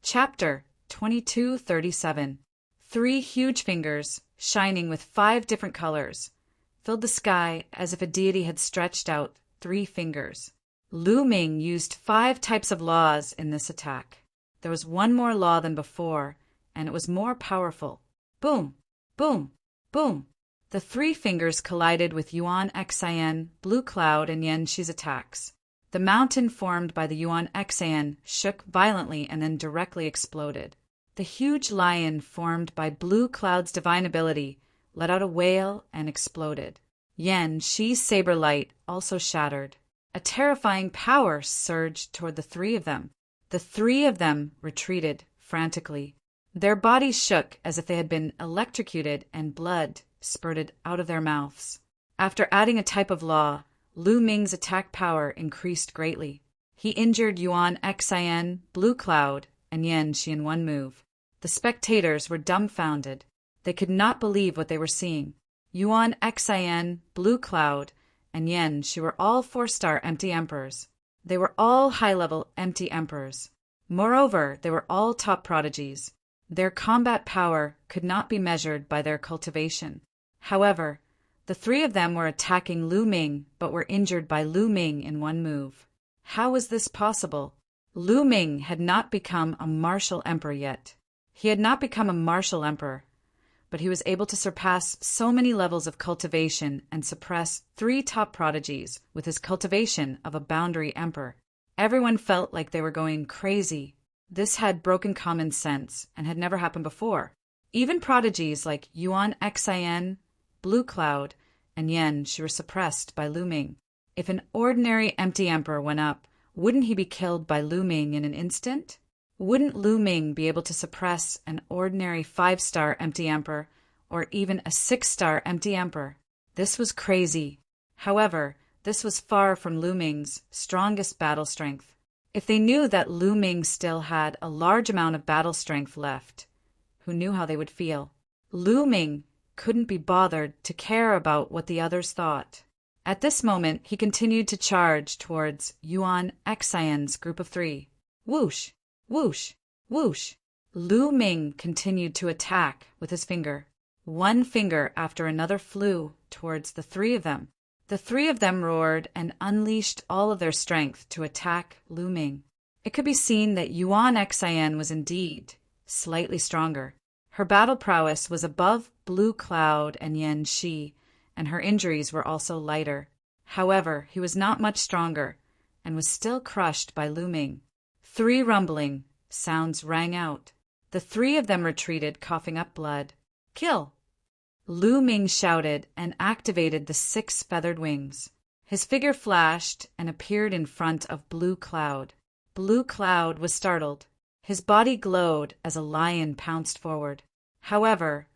Chapter 2237. 3 huge fingers, shining with 5 different colors, filled the sky as if a deity had stretched out 3 fingers. Lu Ming used 5 types of laws in this attack. There was one more law than before, and it was more powerful. Boom! Boom! Boom! The 3 fingers collided with Yuan Xian, Blue Cloud, and Yan Shi's attacks. The mountain formed by the Yuan Xian shook violently and then directly exploded. The huge lion formed by Blue Cloud's divine ability let out a wail and exploded. Yan Shi's saber light also shattered. A terrifying power surged toward the 3 of them. The 3 of them retreated frantically. Their bodies shook as if they had been electrocuted and blood spurted out of their mouths. After adding a type of law, Lu Ming's attack power increased greatly. He injured Yuan Xian, Blue Cloud, and Yan Shi in one move. The spectators were dumbfounded. They could not believe what they were seeing. Yuan Xian, Blue Cloud, and Yan Shi were all 4-star empty emperors. They were all high-level empty emperors. Moreover, they were all top prodigies. Their combat power could not be measured by their cultivation. However, the 3 of them were attacking Lu Ming, but were injured by Lu Ming in one move. How was this possible? Lu Ming had not become a martial emperor yet. He had not become a martial emperor, but he was able to surpass so many levels of cultivation and suppress 3 top prodigies with his cultivation of a boundary emperor. Everyone felt like they were going crazy. This had broken common sense and had never happened before. Even prodigies like Yuan Xian, Blue Cloud, and Yan Shi were suppressed by Lu Ming. If an ordinary empty emperor went up, wouldn't he be killed by Lu Ming in an instant? Wouldn't Lu Ming be able to suppress an ordinary 5-star empty emperor or even a 6-star empty emperor? This was crazy. However, this was far from Lu Ming's strongest battle strength. If they knew that Lu Ming still had a large amount of battle strength left, who knew how they would feel? Lu Ming couldn't be bothered to care about what the others thought. At this moment, he continued to charge towards Yuan Xian's group of 3. Whoosh! Whoosh! Whoosh! Lu Ming continued to attack with his finger. One finger after another flew towards the 3 of them. The 3 of them roared and unleashed all of their strength to attack Lu Ming. It could be seen that Yuan Xian was indeed slightly stronger. Her battle prowess was above Blue Cloud and Yan Shi, and her injuries were also lighter. However, he was not much stronger, and was still crushed by Lu Ming. 3 rumbling sounds rang out. The 3 of them retreated, coughing up blood. Kill! Lu Ming shouted and activated the 6 feathered wings. His figure flashed and appeared in front of Blue Cloud. Blue Cloud was startled. His body glowed as a lion pounced forward. However,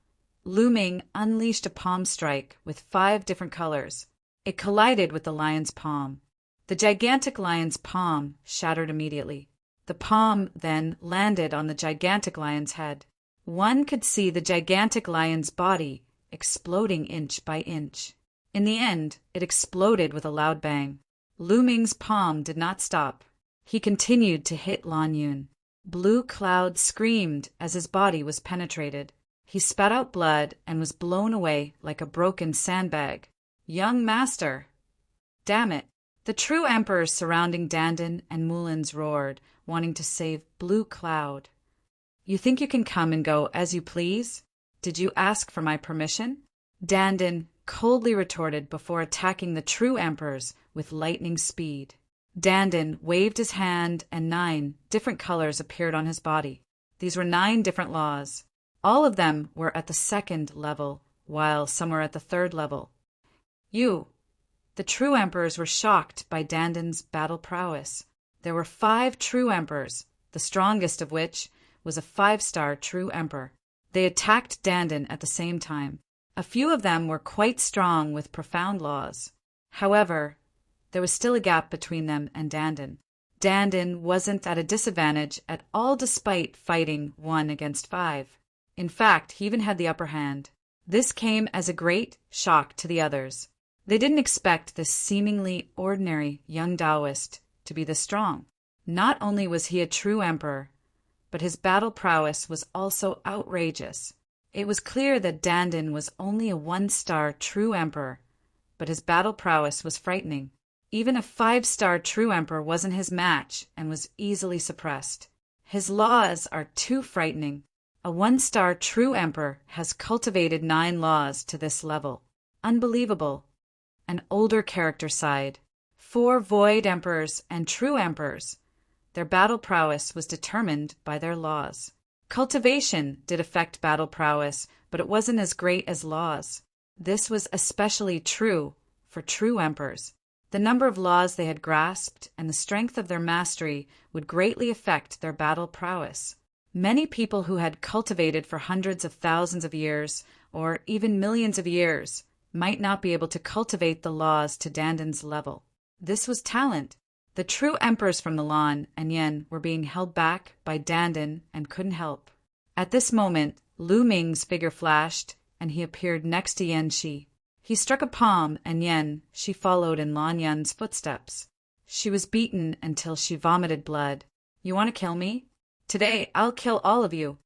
Lu Ming unleashed a palm strike with 5 different colors. It collided with the lion's palm. The gigantic lion's palm shattered immediately. The palm then landed on the gigantic lion's head. One could see the gigantic lion's body exploding inch by inch. In the end, it exploded with a loud bang. Lu Ming's palm did not stop. He continued to hit Lan Yun. Blue Cloud screamed as his body was penetrated. He spat out blood and was blown away like a broken sandbag. Young master! Damn it! The true emperors surrounding Dandan and Mulins roared, wanting to save Blue Cloud. You think you can come and go as you please? Did you ask for my permission? Dandan coldly retorted before attacking the true emperors with lightning speed. Dandan waved his hand and 9 different colors appeared on his body. These were 9 different laws. All of them were at the 2nd level, while some were at the 3rd level. The true emperors were shocked by Dandan's battle prowess. There were 5 true emperors, the strongest of which was a 5-star true emperor. They attacked Dandan at the same time. A few of them were quite strong with profound laws. However, there was still a gap between them and Dandan. Dandan wasn't at a disadvantage at all despite fighting 1 against 5. In fact, he even had the upper hand. This came as a great shock to the others. They didn't expect this seemingly ordinary young Taoist to be this strong. Not only was he a true emperor, but his battle prowess was also outrageous. It was clear that Dandan was only a one-star true emperor, but his battle prowess was frightening. Even a 5-star true emperor wasn't his match and was easily suppressed. His laws are too frightening. A 1-star true emperor has cultivated 9 laws to this level. Unbelievable. An older character sighed. 4 void emperors and true emperors. Their battle prowess was determined by their laws. Cultivation did affect battle prowess, but it wasn't as great as laws. This was especially true for true emperors. The number of laws they had grasped and the strength of their mastery would greatly affect their battle prowess. Many people who had cultivated for hundreds of thousands of years, or even millions of years, might not be able to cultivate the laws to Dandan's level. This was talent. The true emperors from the Lan and Yen were being held back by Dandan and couldn't help. At this moment, Lu Ming's figure flashed, and he appeared next to Yan Shi. He struck a palm, and Yan Shi followed in Lan Yan's footsteps. She was beaten until she vomited blood. "You want to kill me? Today I'll kill all of you,"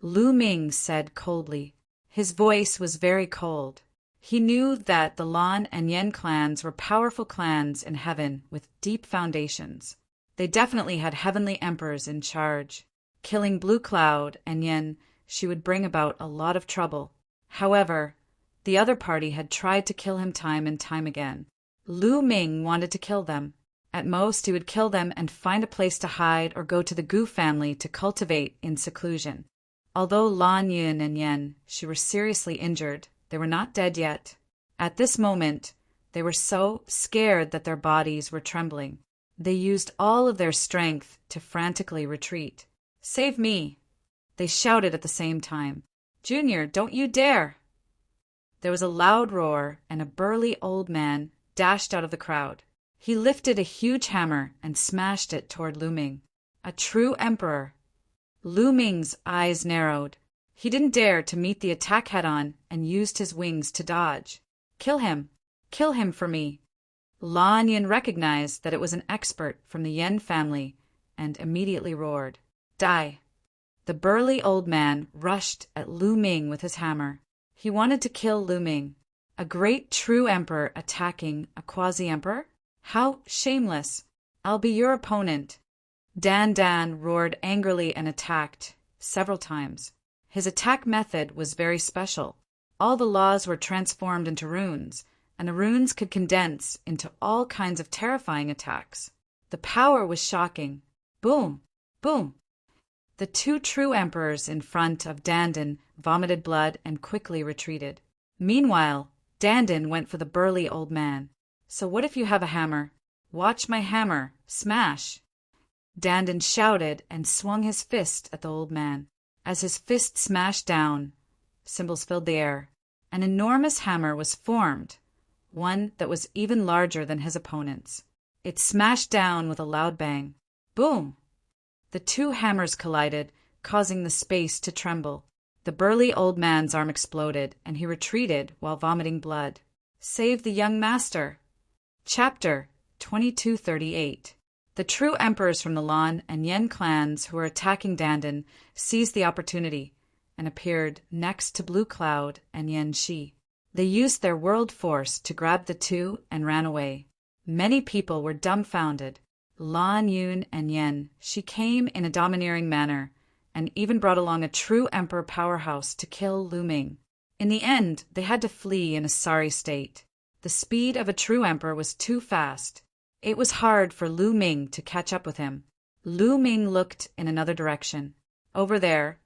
Lu Ming said coldly. His voice was very cold. He knew that the Lan and Yen clans were powerful clans in heaven with deep foundations. They definitely had heavenly emperors in charge. Killing Blue Cloud and Yen Shi would bring about a lot of trouble. However, the other party had tried to kill him time and time again. Lu Ming wanted to kill them. At most, he would kill them and find a place to hide or go to the Gu family to cultivate in seclusion. Although Lan Yun and Yen Shi were seriously injured, they were not dead yet. At this moment, they were so scared that their bodies were trembling. They used all of their strength to frantically retreat. "Save me!" they shouted at the same time. "Junior, don't you dare!" There was a loud roar, and a burly old man dashed out of the crowd. He lifted a huge hammer and smashed it toward Lu Ming. A true emperor. Lu Ming's eyes narrowed. He didn't dare to meet the attack head-on and used his wings to dodge. "Kill him! Kill him for me!" Lan Yin recognized that it was an expert from the Yen family and immediately roared. "Die!" The burly old man rushed at Lu Ming with his hammer. He wanted to kill Lu Ming. A great true emperor attacking a quasi-emperor? How shameless! "I'll be your opponent." Dan roared angrily and attacked several times. His attack method was very special. All the laws were transformed into runes, and the runes could condense into all kinds of terrifying attacks. The power was shocking. Boom! Boom! The 2 true emperors in front of Dandan vomited blood and quickly retreated. Meanwhile, Dandan went for the burly old man. "So what if you have a hammer? Watch my hammer! Smash!" Dandan shouted and swung his fist at the old man. As his fist smashed down, cymbals filled the air. An enormous hammer was formed, one that was even larger than his opponent's. It smashed down with a loud bang. Boom! The 2 hammers collided, causing the space to tremble. The burly old man's arm exploded, and he retreated while vomiting blood. Save the young master. Chapter 2238. The true emperors from the Lan and Yen clans who were attacking Dandan seized the opportunity and appeared next to Blue Cloud and Yan Shi. They used their world force to grab the 2 and ran away. Many people were dumbfounded. Lan Yun and Yen Shi came in a domineering manner and even brought along a true emperor powerhouse to kill Lu Ming. In the end, they had to flee in a sorry state. The speed of a true emperor was too fast. It was hard for Lu Ming to catch up with him. Lu Ming looked in another direction. Over there,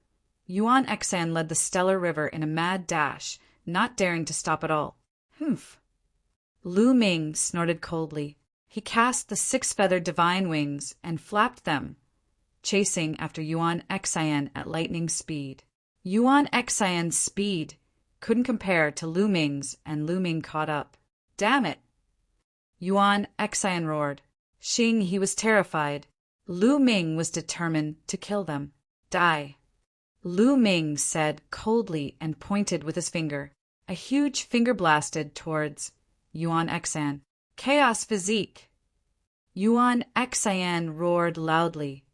Yuan Xan led the stellar river in a mad dash, not daring to stop at all. Humph! Lu Ming snorted coldly. He cast the 6-feathered divine wings and flapped them, chasing after Yuan Xan at lightning speed. Yuan Xan's speed couldn't compare to Lu Ming's, and Lu Ming caught up. Damn it! Yuan Xan roared. Seeing he was terrified, Lu Ming was determined to kill them. Die! Lu Ming said coldly and pointed with his finger. A huge finger blasted towards Yuan Xan. Chaos physique! Yuan Xan roared loudly.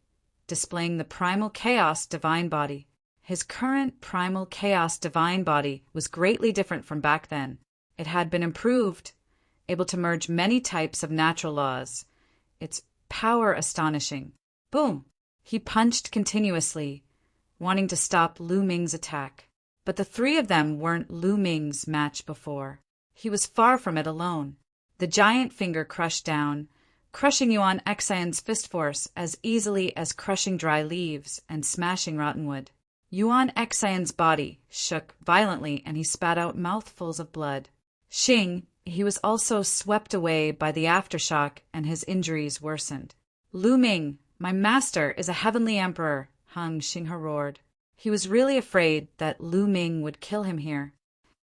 displaying the primal chaos divine body. His current primal chaos divine body was greatly different from back then. It had been improved, able to merge many types of natural laws. Its power astonishing. Boom! He punched continuously, wanting to stop Lu Ming's attack. But the three of them weren't Lu Ming's match before. He was far from it alone. The giant finger crushed down, crushing Yuan Xian's fist force as easily as crushing dry leaves and smashing rotten wood. Yuan Xian's body shook violently and he spat out mouthfuls of blood. Xing, he was also swept away by the aftershock and his injuries worsened. Lu Ming, my master, is a heavenly emperor, Hung Xinghe roared. He was really afraid that Lu Ming would kill him here.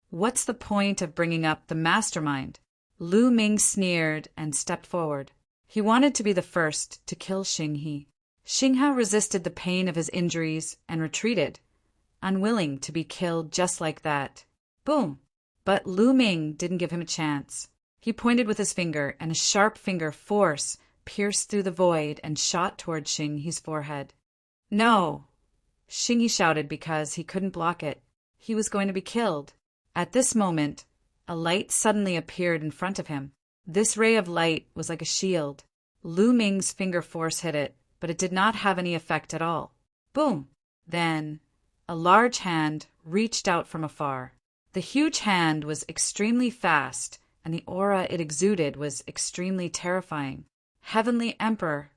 What's the point of bringing up the mastermind? Lu Ming sneered and stepped forward. He wanted to be the first to kill Xinghe. Xinghe resisted the pain of his injuries and retreated, unwilling to be killed just like that. Boom! But Lu Ming didn't give him a chance. He pointed with his finger, and a sharp finger force pierced through the void and shot toward Xinghe's forehead. No! Xinghe shouted because he couldn't block it. He was going to be killed. At this moment, a light suddenly appeared in front of him. This ray of light was like a shield. Lu Ming's finger force hit it, but it did not have any effect at all. Boom! Then, a large hand reached out from afar. The huge hand was extremely fast, and the aura it exuded was extremely terrifying. Heavenly Emperor.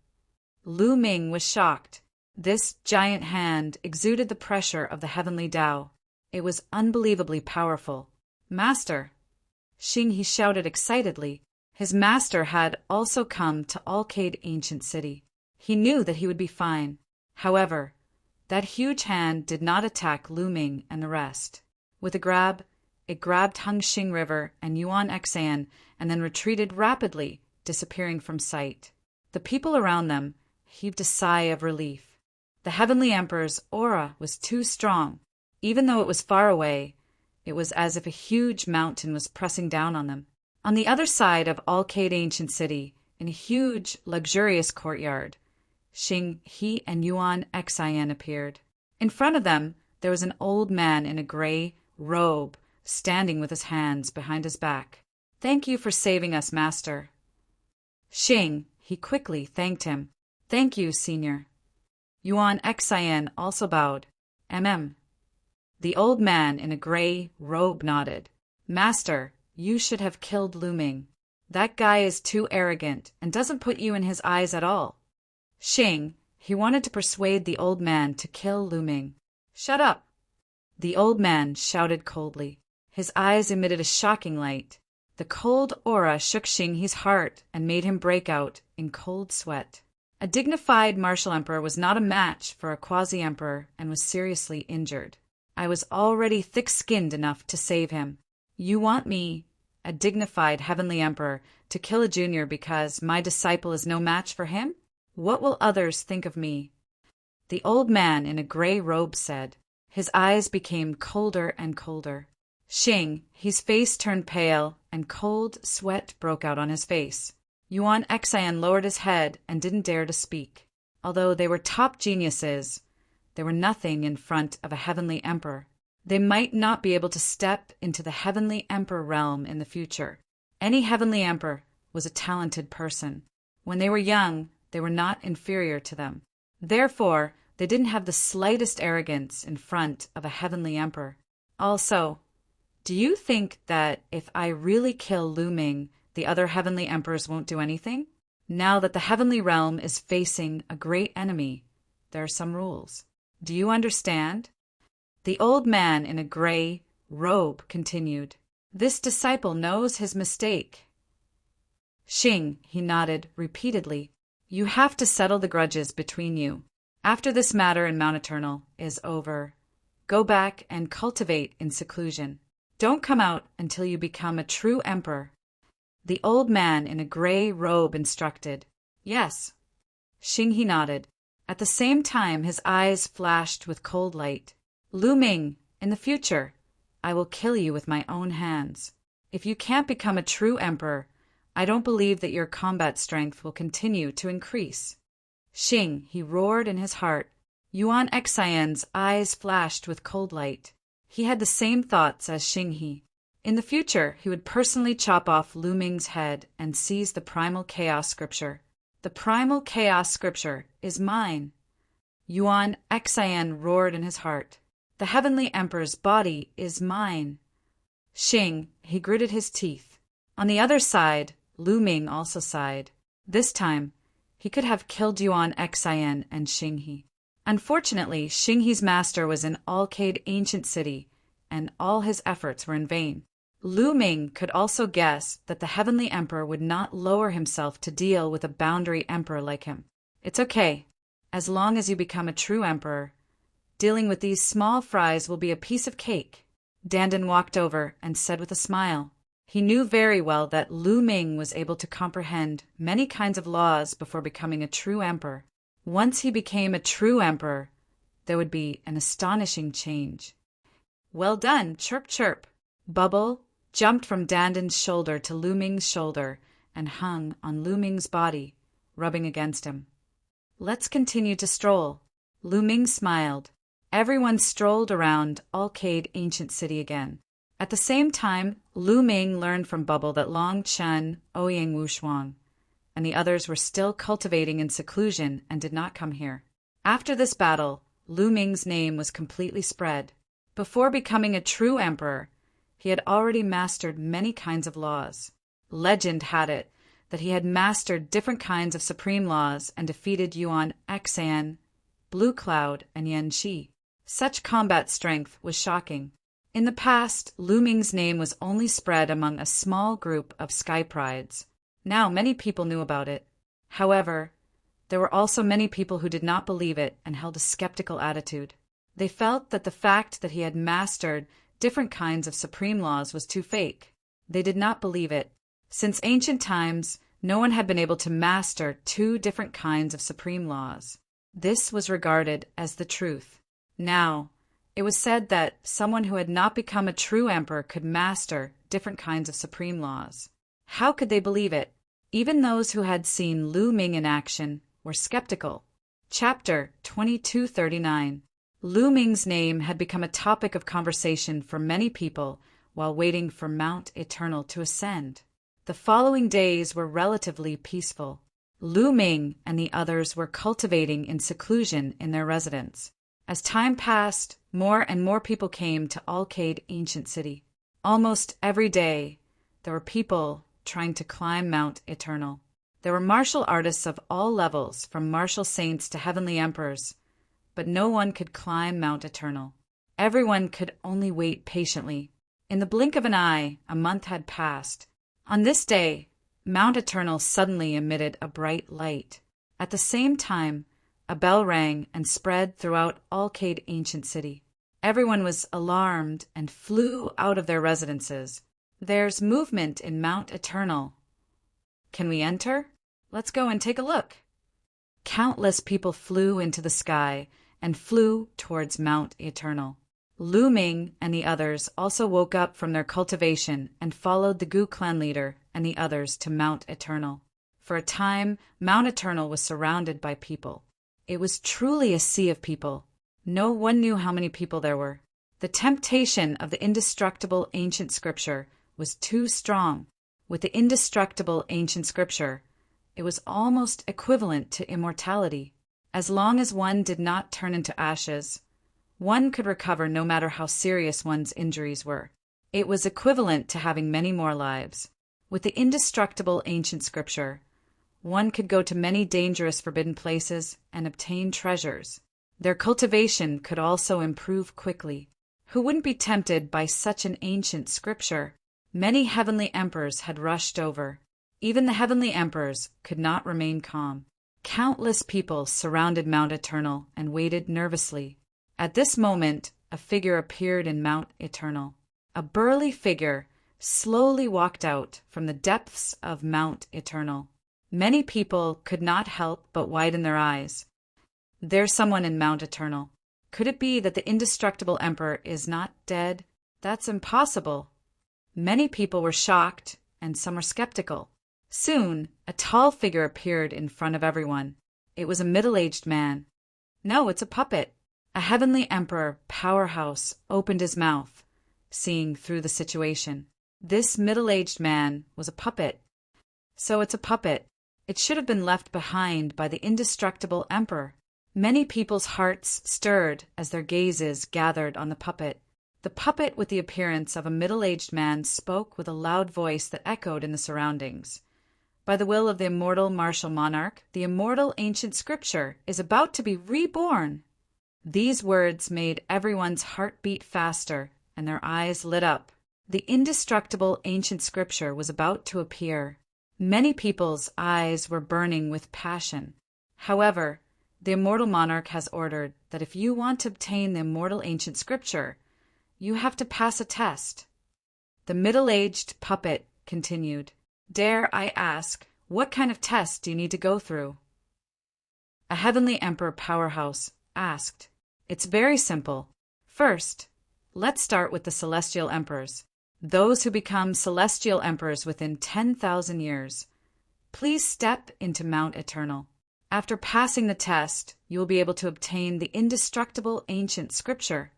Lu Ming was shocked. This giant hand exuded the pressure of the heavenly Tao. It was unbelievably powerful. Master! Xinghe shouted excitedly. His master had also come to Alcade Ancient City. He knew that he would be fine. However, that huge hand did not attack Lu Ming and the rest. With a grab, it grabbed Hengxing River and Yuan Xian and then retreated rapidly, disappearing from sight. The people around them heaved a sigh of relief. The Heavenly Emperor's aura was too strong. Even though it was far away, it was as if a huge mountain was pressing down on them. On the other side of Alcade Ancient City, in a huge, luxurious courtyard, Xinghe and Yuan Xian appeared. In front of them, there was an old man in a gray robe, standing with his hands behind his back. Thank you for saving us, Master. He quickly thanked him. Thank you, Senior. Yuan Xian also bowed. The old man in a gray robe nodded. Master, you should have killed Lu Ming. That guy is too arrogant and doesn't put you in his eyes at all. He wanted to persuade the old man to kill Lu Ming. Shut up! The old man shouted coldly. His eyes emitted a shocking light. The cold aura shook Xinghe's heart and made him break out in cold sweat. A dignified martial emperor was not a match for a quasi-emperor and was seriously injured. I was already thick-skinned enough to save him. You want me, a dignified heavenly emperor, to kill a junior because my disciple is no match for him? What will others think of me? The old man in a gray robe said. His eyes became colder and colder. His face turned pale, and cold sweat broke out on his face. Yuan Xian lowered his head and didn't dare to speak. Although they were top geniuses, they were nothing in front of a heavenly emperor. They might not be able to step into the heavenly emperor realm in the future. Any heavenly emperor was a talented person. When they were young, they were not inferior to them. Therefore, they didn't have the slightest arrogance in front of a heavenly emperor. Also, do you think that if I really kill Lu Ming, the other heavenly emperors won't do anything? Now that the heavenly realm is facing a great enemy, there are some rules. Do you understand? The old man in a gray robe continued. This disciple knows his mistake. He nodded repeatedly. You have to settle the grudges between you. After this matter in Mount Eternal is over, go back and cultivate in seclusion. Don't come out until you become a true emperor. The old man in a gray robe instructed. Yes. He nodded. At the same time, his eyes flashed with cold light. Lu Ming, in the future, I will kill you with my own hands. If you can't become a true emperor, I don't believe that your combat strength will continue to increase. Xing, he roared in his heart. Yuan Xian's eyes flashed with cold light. He had the same thoughts as Xing He. In the future, he would personally chop off Lu Ming's head and seize the primal chaos scripture. The primal chaos scripture is mine. Yuan Xian roared in his heart. The heavenly emperor's body is mine. Xing, he gritted his teeth. On the other side, Lu Ming also sighed. This time, he could have killed Yuan Xian and Xing He. Unfortunately, Xing He's master was in Alcade Ancient City, and all his efforts were in vain. Lu Ming could also guess that the heavenly emperor would not lower himself to deal with a boundary emperor like him. It's okay. As long as you become a true emperor, dealing with these small fries will be a piece of cake. Dandan walked over and said with a smile. He knew very well that Lu Ming was able to comprehend many kinds of laws before becoming a true emperor. Once he became a true emperor, there would be an astonishing change. Well done, chirp chirp. Bubble jumped from Dandan's shoulder to Lu Ming's shoulder and hung on Lu Ming's body, rubbing against him. Let's continue to stroll. Lu Ming smiled. Everyone strolled around Alcade Ancient City again. At the same time, Lu Ming learned from Bubble that Long Chen, Ouyang Wushuang, and the others were still cultivating in seclusion and did not come here. After this battle, Lu Ming's name was completely spread. Before becoming a true emperor, he had already mastered many kinds of laws. Legend had it that he had mastered different kinds of supreme laws and defeated Yuan Xian, Blue Cloud, and Yan Shi. Such combat strength was shocking. In the past, Lu Ming's name was only spread among a small group of sky prides. Now many people knew about it. However, there were also many people who did not believe it and held a skeptical attitude. They felt that the fact that he had mastered different kinds of supreme laws was too fake. They did not believe it. Since ancient times, no one had been able to master 2 different kinds of supreme laws. This was regarded as the truth. Now, it was said that someone who had not become a true emperor could master different kinds of supreme laws. How could they believe it? Even those who had seen Lu Ming in action were skeptical. Chapter 2239. Lu Ming's name had become a topic of conversation for many people while waiting for Mount Eternal to ascend. The following days were relatively peaceful. Lu Ming and the others were cultivating in seclusion in their residence. As time passed, more and more people came to Alcade Ancient City. Almost every day, there were people trying to climb Mount Eternal. There were martial artists of all levels, from martial saints to heavenly emperors, but no one could climb Mount Eternal. Everyone could only wait patiently. In the blink of an eye, a month had passed. On this day, Mount Eternal suddenly emitted a bright light. At the same time, a bell rang and spread throughout Alcade Ancient City. Everyone was alarmed and flew out of their residences. There's movement in Mount Eternal. Can we enter? Let's go and take a look. Countless people flew into the sky and flew towards Mount Eternal. Lu Ming and the others also woke up from their cultivation and followed the Gu clan leader and the others to Mount Eternal. For a time, Mount Eternal was surrounded by people. It was truly a sea of people. No one knew how many people there were. The temptation of the indestructible ancient scripture was too strong. With the indestructible ancient scripture, it was almost equivalent to immortality. As long as one did not turn into ashes, one could recover no matter how serious one's injuries were. It was equivalent to having many more lives. With the indestructible ancient scripture, one could go to many dangerous forbidden places and obtain treasures. Their cultivation could also improve quickly. Who wouldn't be tempted by such an ancient scripture? Many heavenly emperors had rushed over. Even the heavenly emperors could not remain calm. Countless people surrounded Mount Eternal and waited nervously. At this moment, a figure appeared in Mount Eternal. A burly figure slowly walked out from the depths of Mount Eternal. Many people could not help but widen their eyes. There's someone in Mount Eternal. Could it be that the indestructible emperor is not dead? That's impossible. Many people were shocked, and some were skeptical. Soon, a tall figure appeared in front of everyone. It was a middle-aged man. No, it's a puppet. A heavenly emperor, powerhouse, opened his mouth, seeing through the situation. This middle-aged man was a puppet. So it's a puppet. It should have been left behind by the indestructible emperor. Many people's hearts stirred as their gazes gathered on the puppet. The puppet, with the appearance of a middle-aged man, spoke with a loud voice that echoed in the surroundings. By the will of the immortal martial monarch, the immortal ancient scripture is about to be reborn. These words made everyone's heart beat faster, and their eyes lit up. The indestructible ancient scripture was about to appear. Many people's eyes were burning with passion. However, the immortal monarch has ordered that if you want to obtain the immortal ancient scripture, you have to pass a test. The middle-aged puppet continued. Dare I ask, what kind of test do you need to go through? A heavenly emperor powerhouse asked. It's very simple. First, let's start with the celestial emperors. Those who become celestial emperors within 10,000 years. Please step into Mount Eternal. After passing the test, you will be able to obtain the indestructible ancient scripture.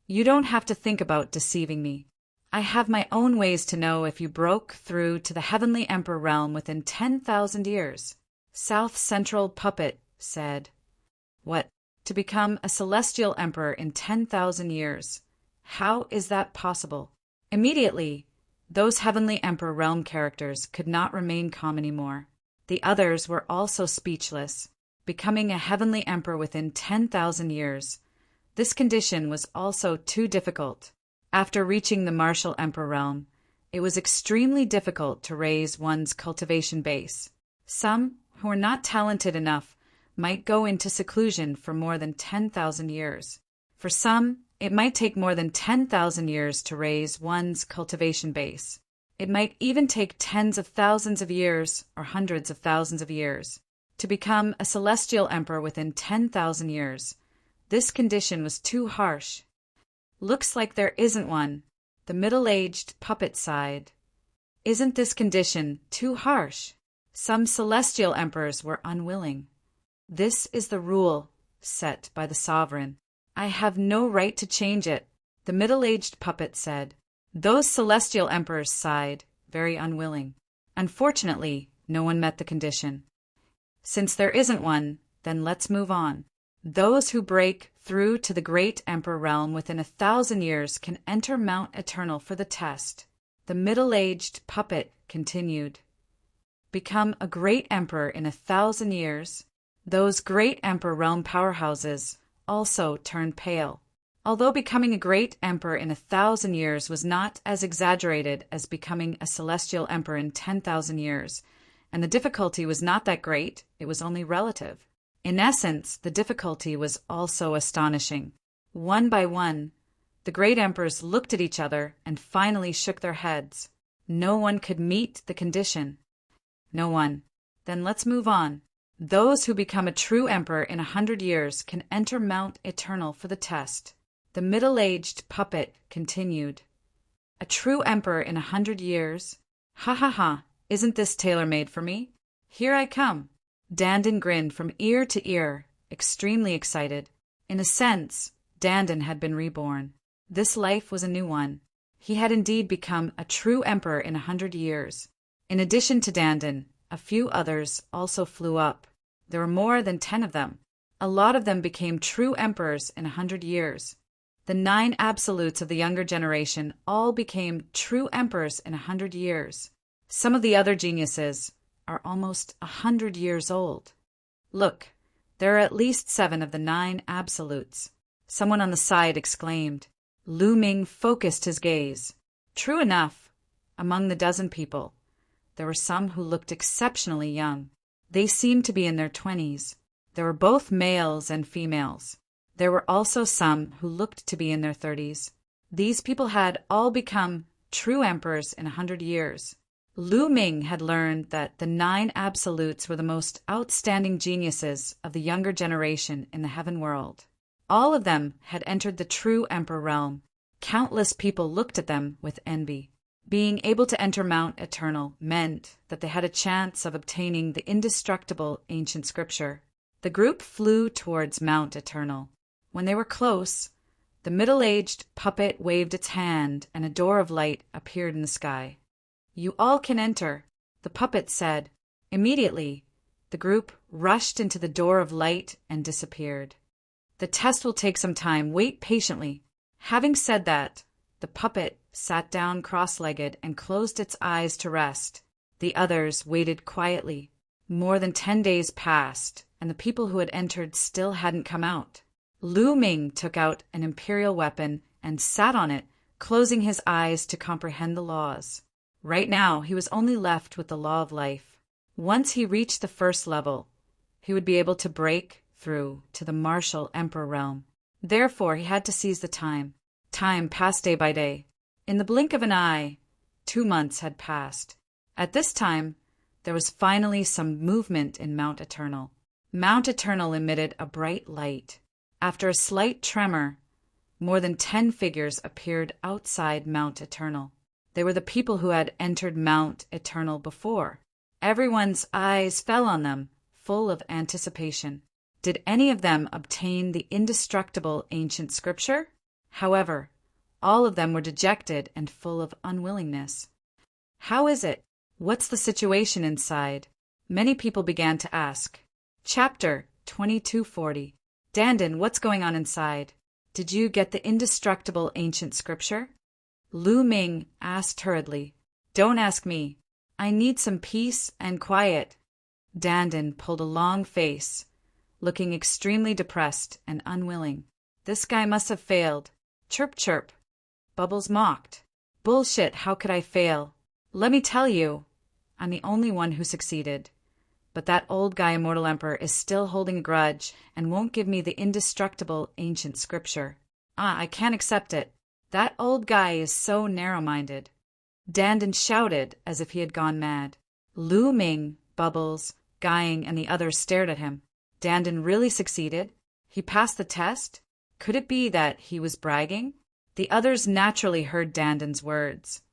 You don't have to think about deceiving me. I have my own ways to know if you broke through to the heavenly emperor realm within 10,000 years. South Central Puppet said. What? To become a celestial emperor in 10,000 years. How is that possible? Immediately, those heavenly emperor realm characters could not remain calm anymore. The others were also speechless. Becoming a heavenly emperor within 10,000 years. This condition was also too difficult. After reaching the martial emperor realm, it was extremely difficult to raise one's cultivation base. Some who were not talented enough might go into seclusion for more than 10,000 years. For some, it might take more than 10,000 years to raise one's cultivation base. It might even take tens of thousands of years or hundreds of thousands of years to become a celestial emperor within 10,000 years. This condition was too harsh. Looks like there isn't one. The middle-aged puppet sighed. Isn't this condition too harsh? Some celestial emperors were unwilling. This is the rule set by the sovereign. I have no right to change it, the middle-aged puppet said. Those celestial emperors sighed, very unwilling. Unfortunately, no one met the condition. Since there isn't one, then let's move on. Those who break through to the great emperor realm within 1,000 years can enter Mount Eternal for the test. The middle-aged puppet continued. Become a great emperor in 1,000 years. Those great emperor realm powerhouses also turned pale. Although becoming a great emperor in 1,000 years was not as exaggerated as becoming a celestial emperor in 10,000 years, and the difficulty was not that great, it was only relative. In essence, the difficulty was also astonishing. One by one, the great emperors looked at each other and finally shook their heads. No one could meet the condition. No one. Then let's move on. Those who become a true emperor in 100 years can enter Mount Eternal for the test. The middle-aged puppet continued. A true emperor in 100 years? Ha ha ha, isn't this tailor-made for me? Here I come. Dandin grinned from ear to ear, extremely excited. In a sense, Dandin had been reborn. This life was a new one. He had indeed become a true emperor in 100 years. In addition to Dandin, a few others also flew up. There were more than 10 of them. A lot of them became true emperors in 100 years. The 9 absolutes of the younger generation all became true emperors in 100 years. Some of the other geniuses are almost 100 years old. Look, there are at least 7 of the 9 absolutes. Someone on the side exclaimed. Lu Ming focused his gaze. True enough, among the dozen people, there were some who looked exceptionally young. They seemed to be in their 20s. There were both males and females. There were also some who looked to be in their 30s. These people had all become true emperors in 100 years. Lu Ming had learned that the 9 absolutes were the most outstanding geniuses of the younger generation in the heaven world. All of them had entered the true emperor realm. Countless people looked at them with envy. Being able to enter Mount Eternal meant that they had a chance of obtaining the indestructible ancient scripture. The group flew towards Mount Eternal. When they were close, the middle-aged puppet waved its hand and a door of light appeared in the sky. "You all can enter," the puppet said. Immediately, the group rushed into the door of light and disappeared. "The test will take some time. Wait patiently." Having said that, the puppet sat down cross-legged and closed its eyes to rest. The others waited quietly. More than 10 days passed, and the people who had entered still hadn't come out. Lu Ming took out an imperial weapon and sat on it, closing his eyes to comprehend the laws. Right now, he was only left with the law of life. Once he reached the first level, he would be able to break through to the martial emperor realm. Therefore, he had to seize the time. Time passed day by day. In the blink of an eye, 2 months had passed. At this time, there was finally some movement in Mount Eternal. Mount Eternal emitted a bright light. After a slight tremor, more than 10 figures appeared outside Mount Eternal. They were the people who had entered Mount Eternal before. Everyone's eyes fell on them, full of anticipation. Did any of them obtain the indestructible ancient scripture? However, all of them were dejected and full of unwillingness. How is it? What's the situation inside? Many people began to ask. Chapter 2240. Dandan, what's going on inside? Did you get the indestructible ancient scripture? Lu Ming asked hurriedly. Don't ask me. I need some peace and quiet. Dandan pulled a long face, looking extremely depressed and unwilling. This guy must have failed. Chirp, chirp. Bubbles mocked. Bullshit, how could I fail? Let me tell you, I'm the only one who succeeded. But that old guy, Immortal Emperor, is still holding a grudge and won't give me the indestructible ancient scripture. I can't accept it. That old guy is so narrow-minded. Dandan shouted as if he had gone mad. Lu Ming, Bubbles, Guying, and the others stared at him. Dandan really succeeded? He passed the test? Could it be that he was bragging? The others naturally heard Dandan's words,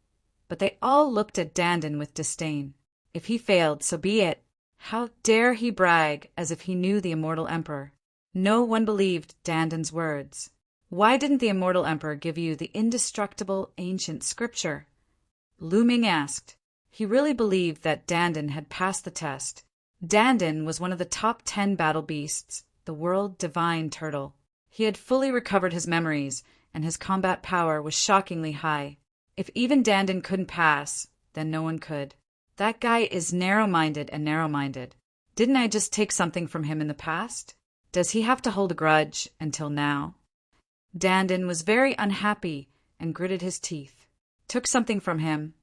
but they all looked at Dandan with disdain. If he failed, so be it. How dare he brag as if he knew the Immortal Emperor? No one believed Dandan's words. Why didn't the Immortal Emperor give you the indestructible ancient scripture? Lu Ming asked. He really believed that Dandan had passed the test. Dandan was one of the top 10 battle beasts, the world divine turtle. He had fully recovered his memories, and his combat power was shockingly high. If even Dandan couldn't pass, then no one could. That guy is narrow-minded and narrow-minded. Didn't I just take something from him in the past? Does he have to hold a grudge until now? Dandan was very unhappy and gritted his teeth. Took something from him.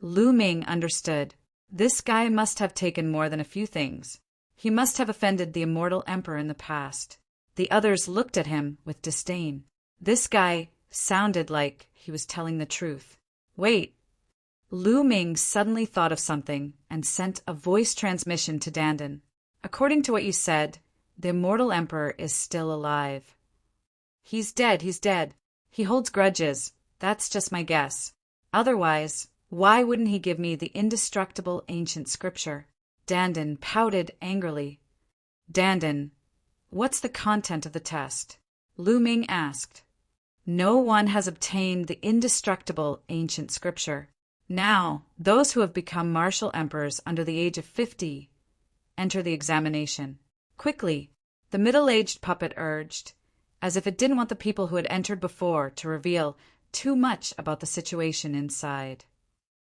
Lu Ming understood. This guy must have taken more than a few things. He must have offended the Immortal Emperor in the past. The others looked at him with disdain. This guy sounded like he was telling the truth. Wait. Lu Ming suddenly thought of something and sent a voice transmission to Dandan. According to what you said, the Immortal Emperor is still alive. He's dead, he's dead. He holds grudges. That's just my guess. Otherwise, why wouldn't he give me the indestructible ancient scripture? Dandan pouted angrily. Dandan, what's the content of the test? Lu Ming asked. No one has obtained the indestructible ancient scripture. Now, those who have become martial emperors under the age of 50 enter the examination. Quickly, the middle-aged puppet urged, as if it didn't want the people who had entered before to reveal too much about the situation inside.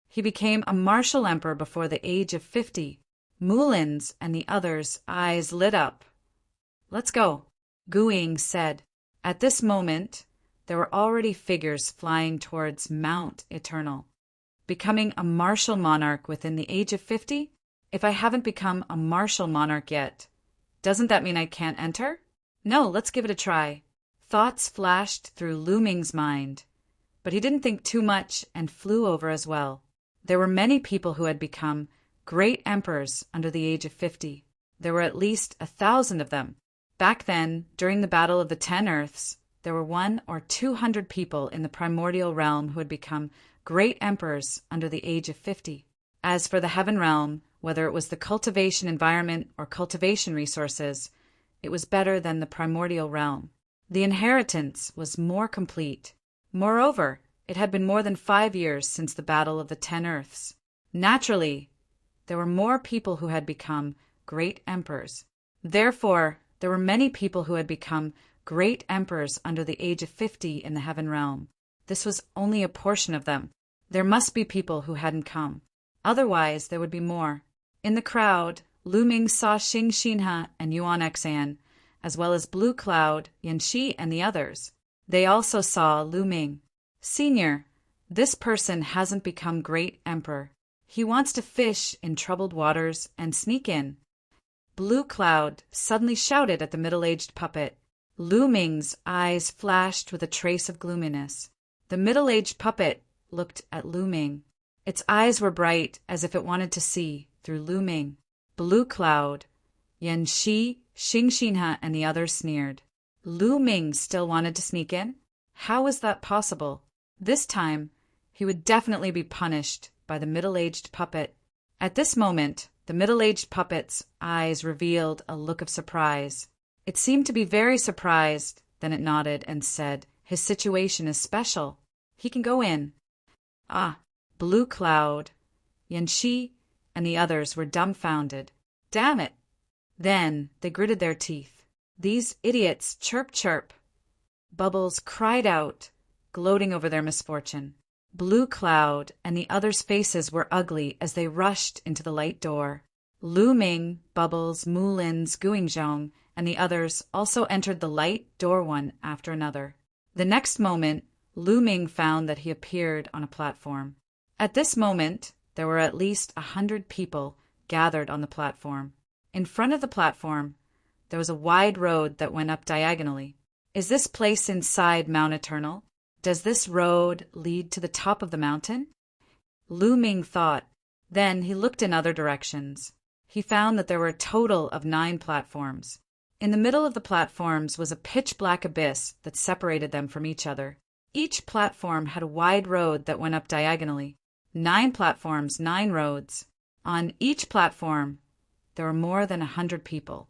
He became a martial emperor before the age of 50. Mulin's and the others' eyes lit up. Let's go, Guiying said. At this moment, there were already figures flying towards Mount Eternal. Becoming a martial monarch within the age of 50? If I haven't become a martial monarch yet, doesn't that mean I can't enter? No, let's give it a try. Thoughts flashed through Lu Ming's mind, but he didn't think too much and flew over as well. There were many people who had become great emperors under the age of 50. There were at least 1,000 of them. Back then, during the Battle of the 10 Earths, there were 100 or 200 people in the primordial realm who had become great emperors under the age of 50. As for the heaven realm, Whether it was the cultivation environment or cultivation resources, it was better than the primordial realm. The inheritance was more complete. Moreover, it had been more than 5 years since the Battle of the 10 Earths. Naturally, there were more people who had become great emperors. Therefore, there were many people who had become great emperors under the age of 50 in the heaven realm. This was only a portion of them. There must be people who hadn't come. Otherwise, there would be more. In the crowd, Lu Ming saw Xing Xinhe and Yuan Xan, as well as Blue Cloud, Yanxi, and the others. They also saw Lu Ming. Senior, this person hasn't become great emperor. He wants to fish in troubled waters and sneak in. Blue Cloud suddenly shouted at the middle-aged puppet. Lu Ming's eyes flashed with a trace of gloominess. The middle-aged puppet looked at Lu Ming. Its eyes were bright, as if it wanted to see through Lu Ming. Blue Cloud, Yanxi, Xing Xinhe, and the others sneered. Lu Ming still wanted to sneak in? How was that possible? This time, he would definitely be punished by the middle-aged puppet. At this moment, the middle-aged puppet's eyes revealed a look of surprise. It seemed to be very surprised, then it nodded and said, "His situation is special. He can go in." Ah, Blue Cloud, Yanxi, and the others were dumbfounded. Damn it! Then they gritted their teeth. These idiots, chirp, chirp. Bubbles cried out, gloating over their misfortune. Blue Cloud and the others' faces were ugly as they rushed into the light door. Lu Ming, Bubbles, Mulins, Guingzhong, and the others also entered the light door one after another. The next moment, Lu Ming found that he appeared on a platform. At this moment, there were at least 100 people gathered on the platform. In front of the platform, there was a wide road that went up diagonally. Is this place inside Mount Eternal? Does this road lead to the top of the mountain? Lu Ming thought. Then he looked in other directions. He found that there were a total of 9 platforms. In the middle of the platforms was a pitch-black abyss that separated them from each other. Each platform had a wide road that went up diagonally. 9 platforms, 9 roads. On each platform, there were more than 100 people.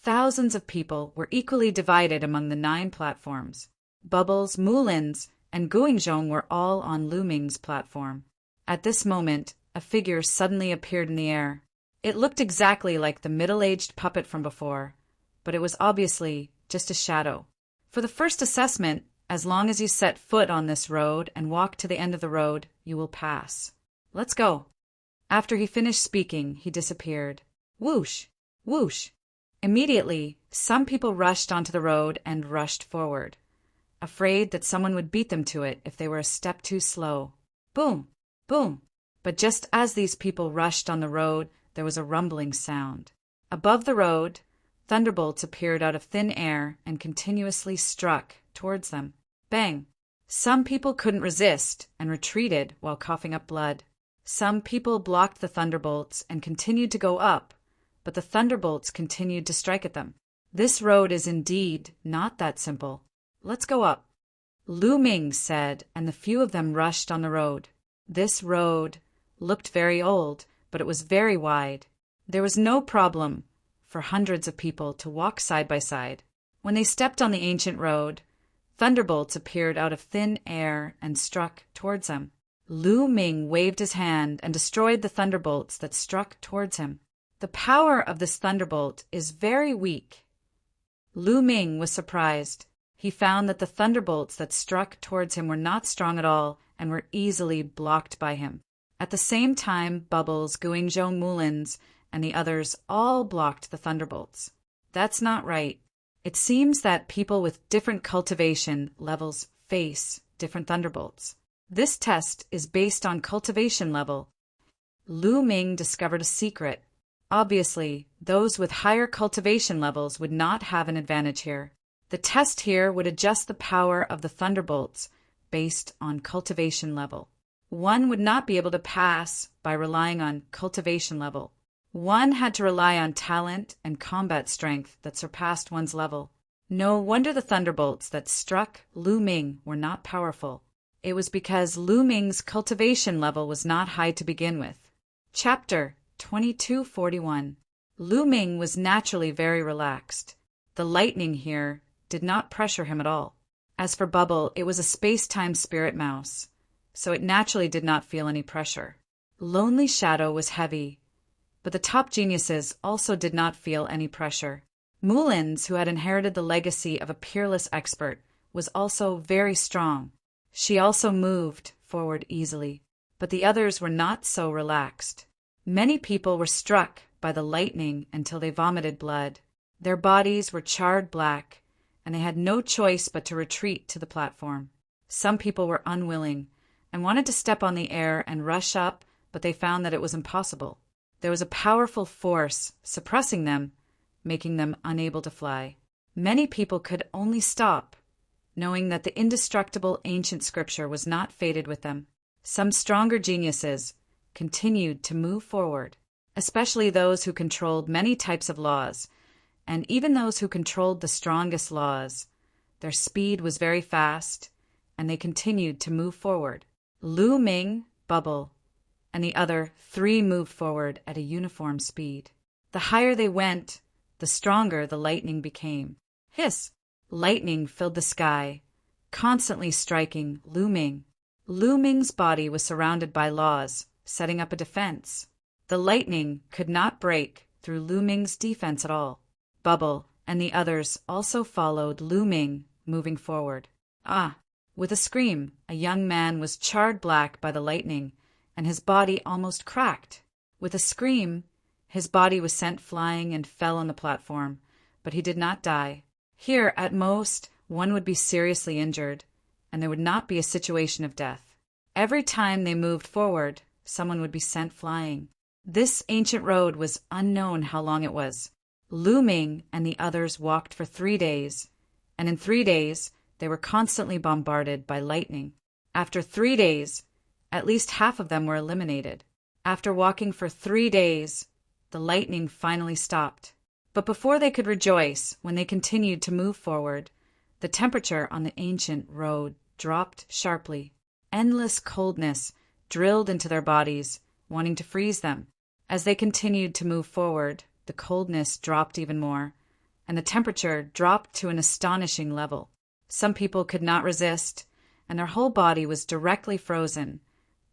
Thousands of people were equally divided among the 9 platforms. Bubbles, Mulins, and Guingzhong were all on Lu Ming's platform. At this moment, a figure suddenly appeared in the air. It looked exactly like the middle-aged puppet from before, but it was obviously just a shadow. For the first assessment, as long as you set foot on this road and walk to the end of the road, you will pass. Let's go. After he finished speaking, he disappeared. Whoosh! Whoosh! Immediately, some people rushed onto the road and rushed forward, afraid that someone would beat them to it if they were a step too slow. Boom! Boom! But just as these people rushed on the road, there was a rumbling sound. Above the road, thunderbolts appeared out of thin air and continuously struck towards them. Bang! Some people couldn't resist and retreated while coughing up blood. Some people blocked the thunderbolts and continued to go up, but the thunderbolts continued to strike at them. This road is indeed not that simple. Let's go up. Lu Ming said, and the few of them rushed on the road. This road looked very old, but it was very wide. There was no problem for hundreds of people to walk side by side. When they stepped on the ancient road, thunderbolts appeared out of thin air and struck towards them. Lu Ming waved his hand and destroyed the thunderbolts that struck towards him. The power of this thunderbolt is very weak. Lu Ming was surprised. He found that the thunderbolts that struck towards him were not strong at all and were easily blocked by him. At the same time, Bubbles, Guingzhou, Mulins, and the others all blocked the thunderbolts. That's not right. It seems that people with different cultivation levels face different thunderbolts. This test is based on cultivation level. Lu Ming discovered a secret. Obviously, those with higher cultivation levels would not have an advantage here. The test here would adjust the power of the thunderbolts based on cultivation level. One would not be able to pass by relying on cultivation level. One had to rely on talent and combat strength that surpassed one's level. No wonder the thunderbolts that struck Lu Ming were not powerful. It was because Lu Ming's cultivation level was not high to begin with. Chapter 2241. Lu Ming was naturally very relaxed. The lightning here did not pressure him at all. As for Bubble, it was a space-time spirit mouse, so it naturally did not feel any pressure. Lonely Shadow was heavy, but the top geniuses also did not feel any pressure. Mullins, who had inherited the legacy of a peerless expert, was also very strong. She also moved forward easily, but the others were not so relaxed. Many people were struck by the lightning until they vomited blood. Their bodies were charred black, and they had no choice but to retreat to the platform. Some people were unwilling and wanted to step on the air and rush up, but they found that it was impossible. There was a powerful force suppressing them, making them unable to fly. Many people could only stop, knowing that the indestructible ancient scripture was not fated with them. Some stronger geniuses continued to move forward, especially those who controlled many types of laws, and even those who controlled the strongest laws. Their speed was very fast, and they continued to move forward. Lu Ming, Bubble, and the other three moved forward at a uniform speed. The higher they went, the stronger the lightning became. Hiss! Lightning filled the sky, constantly striking Lu Ming. Lu Ming's body was surrounded by laws, setting up a defense. The lightning could not break through Lu Ming's defense at all. Bubble and the others also followed Lu Ming, moving forward. Ah! With a scream, a young man was charred black by the lightning, and his body almost cracked. With a scream, his body was sent flying and fell on the platform, but he did not die. Here, at most, one would be seriously injured, and there would not be a situation of death. Every time they moved forward, someone would be sent flying. This ancient road was unknown how long it was. Lu Ming and the others walked for 3 days, and in 3 days they were constantly bombarded by lightning. After 3 days, at least half of them were eliminated. After walking for 3 days, the lightning finally stopped. But before they could rejoice, when they continued to move forward, the temperature on the ancient road dropped sharply. Endless coldness drilled into their bodies, wanting to freeze them. As they continued to move forward, the coldness dropped even more, and the temperature dropped to an astonishing level. Some people could not resist, and their whole body was directly frozen,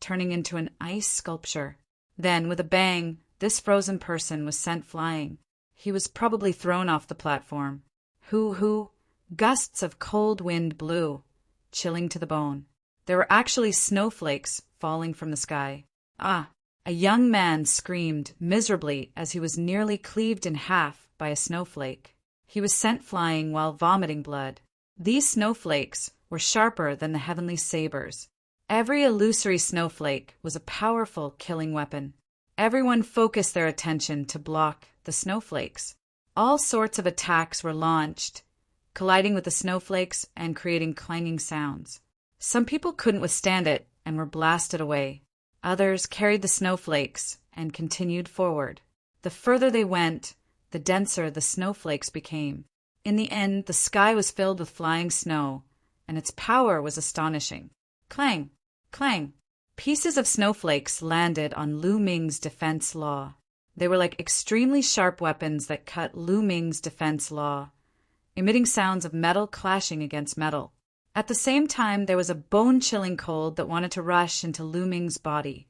turning into an ice sculpture. Then, with a bang, this frozen person was sent flying. He was probably thrown off the platform. Hoo-hoo! Gusts of cold wind blew, chilling to the bone. There were actually snowflakes falling from the sky. Ah! A young man screamed miserably as he was nearly cleaved in half by a snowflake. He was sent flying while vomiting blood. These snowflakes were sharper than the heavenly sabers. Every illusory snowflake was a powerful killing weapon. Everyone focused their attention to block the snowflakes. All sorts of attacks were launched, colliding with the snowflakes and creating clanging sounds. Some people couldn't withstand it and were blasted away. Others carried the snowflakes and continued forward. The further they went, the denser the snowflakes became. In the end, the sky was filled with flying snow, and its power was astonishing. Clang! Clang! Pieces of snowflakes landed on Lu Ming's defense law. They were like extremely sharp weapons that cut Lu Ming's defense law, emitting sounds of metal clashing against metal. At the same time, there was a bone-chilling cold that wanted to rush into Lu Ming's body,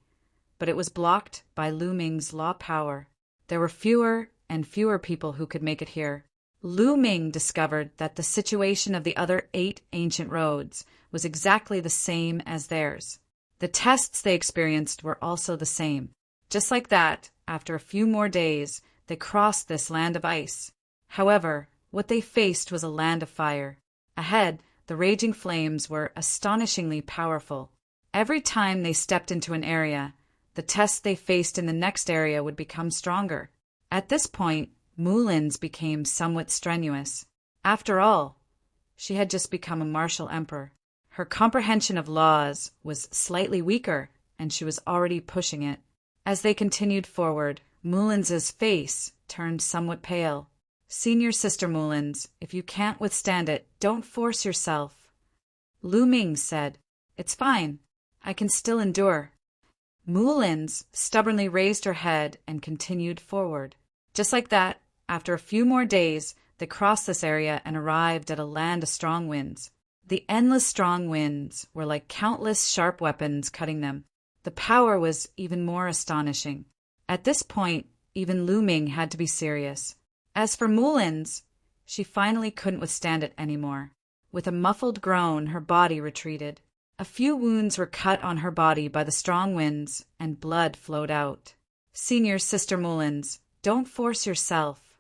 but it was blocked by Lu Ming's law power. There were fewer and fewer people who could make it here. Lu Ming discovered that the situation of the other 8 ancient roads was exactly the same as theirs. The tests they experienced were also the same. Just like that, after a few more days, they crossed this land of ice. However, what they faced was a land of fire. Ahead, the raging flames were astonishingly powerful. Every time they stepped into an area, the tests they faced in the next area would become stronger. At this point, Mullins became somewhat strenuous. After all, she had just become a martial emperor. Her comprehension of laws was slightly weaker, and she was already pushing it. As they continued forward, Mullins's face turned somewhat pale. "Senior Sister Mullins, if you can't withstand it, don't force yourself." Lu Ming said, "It's fine. I can still endure." Moulins stubbornly raised her head and continued forward. Just like that, after a few more days, they crossed this area and arrived at a land of strong winds. The endless strong winds were like countless sharp weapons cutting them. The power was even more astonishing. At this point, even Lu Ming had to be serious. As for Moulins, she finally couldn't withstand it anymore. With a muffled groan, her body retreated. A few wounds were cut on her body by the strong winds, and blood flowed out. "Senior Sister Moulins, don't force yourself,"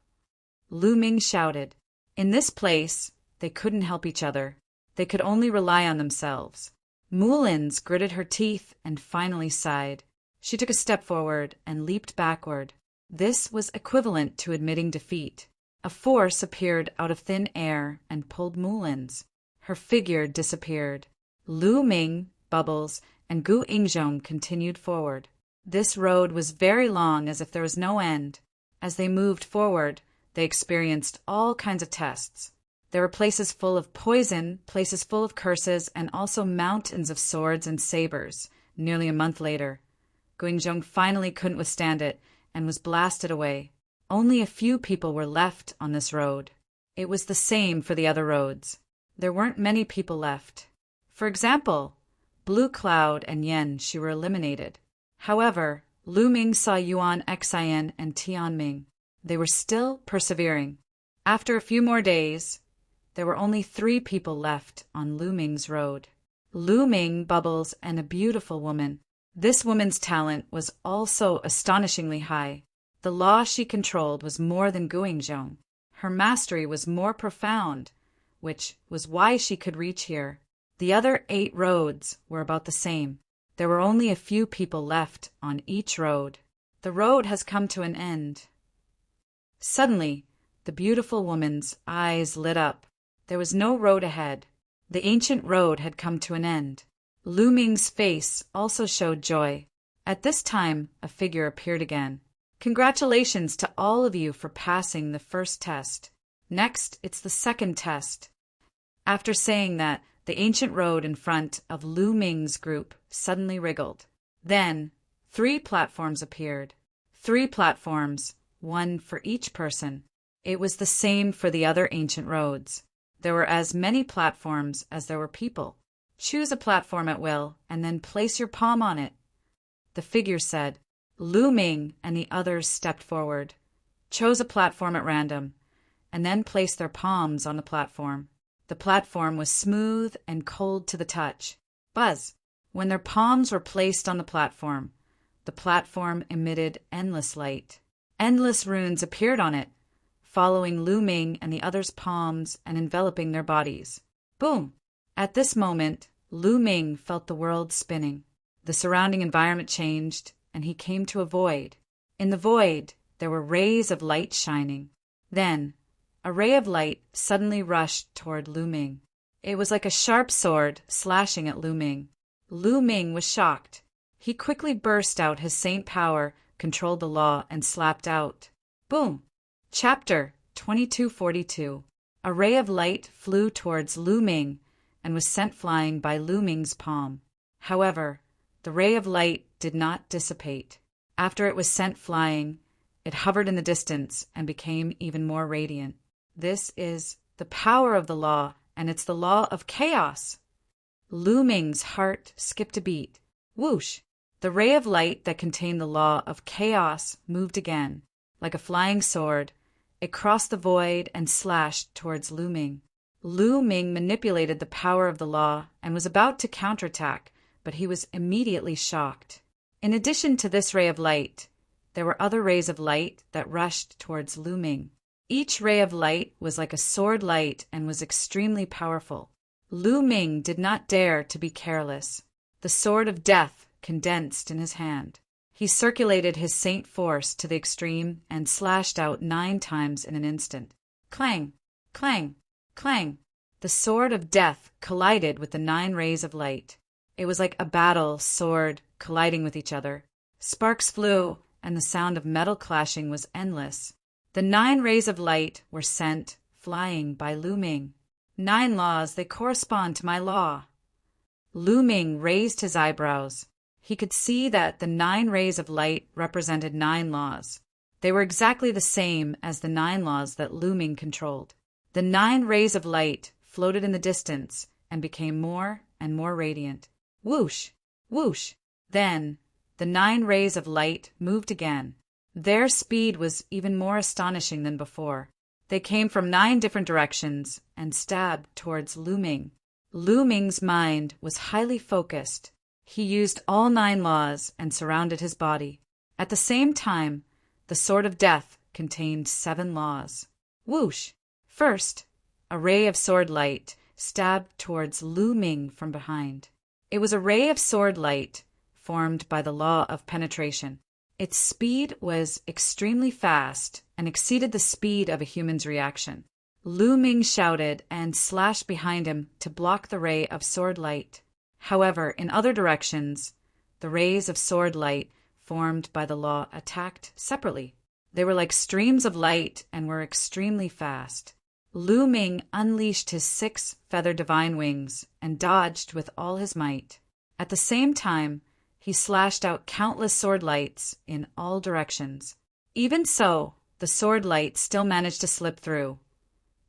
Lu Ming shouted. In this place, they couldn't help each other. They could only rely on themselves. Moulins gritted her teeth and finally sighed. She took a step forward and leaped backward. This was equivalent to admitting defeat. A force appeared out of thin air and pulled Moulins. Her figure disappeared. Lu Ming, Bubbles, and Gu Ingzhong continued forward. This road was very long, as if there was no end. As they moved forward, they experienced all kinds of tests. There were places full of poison, places full of curses, and also mountains of swords and sabers. Nearly a month later, Gu Ingzhong finally couldn't withstand it and was blasted away. Only a few people were left on this road. It was the same for the other roads. There weren't many people left. For example, Blue Cloud and Yen Shi were eliminated. However, Lu Ming saw Yuan Xian and Tianming. They were still persevering. After a few more days, there were only 3 people left on Lu Ming's road. Lu Ming, Bubbles, and a beautiful woman. This woman's talent was also astonishingly high. The law she controlled was more than Gu Ingzhong. Her mastery was more profound, which was why she could reach here. The other 8 roads were about the same. There were only a few people left on each road. The road has come to an end. Suddenly, the beautiful woman's eyes lit up. There was no road ahead. The ancient road had come to an end. Lu Ming's face also showed joy. At this time, a figure appeared again. "Congratulations to all of you for passing the first test. Next, it's the second test." After saying that, the ancient road in front of Lu Ming's group suddenly wriggled. Then, 3 platforms appeared. 3 platforms, 1 for each person. It was the same for the other ancient roads. There were as many platforms as there were people. Choose a platform at will, and then place your palm on it, the figure said. Lu Ming and the others stepped forward, chose a platform at random, and then placed their palms on the platform. The platform was smooth and cold to the touch. Buzz! When their palms were placed on the platform emitted endless light. Endless runes appeared on it, following Lu Ming and the others' palms and enveloping their bodies. Boom! At this moment, Lu Ming felt the world spinning. The surrounding environment changed, and he came to a void. In the void, there were rays of light shining. Then, a ray of light suddenly rushed toward Lu Ming. It was like a sharp sword slashing at Lu Ming. Lu Ming was shocked. He quickly burst out his saint power, controlled the law, and slapped out. Boom! Chapter 2242. A ray of light flew towards Lu Ming and was sent flying by Lu Ming's palm. However, the ray of light did not dissipate. After it was sent flying, it hovered in the distance and became even more radiant. This is the power of the law, and it's the law of chaos. Lu Ming's heart skipped a beat. Whoosh! The ray of light that contained the law of chaos moved again. Like a flying sword, it crossed the void and slashed towards Lu Ming. Lu Ming manipulated the power of the law and was about to counterattack, but he was immediately shocked. In addition to this ray of light, there were other rays of light that rushed towards Lu Ming. Each ray of light was like a sword light and was extremely powerful. Lu Ming did not dare to be careless. The sword of death condensed in his hand. He circulated his saint force to the extreme and slashed out 9 times in an instant. Clang! Clang! Clang! The sword of death collided with the 9 rays of light. It was like a battle sword colliding with each other. Sparks flew, and the sound of metal clashing was endless. The 9 rays of light were sent flying by Lu Ming. 9 laws, they correspond to my law. Lu Ming raised his eyebrows. He could see that the 9 rays of light represented 9 laws. They were exactly the same as the 9 laws that Lu Ming controlled. The 9 rays of light floated in the distance and became more and more radiant. Whoosh! Whoosh! Then, the 9 rays of light moved again. Their speed was even more astonishing than before. They came from 9 different directions and stabbed towards Lu Ming. Lu Ming's mind was highly focused. He used all 9 laws and surrounded his body. At the same time, the sword of death contained 7 laws. Whoosh! First, a ray of sword light stabbed towards Lu Ming from behind. It was a ray of sword light formed by the law of penetration. Its speed was extremely fast and exceeded the speed of a human's reaction. Lu Ming shouted and slashed behind him to block the ray of sword light. However, in other directions, the rays of sword light formed by the law attacked separately. They were like streams of light and were extremely fast. Lu Ming unleashed his 6 feathered divine wings and dodged with all his might. At the same time, he slashed out countless sword lights in all directions. Even so, the sword light still managed to slip through,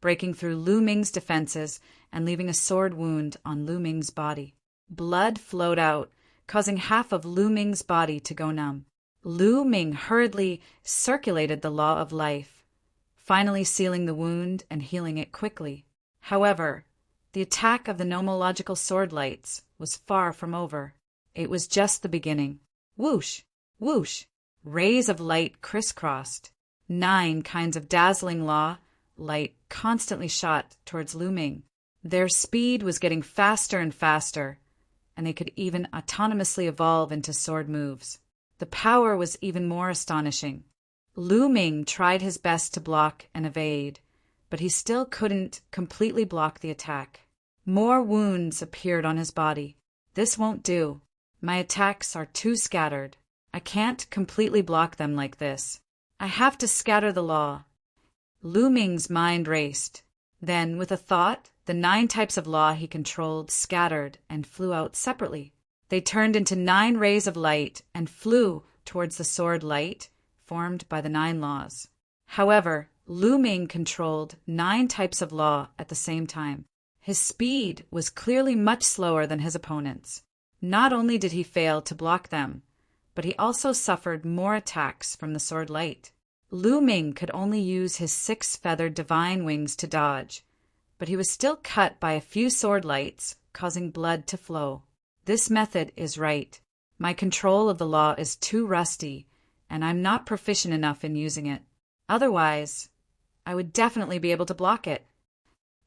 breaking through Lu Ming's defenses and leaving a sword wound on Lu Ming's body. Blood flowed out, causing half of Lu Ming's body to go numb. Lu Ming hurriedly circulated the law of life, finally sealing the wound and healing it quickly. However, the attack of the nomological sword lights was far from over. It was just the beginning. Whoosh! Whoosh! Rays of light crisscrossed. 9 kinds of dazzling law light constantly shot towards Lu Ming. Their speed was getting faster and faster, and they could even autonomously evolve into sword moves. The power was even more astonishing. Lu Ming tried his best to block and evade, but he still couldn't completely block the attack. More wounds appeared on his body. This won't do. My attacks are too scattered. I can't completely block them like this. I have to scatter the law. Lu Ming's mind raced. Then, with a thought, the 9 types of law he controlled scattered and flew out separately. They turned into 9 rays of light and flew towards the sword light formed by the 9 laws. However, Lu Ming controlled 9 types of law at the same time. His speed was clearly much slower than his opponent's. Not only did he fail to block them, but he also suffered more attacks from the sword light. Lu Ming could only use his 6 feathered divine wings to dodge, but he was still cut by a few sword lights, causing blood to flow. This method is right. My control of the law is too rusty, and I'm not proficient enough in using it. Otherwise, I would definitely be able to block it.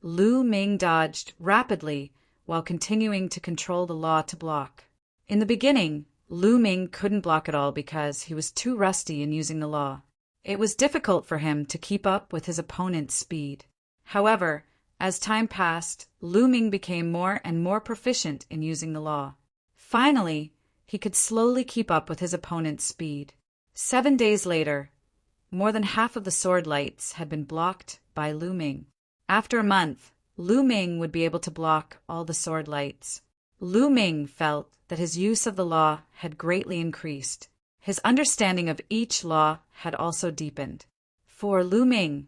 Lu Ming dodged rapidly while continuing to control the law to block. In the beginning, Lu Ming couldn't block at all because he was too rusty in using the law. It was difficult for him to keep up with his opponent's speed. However, as time passed, Lu Ming became more and more proficient in using the law. Finally, he could slowly keep up with his opponent's speed. 7 days later, more than half of the sword lights had been blocked by Lu Ming. After a month, Lu Ming would be able to block all the sword lights. Lu Ming felt that his use of the law had greatly increased. His understanding of each law had also deepened. For Lu Ming,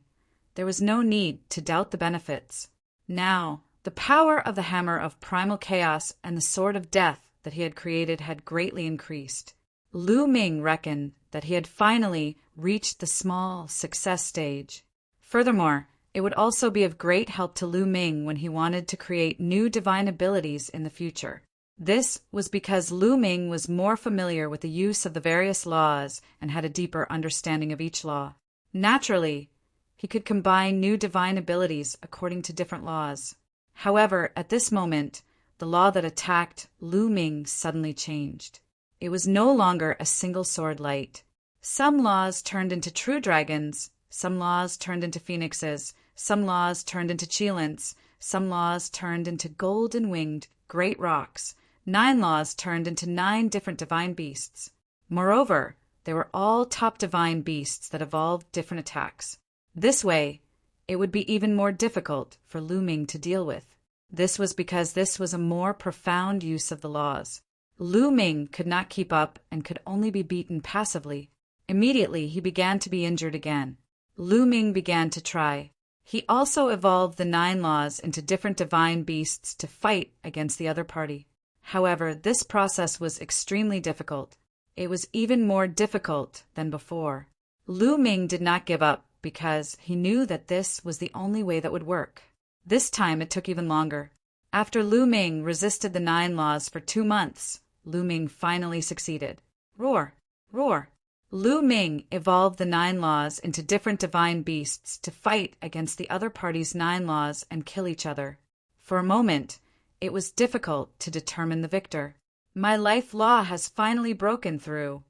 there was no need to doubt the benefits. Now, the power of the hammer of primal chaos and the sword of death that he had created had greatly increased. Lu Ming reckoned that he had finally reached the small success stage. Furthermore, it would also be of great help to Lu Ming when he wanted to create new divine abilities in the future. This was because Lu Ming was more familiar with the use of the various laws and had a deeper understanding of each law. Naturally, he could combine new divine abilities according to different laws. However, at this moment, the law that attacked Lu Ming suddenly changed. It was no longer a single sword light. Some laws turned into true dragons, some laws turned into phoenixes, some laws turned into cheilants, some laws turned into golden-winged great rocks. 9 laws turned into 9 different divine beasts. Moreover, they were all top divine beasts that evolved different attacks. This way, it would be even more difficult for Lu Ming to deal with. This was because this was a more profound use of the laws. Lu Ming could not keep up and could only be beaten passively. Immediately, he began to be injured again. Lu Ming began to try. He also evolved the 9 laws into different divine beasts to fight against the other party. However, this process was extremely difficult. It was even more difficult than before. Lu Ming did not give up because he knew that this was the only way that would work. This time it took even longer. After Lu Ming resisted the 9 laws for 2 months, Lu Ming finally succeeded. Roar! Roar! Lu Ming evolved the 9 laws into different divine beasts to fight against the other party's 9 laws and kill each other. For a moment, it was difficult to determine the victor. My life law has finally broken through.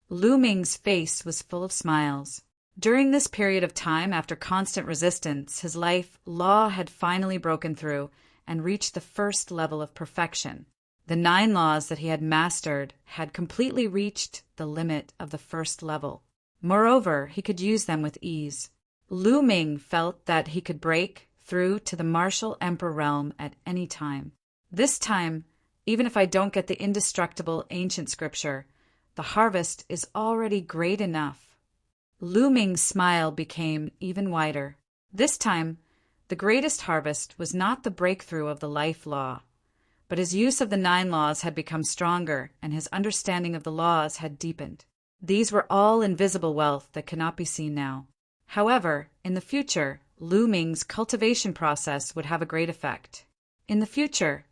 Lu Ming's face was full of smiles. During this period of time, after constant resistance, his life law had finally broken through and reached the first level of perfection. The 9 laws that he had mastered had completely reached the limit of the first level. Moreover, he could use them with ease. Lu Ming felt that he could break through to the martial emperor realm at any time. This time, even if I don't get the indestructible ancient scripture, the harvest is already great enough. Lu Ming's smile became even wider. This time, the greatest harvest was not the breakthrough of the life law, but his use of the 9 laws had become stronger and his understanding of the laws had deepened. These were all invisible wealth that cannot be seen now. However, in the future, Lu Ming's cultivation process would have a great effect. In the future,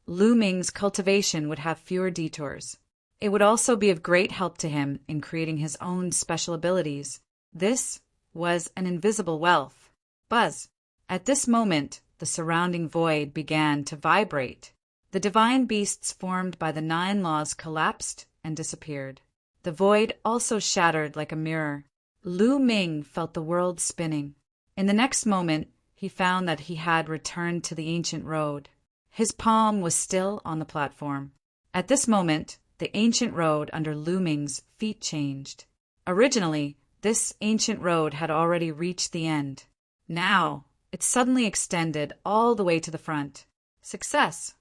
Lu Ming's cultivation would have fewer detours. It would also be of great help to him in creating his own special abilities. This was an invisible wealth. Buzz! At this moment, the surrounding void began to vibrate. The divine beasts formed by the 9 laws collapsed and disappeared. The void also shattered like a mirror. Lu Ming felt the world spinning. In the next moment, he found that he had returned to the ancient road. His palm was still on the platform. At this moment, the ancient road under Lu Ming's feet changed. Originally, this ancient road had already reached the end. Now, it suddenly extended all the way to the front. Success!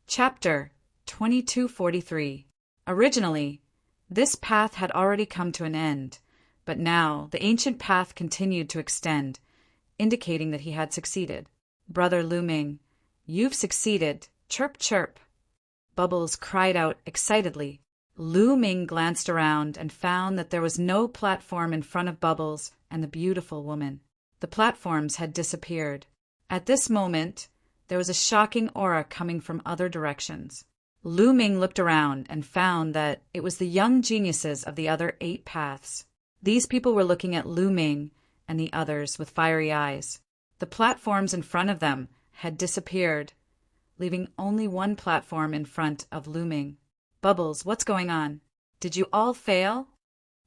Chapter 2243. Originally, this path had already come to an end, but now the ancient path continued to extend, indicating that he had succeeded. Brother Lu Ming, you've succeeded. Chirp, chirp. Bubbles cried out excitedly. Lu Ming glanced around and found that there was no platform in front of Bubbles and the beautiful woman. The platforms had disappeared. At this moment, there was a shocking aura coming from other directions. Lu Ming looked around and found that it was the young geniuses of the other 8 paths. These people were looking at Lu Ming and the others with fiery eyes. The platforms in front of them had disappeared, leaving only one platform in front of Lu Ming. Bubbles, what's going on? Did you all fail?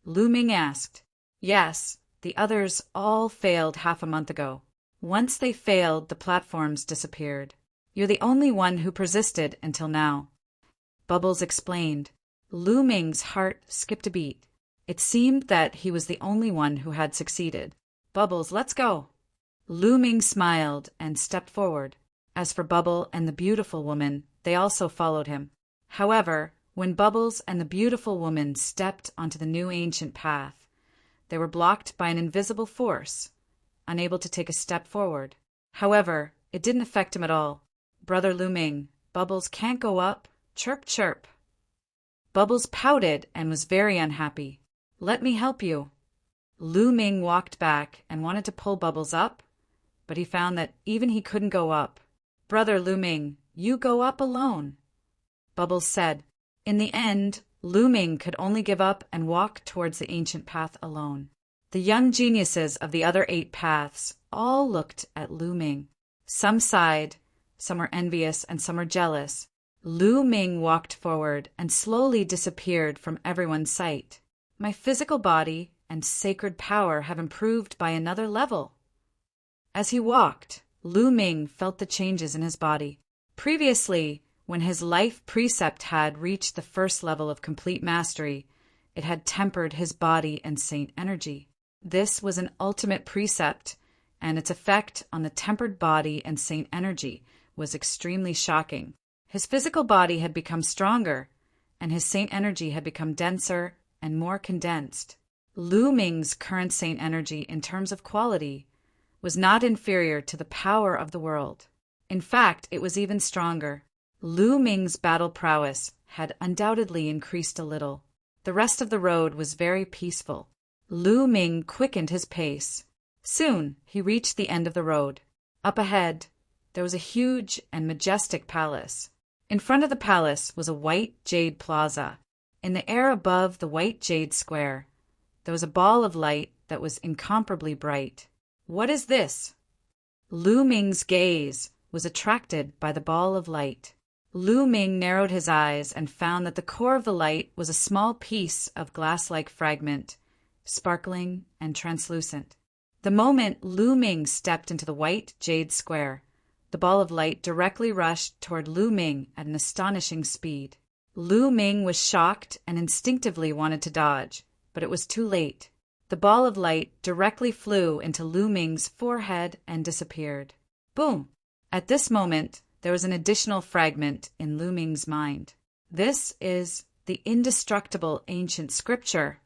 Lu Ming asked. Yes, the others all failed half a month ago. Once they failed, the platforms disappeared. You're the only one who persisted until now. Bubbles explained. Lu Ming's heart skipped a beat. It seemed that he was the only one who had succeeded. Bubbles, let's go. Lu Ming smiled and stepped forward. As for Bubble and the beautiful woman, they also followed him. However, when Bubbles and the beautiful woman stepped onto the new ancient path, they were blocked by an invisible force, unable to take a step forward. However, it didn't affect him at all. Brother Lu Ming, Bubbles can't go up. Chirp, chirp. Bubbles pouted and was very unhappy. Let me help you. Lu Ming walked back and wanted to pull Bubbles up, but he found that even he couldn't go up. Brother Lu Ming, you go up alone. Bubbles said. In the end, Lu Ming could only give up and walk towards the ancient path alone. The young geniuses of the other 8 paths all looked at Lu Ming. Some sighed, some were envious, and some were jealous. Lu Ming walked forward and slowly disappeared from everyone's sight. My physical body and sacred power have improved by another level. As he walked, Lu Ming felt the changes in his body. Previously, when his life precept had reached the first level of complete mastery, it had tempered his body and saint energy. This was an ultimate precept, and its effect on the tempered body and saint energy was extremely shocking. His physical body had become stronger, and his saint energy had become denser and more condensed. Lu Ming's current saint energy, in terms of quality, was not inferior to the power of the world. In fact, it was even stronger. Lu Ming's battle prowess had undoubtedly increased a little. The rest of the road was very peaceful. Lu Ming quickened his pace. Soon he reached the end of the road. Up ahead, there was a huge and majestic palace. In front of the palace was a white jade plaza. In the air above the white jade square, there was a ball of light that was incomparably bright. "What is this?" Lu Ming's gaze was attracted by the ball of light. Lu Ming narrowed his eyes and found that the core of the light was a small piece of glass-like fragment, sparkling and translucent. The moment Lu Ming stepped into the white jade square, the ball of light directly rushed toward Lu Ming at an astonishing speed. Lu Ming was shocked and instinctively wanted to dodge, but it was too late. The ball of light directly flew into Lu Ming's forehead and disappeared. Boom! At this moment, there was an additional fragment in Lu Ming's mind. This is the indestructible ancient scripture.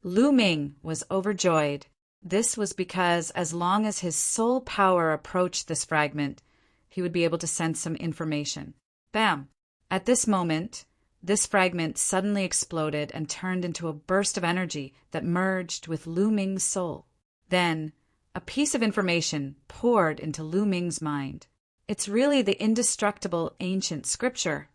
Lu Ming was overjoyed. This was because as long as his soul power approached this fragment, he would be able to sense some information. Bam! At this moment, this fragment suddenly exploded and turned into a burst of energy that merged with Lu Ming's soul. Then, a piece of information poured into Lu Ming's mind. It's really the indestructible ancient scripture.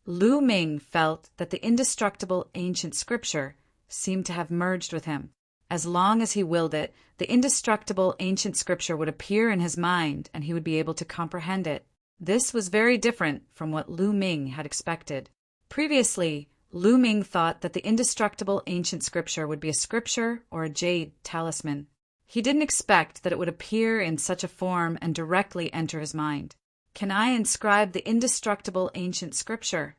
Lu Ming felt that the indestructible ancient scripture seemed to have merged with him. As long as he willed it, the indestructible ancient scripture would appear in his mind and he would be able to comprehend it. This was very different from what Lu Ming had expected. Previously, Lu Ming thought that the indestructible ancient scripture would be a scripture or a jade talisman. He didn't expect that it would appear in such a form and directly enter his mind. Can I inscribe the indestructible ancient scripture?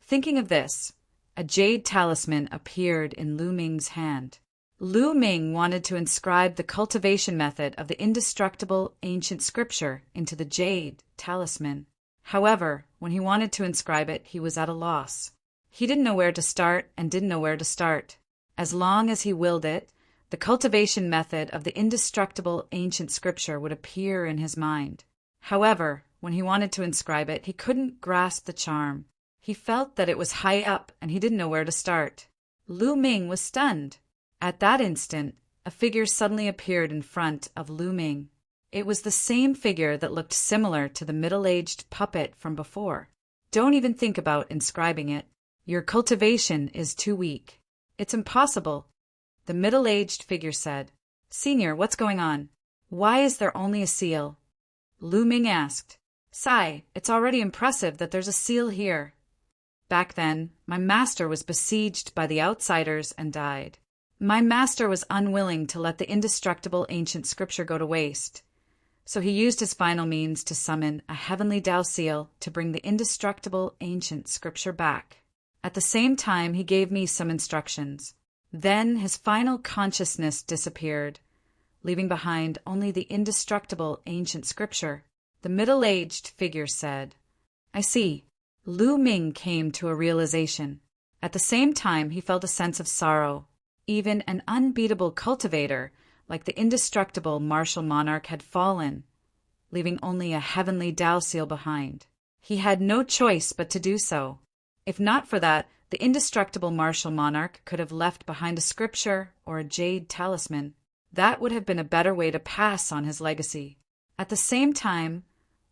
Thinking of this, a jade talisman appeared in Lu Ming's hand. Lu Ming wanted to inscribe the cultivation method of the indestructible ancient scripture into the jade talisman. However, when he wanted to inscribe it, he was at a loss. He didn't know where to start and didn't know where to start. As long as he willed it, the cultivation method of the indestructible ancient scripture would appear in his mind. However, when he wanted to inscribe it, he couldn't grasp the charm. He felt that it was high up and he didn't know where to start. Lu Ming was stunned. At that instant, a figure suddenly appeared in front of Lu Ming. It was the same figure that looked similar to the middle-aged puppet from before. Don't even think about inscribing it. Your cultivation is too weak. It's impossible. The middle-aged figure said, "Senior, what's going on? Why is there only a seal?" Lu Ming asked, "Sai, it's already impressive that there's a seal here. Back then, my master was besieged by the outsiders and died. My master was unwilling to let the indestructible ancient scripture go to waste, so he used his final means to summon a heavenly Tao seal to bring the indestructible ancient scripture back. At the same time, he gave me some instructions. Then his final consciousness disappeared, leaving behind only the indestructible ancient scripture." The middle-aged figure said, "I see." Lu Ming came to a realization. At the same time, he felt a sense of sorrow. Even an unbeatable cultivator, like the indestructible martial monarch, had fallen, leaving only a heavenly Tao seal behind. He had no choice but to do so. If not for that, the indestructible martial monarch could have left behind a scripture or a jade talisman. That would have been a better way to pass on his legacy. At the same time,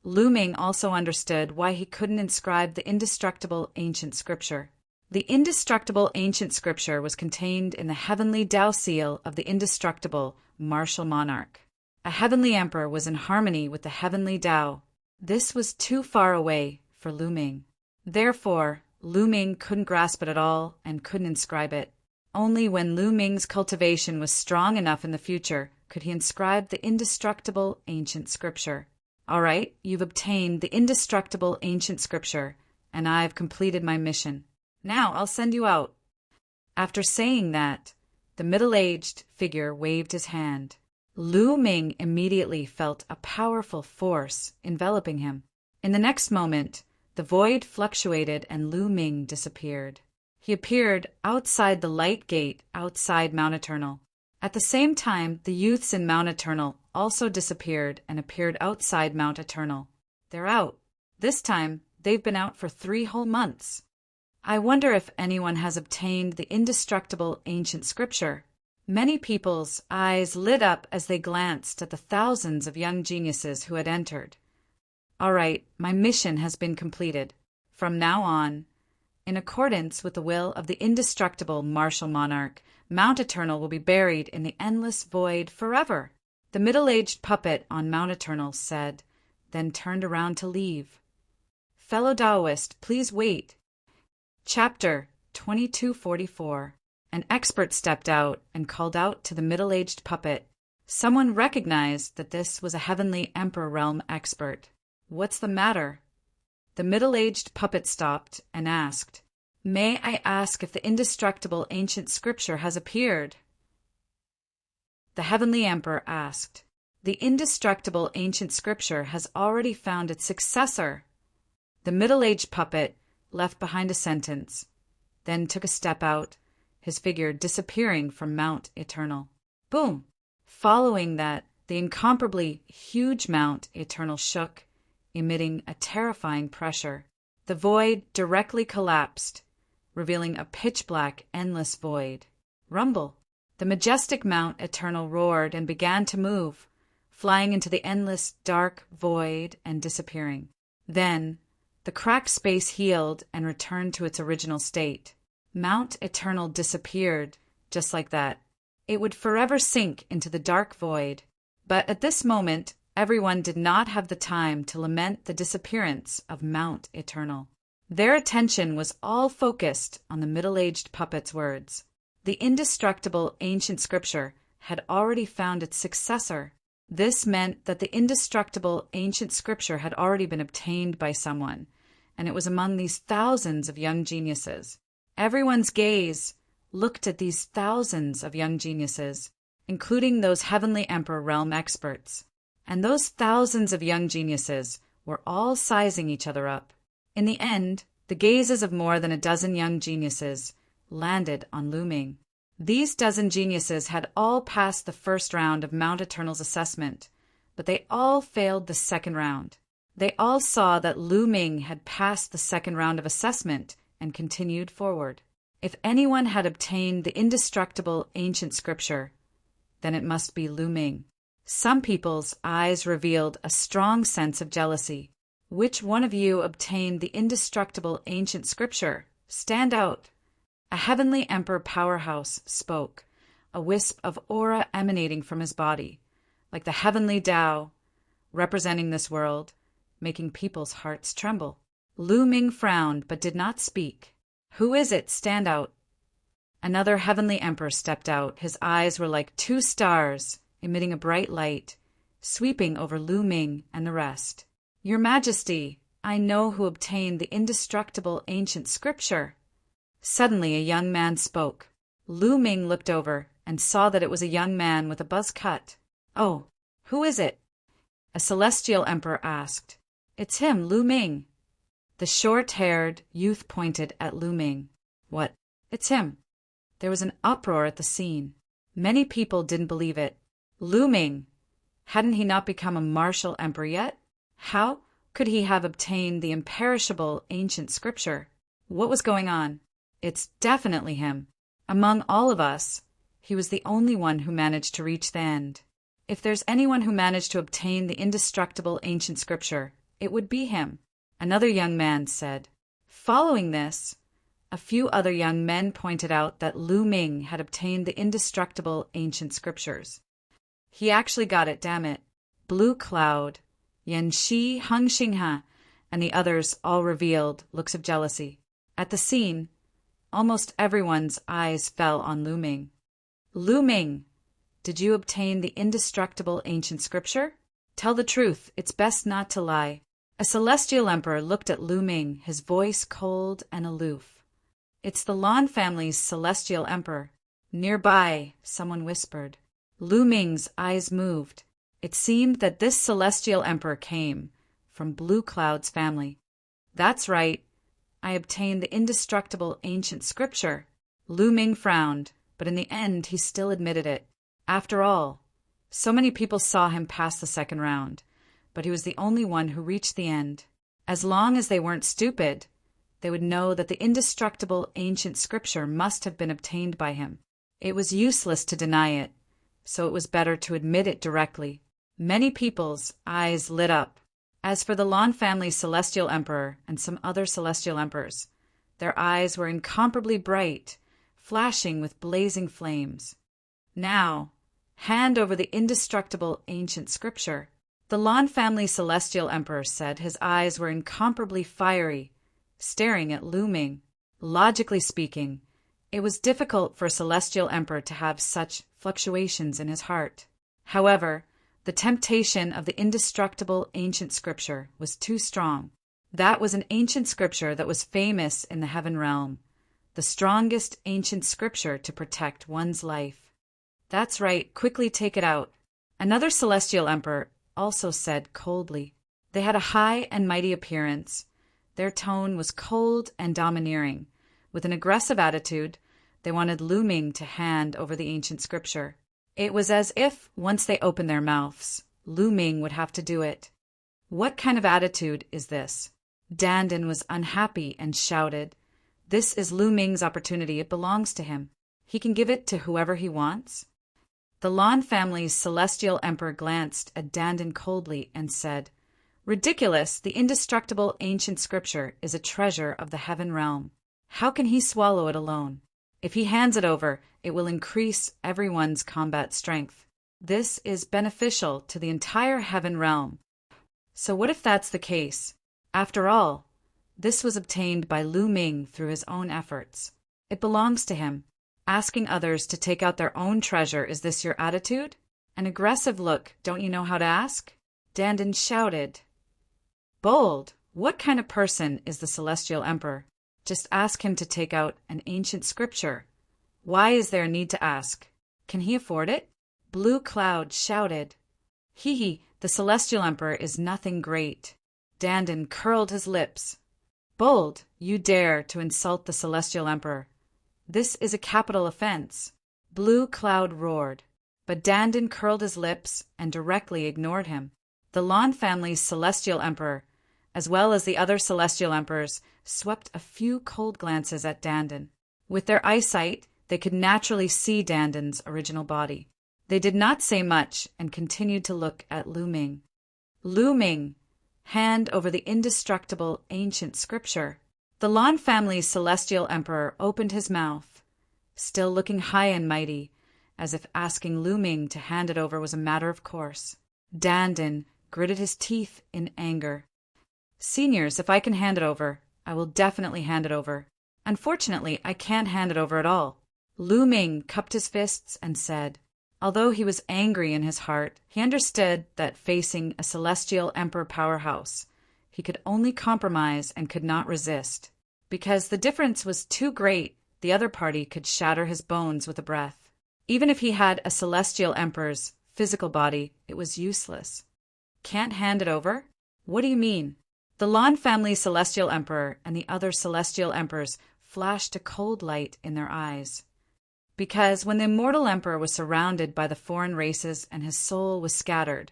Lu Ming also understood why he couldn't inscribe the indestructible ancient scripture. The indestructible ancient scripture was contained in the heavenly Tao seal of the indestructible martial monarch. A heavenly emperor was in harmony with the heavenly Tao. This was too far away for Lu Ming. Therefore, Lu Ming couldn't grasp it at all and couldn't inscribe it. Only when Lu Ming's cultivation was strong enough in the future could he inscribe the indestructible ancient scripture. All right, you've obtained the indestructible ancient scripture, and I've completed my mission. Now I'll send you out." After saying that, the middle-aged figure waved his hand. Lu Ming immediately felt a powerful force enveloping him. In the next moment, The void fluctuated and Lu Ming disappeared. He appeared outside the light gate outside Mount Eternal. At the same time, the youths in Mount Eternal also disappeared and appeared outside Mount Eternal. They're out. This time, they've been out for 3 whole months. I wonder if anyone has obtained the indestructible ancient scripture. Many people's eyes lit up as they glanced at the thousands of young geniuses who had entered. All right, my mission has been completed. From now on, in accordance with the will of the indestructible martial monarch, Mount Eternal will be buried in the endless void forever. The middle-aged puppet on Mount Eternal said, then turned around to leave. Fellow Taoist, please wait. Chapter 2244. An expert stepped out and called out to the middle-aged puppet. Someone recognized that this was a heavenly Emperor Realm expert. What's the matter? The middle-aged puppet stopped and asked, May I ask if the indestructible ancient scripture has appeared? The heavenly Emperor asked, The indestructible ancient scripture has already found its successor. The middle-aged puppet left behind a sentence, then took a step out, his figure disappearing from Mount Eternal. Boom! Following that, the incomparably huge Mount Eternal shook, emitting a terrifying pressure. The void directly collapsed, revealing a pitch-black, endless void. Rumble! The majestic Mount Eternal roared and began to move, flying into the endless, dark void and disappearing. Then, the cracked space healed and returned to its original state. Mount Eternal disappeared, just like that. It would forever sink into the dark void. But at this moment, everyone did not have the time to lament the disappearance of Mount Eternal. Their attention was all focused on the middle-aged puppet's words. The indestructible ancient scripture had already found its successor. This meant that the indestructible ancient scripture had already been obtained by someone, and it was among these thousands of young geniuses. Everyone's gaze looked at these thousands of young geniuses, including those heavenly Emperor Realm experts. And those thousands of young geniuses were all sizing each other up. In the end, the gazes of more than a dozen young geniuses landed on Lu Ming. These dozen geniuses had all passed the first round of Mount Eternal's assessment, but they all failed the second round. They all saw that Lu Ming had passed the second round of assessment and continued forward. If anyone had obtained the indestructible ancient scripture, then it must be Lu Ming. Some people's eyes revealed a strong sense of jealousy. Which one of you obtained the indestructible ancient scripture? Stand out. A heavenly Emperor powerhouse spoke, a wisp of aura emanating from his body, like the heavenly Tao, representing this world, making people's hearts tremble. Lu Ming frowned but did not speak. Who is it? Stand out. Another heavenly Emperor stepped out. His eyes were like 2 stars, emitting a bright light, sweeping over Lu Ming and the rest. Your Majesty, I know who obtained the indestructible ancient scripture. Suddenly a young man spoke. Lu Ming looked over and saw that it was a young man with a buzz cut. Oh, who is it? A celestial emperor asked. It's him, Lu Ming. The short-haired youth pointed at Lu Ming. What? It's him. There was an uproar at the scene. Many people didn't believe it. Lu Ming! Hadn't he not become a martial emperor yet? How could he have obtained the imperishable ancient scripture? What was going on? It's definitely him. Among all of us, he was the only one who managed to reach the end. If there's anyone who managed to obtain the indestructible ancient scripture, it would be him. Another young man said. Following this, a few other young men pointed out that Lu Ming had obtained the indestructible ancient scriptures. He actually got it, damn it. Blue Cloud, Yan Shi, Hung Xingha, and the others all revealed looks of jealousy. At the scene, almost everyone's eyes fell on Lu Ming. Lu Ming, did you obtain the indestructible ancient scripture? Tell the truth, it's best not to lie. A celestial emperor looked at Lu Ming, his voice cold and aloof. It's the Lan family's celestial emperor. Nearby, someone whispered. Lu Ming's eyes moved. It seemed that this celestial emperor came from Blue Cloud's family. That's right. I obtained the indestructible ancient scripture. Lu Ming frowned, but in the end he still admitted it. After all, so many people saw him pass the second round, but he was the only one who reached the end. As long as they weren't stupid, they would know that the indestructible ancient scripture must have been obtained by him. It was useless to deny it, so it was better to admit it directly. Many people's eyes lit up. As for the Lan family's celestial emperor and some other celestial emperors, their eyes were incomparably bright, flashing with blazing flames. Now, hand over the indestructible ancient scripture. The Lan family celestial emperor said his eyes were incomparably fiery, staring at Lu Ming. Logically speaking, it was difficult for a celestial emperor to have such fluctuations in his heart. However, the temptation of the indestructible ancient scripture was too strong. That was an ancient scripture that was famous in the heaven realm, the strongest ancient scripture to protect one's life. That's right, quickly take it out. Another celestial emperor also said coldly. They had a high and mighty appearance. Their tone was cold and domineering. With an aggressive attitude, they wanted Lu Ming to hand over the ancient scripture. It was as if, once they opened their mouths, Lu Ming would have to do it. What kind of attitude is this? Dandan was unhappy and shouted, "This is Lu Ming's opportunity. It belongs to him. He can give it to whoever he wants." The Lan family's celestial emperor glanced at Dandan coldly and said, "Ridiculous! The indestructible ancient scripture is a treasure of the heaven realm. How can he swallow it alone? If he hands it over, it will increase everyone's combat strength. This is beneficial to the entire heaven realm." So what if that's the case? After all, this was obtained by Lu Ming through his own efforts. It belongs to him. Asking others to take out their own treasure, is this your attitude? An aggressive look, don't you know how to ask? Dandan shouted. Bold! What kind of person is the celestial emperor? Just ask him to take out an ancient scripture. Why is there a need to ask? Can he afford it? Blue Cloud shouted. Hee, the celestial emperor is nothing great. Dandan curled his lips. Bold, you dare to insult the celestial emperor. This is a capital offense. Blue Cloud roared, but Dandan curled his lips and directly ignored him. The Lan family's celestial emperor, as well as the other celestial emperors, swept a few cold glances at Dandan. With their eyesight, they could naturally see Dandan's original body. They did not say much and continued to look at Lu Ming. Lu Ming, hand over the indestructible ancient scripture. The Lan family's celestial emperor opened his mouth, still looking high and mighty, as if asking Lu Ming to hand it over was a matter of course. Dandan gritted his teeth in anger. Seniors, if I can hand it over, I will definitely hand it over. Unfortunately, I can't hand it over at all. Lu Ming cupped his fists and said, although he was angry in his heart, he understood that facing a celestial emperor powerhouse, he could only compromise and could not resist. Because the difference was too great, the other party could shatter his bones with a breath. Even if he had a celestial emperor's physical body, it was useless. Can't hand it over? What do you mean? The Lan family's celestial emperor and the other celestial emperors flashed a cold light in their eyes. Because when the immortal emperor was surrounded by the foreign races and his soul was scattered,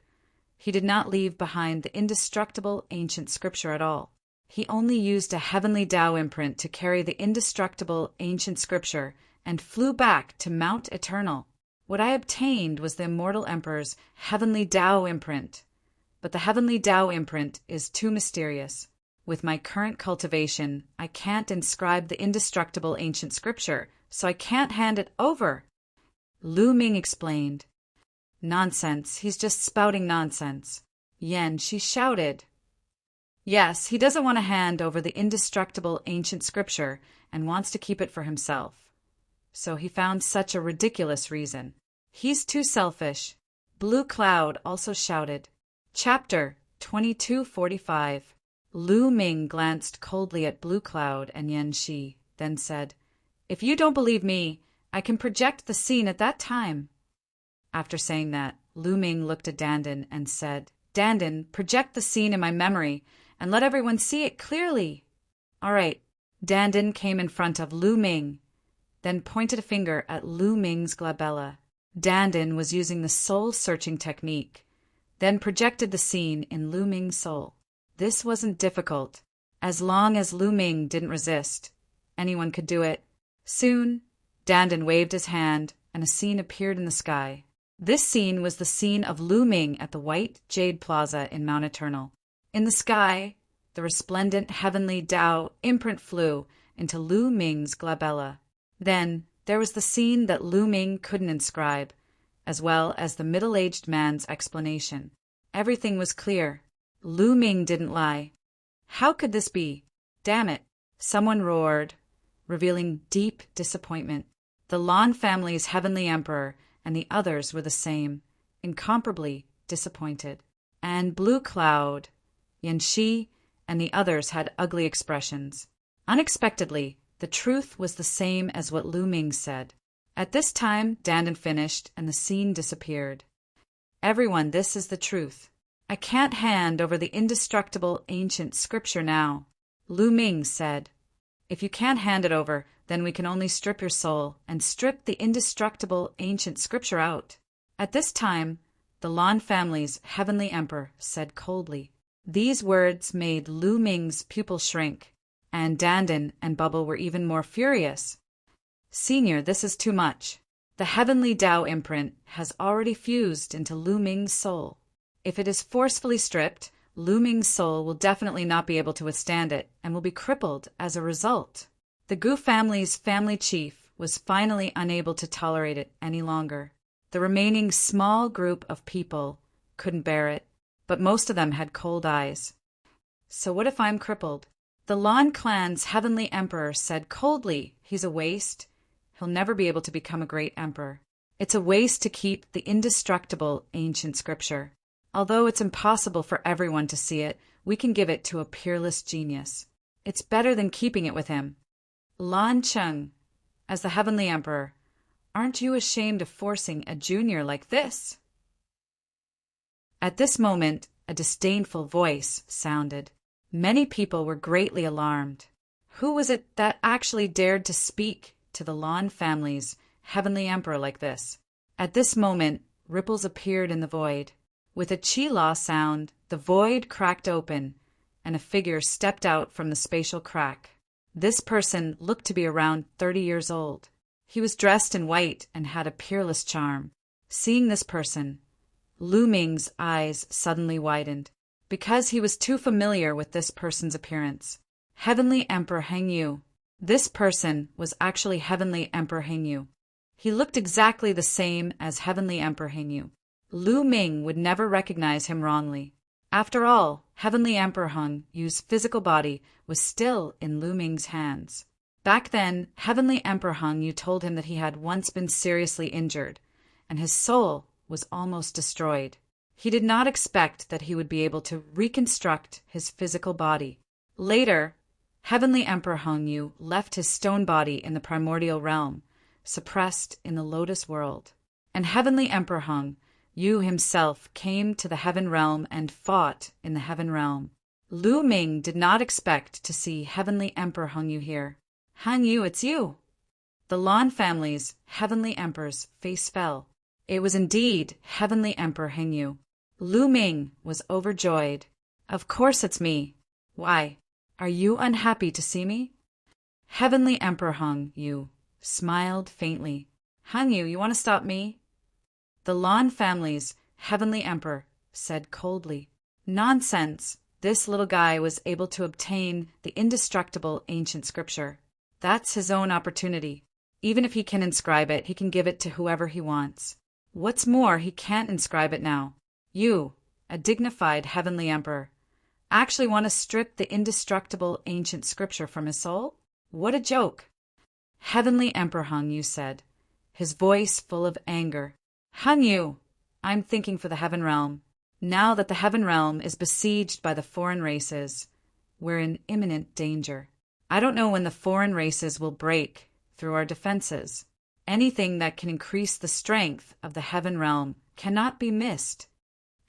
he did not leave behind the indestructible ancient scripture at all. He only used a heavenly Tao imprint to carry the indestructible ancient scripture and flew back to Mount Eternal. What I obtained was the immortal emperor's heavenly Tao imprint. But the heavenly Tao imprint is too mysterious. With my current cultivation, I can't inscribe the indestructible ancient scripture, so I can't hand it over. Lu Ming explained. Nonsense, he's just spouting nonsense. Yen, she shouted. Yes, he doesn't want to hand over the indestructible ancient scripture and wants to keep it for himself. So he found such a ridiculous reason. He's too selfish. Blue Cloud also shouted. Chapter 2245. Lu Ming glanced coldly at Blue Cloud and Yen Shi, then said, If you don't believe me, I can project the scene at that time. After saying that, Lu Ming looked at Dandan and said, Dandan, project the scene in my memory and let everyone see it clearly. All right. Dandan came in front of Lu Ming, then pointed a finger at Lu Ming's glabella. Dandan was using the soul-searching technique, then projected the scene in Lu Ming's soul. This wasn't difficult. As long as Lu Ming didn't resist, anyone could do it. Soon, Dandan waved his hand, and a scene appeared in the sky. This scene was the scene of Lu Ming at the White Jade Plaza in Mount Eternal. In the sky, the resplendent heavenly Tao imprint flew into Lu Ming's glabella. Then, there was the scene that Lu Ming couldn't inscribe, as well as the middle-aged man's explanation. Everything was clear. Lu Ming didn't lie. How could this be? Damn it! Someone roared, revealing deep disappointment. The Lan family's heavenly emperor and the others were the same, incomparably disappointed. And Blue Cloud, Yanxi, and the others had ugly expressions. Unexpectedly, the truth was the same as what Lu Ming said. At this time, Dandan finished, and the scene disappeared. Everyone, this is the truth. I can't hand over the indestructible ancient scripture now, Lu Ming said. If you can't hand it over, then we can only strip your soul and strip the indestructible ancient scripture out. At this time, the Lan family's heavenly emperor said coldly. These words made Lu Ming's pupil shrink, and Dandan and Bubble were even more furious. Senior, this is too much. The heavenly Tao imprint has already fused into Lu Ming's soul. If it is forcefully stripped, Lu Ming's soul will definitely not be able to withstand it and will be crippled as a result. The Gu family's family chief was finally unable to tolerate it any longer. The remaining small group of people couldn't bear it, but most of them had cold eyes. So what if I'm crippled? The Lan clan's heavenly emperor said coldly, he's a waste. He'll never be able to become a great emperor. It's a waste to keep the indestructible ancient scripture. Although it's impossible for everyone to see it, we can give it to a peerless genius. It's better than keeping it with him. Lan Cheng, as the heavenly emperor, aren't you ashamed of forcing a junior like this? At this moment, a disdainful voice sounded. Many people were greatly alarmed. Who was it that actually dared to speak to the Lan family's heavenly emperor like this? At this moment, ripples appeared in the void. With a chi-la sound, the void cracked open, and a figure stepped out from the spatial crack. This person looked to be around 30 years old. He was dressed in white and had a peerless charm. Seeing this person, Lu Ming's eyes suddenly widened, because he was too familiar with this person's appearance. Heavenly Emperor Hengyu. This person was actually Heavenly Emperor Hengyu. He looked exactly the same as Heavenly Emperor Hengyu. Lu Ming would never recognize him wrongly. After all, Heavenly Emperor Hengyu's physical body was still in Lu Ming's hands. Back then, Heavenly Emperor Hengyu told him that he had once been seriously injured, and his soul was almost destroyed. He did not expect that he would be able to reconstruct his physical body. Later, Heavenly Emperor Hengyu left his stone body in the primordial realm, suppressed in the Lotus world. And Heavenly Emperor Hengyu himself came to the heaven realm and fought in the heaven realm. Lu Ming did not expect to see Heavenly Emperor Hengyu here. Hengyu, it's you! The Lan family's heavenly emperor's face fell. It was indeed Heavenly Emperor Hengyu. Lu Ming was overjoyed. Of course it's me. Why, are you unhappy to see me? Heavenly Emperor Hengyu smiled faintly. Hengyu, you want to stop me? The Lan family's heavenly emperor said coldly. Nonsense. This little guy was able to obtain the indestructible ancient scripture. That's his own opportunity. Even if he can inscribe it, he can give it to whoever he wants. What's more, he can't inscribe it now. You, a dignified heavenly emperor, actually want to strip the indestructible ancient scripture from his soul? What a joke! Heavenly Emperor Hengyu said, his voice full of anger. Hengyu, I'm thinking for the heaven realm. Now that the heaven realm is besieged by the foreign races, we're in imminent danger. I don't know when the foreign races will break through our defenses. Anything that can increase the strength of the heaven realm cannot be missed.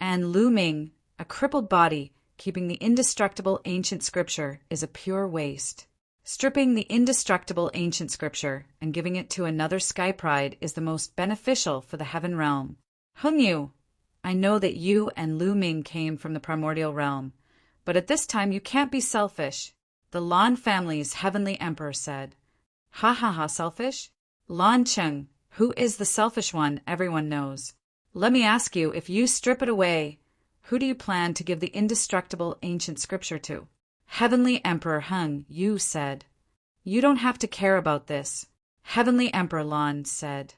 And Lu Ming, a crippled body, keeping the indestructible ancient scripture is a pure waste. Stripping the indestructible ancient scripture and giving it to another sky pride is the most beneficial for the heaven realm. Hengyu, I know that you and Lu Ming came from the primordial realm, but at this time you can't be selfish, the Lan family's heavenly emperor said. Ha ha ha, selfish? Lan Cheng, who is the selfish one everyone knows. Let me ask you, if you strip it away, who do you plan to give the indestructible ancient scripture to? Heavenly Emperor Heng Yu said. You don't have to care about this, Heavenly Emperor Lan said.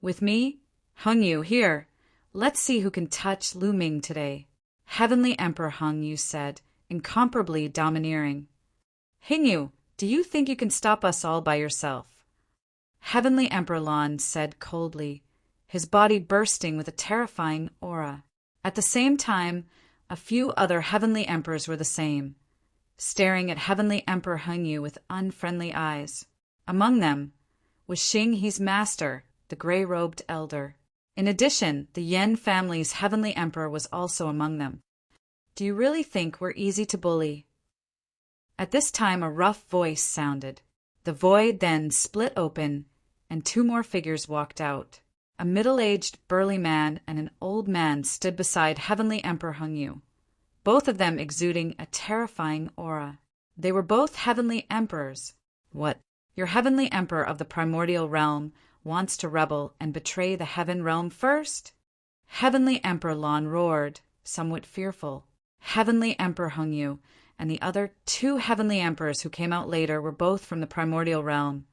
With me? Heng Yu, here. Let's see who can touch Lu Ming today, Heavenly Emperor Heng Yu said, incomparably domineering. Heng Yu, do you think you can stop us all by yourself? Heavenly Emperor Lan said coldly, his body bursting with a terrifying aura. At the same time, a few other heavenly emperors were the same, staring at Heavenly Emperor Heng Yu with unfriendly eyes. Among them was Xing He's master, the gray-robed elder. In addition, the Yen family's heavenly emperor was also among them. Do you really think we're easy to bully? At this time a rough voice sounded. The void then split open, and two more figures walked out. A middle-aged, burly man and an old man stood beside Heavenly Emperor Heng Yu, both of them exuding a terrifying aura. They were both heavenly emperors. What? Your heavenly emperor of the primordial realm wants to rebel and betray the heaven realm first? Heavenly Emperor Lan roared, somewhat fearful. Heavenly Emperor Heng Yu and the other two heavenly emperors who came out later were both from the primordial realm,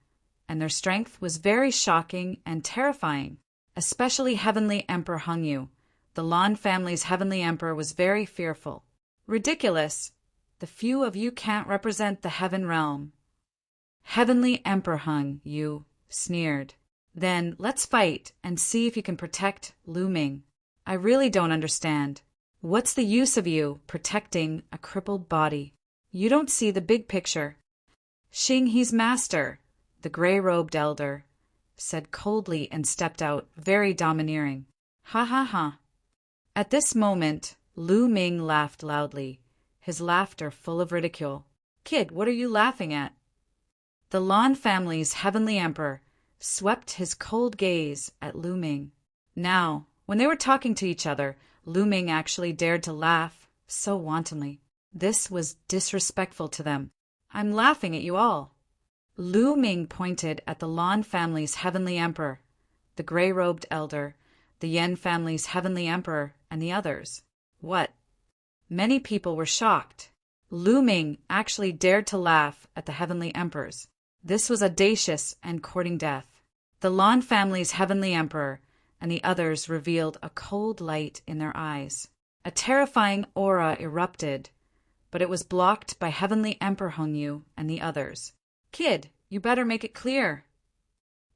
and their strength was very shocking and terrifying. Especially Heavenly Emperor Heng Yu, the Lan family's heavenly emperor, was very fearful. Ridiculous! The few of you can't represent the heaven realm. Heavenly Emperor Heng Yu sneered. Then let's fight and see if you can protect Lu Ming. I really don't understand. What's the use of you protecting a crippled body? You don't see the big picture. Xing He's master, the gray-robed elder, said coldly and stepped out, very domineering. Ha ha ha. At this moment, Lu Ming laughed loudly, his laughter full of ridicule. Kid, what are you laughing at? The Lan family's heavenly emperor swept his cold gaze at Lu Ming. Now, when they were talking to each other, Lu Ming actually dared to laugh so wantonly. This was disrespectful to them. I'm laughing at you all. Lu Ming pointed at the Lan family's heavenly emperor, the gray-robed elder, the Yen family's heavenly emperor, and the others. What? Many people were shocked. Lu Ming actually dared to laugh at the heavenly emperors. This was audacious and courting death. The Lan family's heavenly emperor and the others revealed a cold light in their eyes. A terrifying aura erupted, but it was blocked by Heavenly Emperor Heng Yu and the others. Kid, you better make it clear.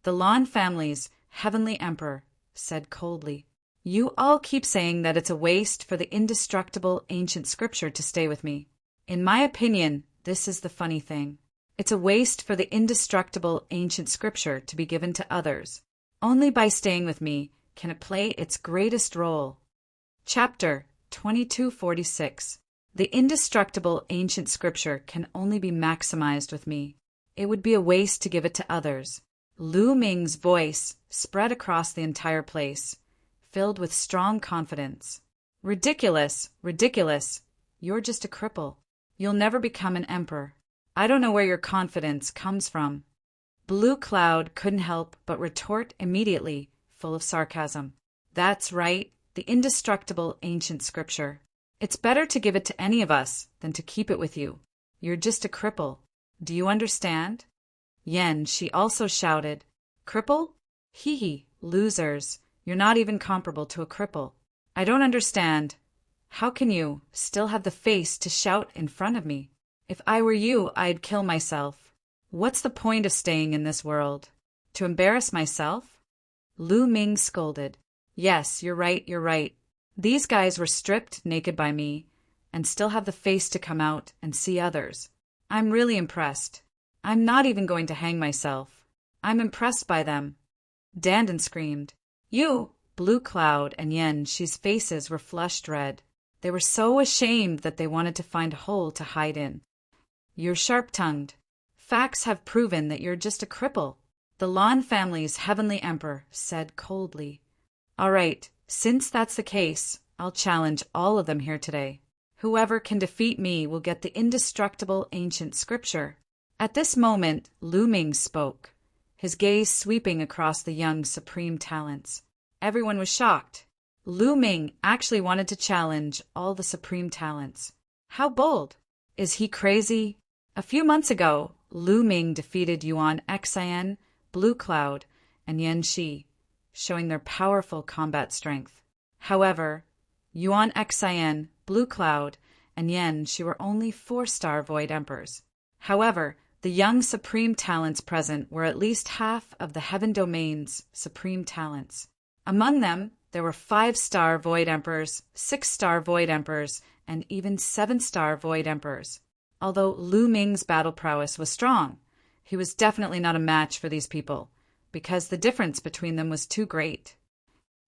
The Lan family's heavenly emperor said coldly. You all keep saying that it's a waste for the indestructible ancient scripture to stay with me. In my opinion, this is the funny thing. It's a waste for the indestructible ancient scripture to be given to others. Only by staying with me can it play its greatest role. Chapter 2246. The indestructible ancient scripture can only be maximized with me. It would be a waste to give it to others. Lu Ming's voice spread across the entire place, filled with strong confidence. Ridiculous, ridiculous. You're just a cripple. You'll never become an emperor. I don't know where your confidence comes from. Blue Cloud couldn't help but retort immediately, full of sarcasm. That's right, the indestructible ancient scripture. It's better to give it to any of us than to keep it with you. You're just a cripple. Do you understand? Yen, she also shouted. Cripple? Hee hee, losers. You're not even comparable to a cripple. I don't understand. How can you still have the face to shout in front of me? If I were you, I'd kill myself. What's the point of staying in this world? To embarrass myself? Lu Ming scolded. Yes, you're right, you're right. These guys were stripped naked by me, and still have the face to come out and see others. I'm really impressed. I'm not even going to hang myself. I'm impressed by them. Dandan screamed. You! Blue Cloud and Yen, she's faces were flushed red. They were so ashamed that they wanted to find a hole to hide in. "You're sharp-tongued. Facts have proven that you're just a cripple," the Lan family's heavenly emperor said coldly. "All right, since that's the case, I'll challenge all of them here today. Whoever can defeat me will get the indestructible ancient scripture." At this moment, Lu Ming spoke, his gaze sweeping across the young supreme talents. Everyone was shocked. Lu Ming actually wanted to challenge all the supreme talents. How bold! Is he crazy? A few months ago, Lu Ming defeated Yuan Xian, Blue Cloud, and Yan Shi, showing their powerful combat strength. However, Yuan Xian, Blue Cloud, and Yan Shi were only 4-star Void Emperors. However, the young supreme talents present were at least half of the Heaven Domain's supreme talents. Among them, there were 5-star Void Emperors, 6-star Void Emperors, and even 7-star Void Emperors. Although Lu Ming's battle prowess was strong, he was definitely not a match for these people, because the difference between them was too great.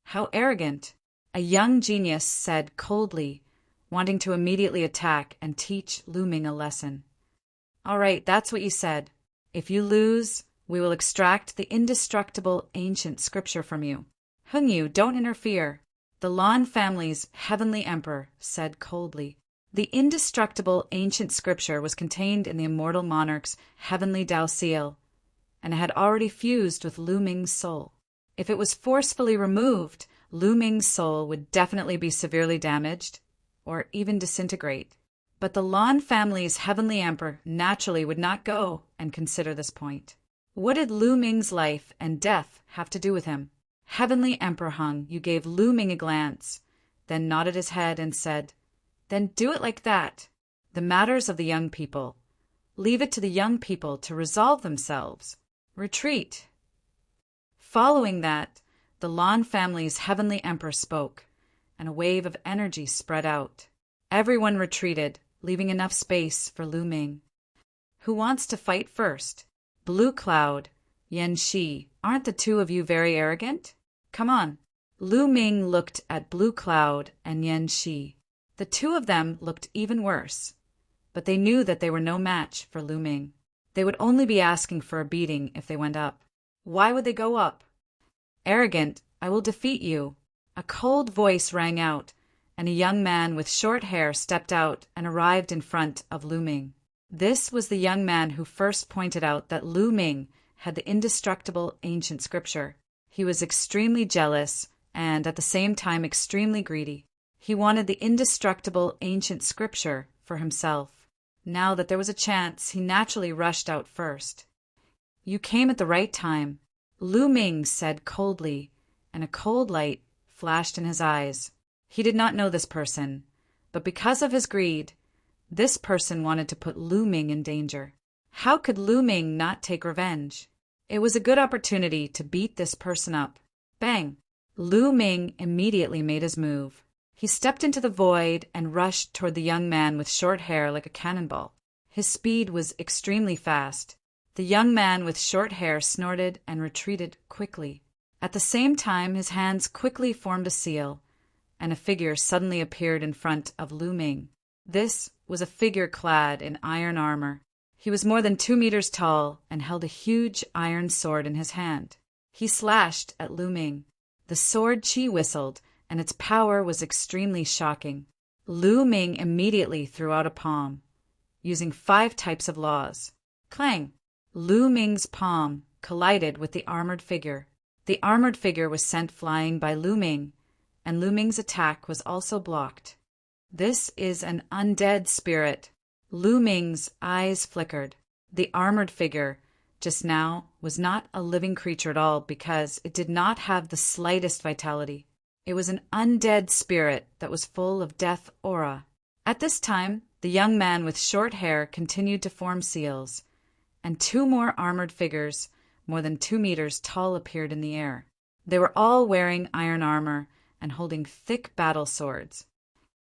"How arrogant," a young genius said coldly, wanting to immediately attack and teach Lu Ming a lesson. "All right, that's what you said. If you lose, we will extract the indestructible ancient scripture from you." "Hung Yu, don't interfere," the Lan family's heavenly emperor said coldly. The indestructible ancient scripture was contained in the immortal monarch's heavenly Dao seal, and it had already fused with Lu Ming's soul. If it was forcefully removed, Lu Ming's soul would definitely be severely damaged, or even disintegrate. But the Lan family's heavenly emperor naturally would not go and consider this point. What did Lu Ming's life and death have to do with him? Heavenly Emperor Hung, you gave Lu Ming a glance, then nodded his head and said, "Then do it like that. The matters of the young people. Leave it to the young people to resolve themselves. Retreat." Following that, the Lan family's heavenly emperor spoke, and a wave of energy spread out. Everyone retreated, leaving enough space for Lu Ming. "Who wants to fight first? Blue Cloud, Yan Shi, aren't the two of you very arrogant? Come on." Lu Ming looked at Blue Cloud and Yan Shi. The two of them looked even worse, but they knew that they were no match for Lu Ming. They would only be asking for a beating if they went up. Why would they go up? "Arrogant, I will defeat you." A cold voice rang out, and a young man with short hair stepped out and arrived in front of Lu Ming. This was the young man who first pointed out that Lu Ming had the indestructible ancient scripture. He was extremely jealous and at the same time extremely greedy. He wanted the indestructible ancient scripture for himself. Now that there was a chance, he naturally rushed out first. "You came at the right time," Lu Ming said coldly, and a cold light flashed in his eyes. He did not know this person, but because of his greed, this person wanted to put Lu Ming in danger. How could Lu Ming not take revenge? It was a good opportunity to beat this person up. Bang! Lu Ming immediately made his move. He stepped into the void and rushed toward the young man with short hair like a cannonball. His speed was extremely fast. The young man with short hair snorted and retreated quickly. At the same time, his hands quickly formed a seal, and a figure suddenly appeared in front of Lu Ming. This was a figure clad in iron armor. He was more than 2 meters tall and held a huge iron sword in his hand. He slashed at Lu Ming. The sword chi whistled, and its power was extremely shocking. Lu Ming immediately threw out a palm, using 5 types of laws. Clang! Lu Ming's palm collided with the armored figure. The armored figure was sent flying by Lu Ming, and Lu Ming's attack was also blocked. This is an undead spirit. Lu Ming's eyes flickered. The armored figure just now was not a living creature at all because it did not have the slightest vitality. It was an undead spirit that was full of death aura. At this time, the young man with short hair continued to form seals, and 2 more armored figures, more than 2 meters tall, appeared in the air. They were all wearing iron armor and holding thick battle swords.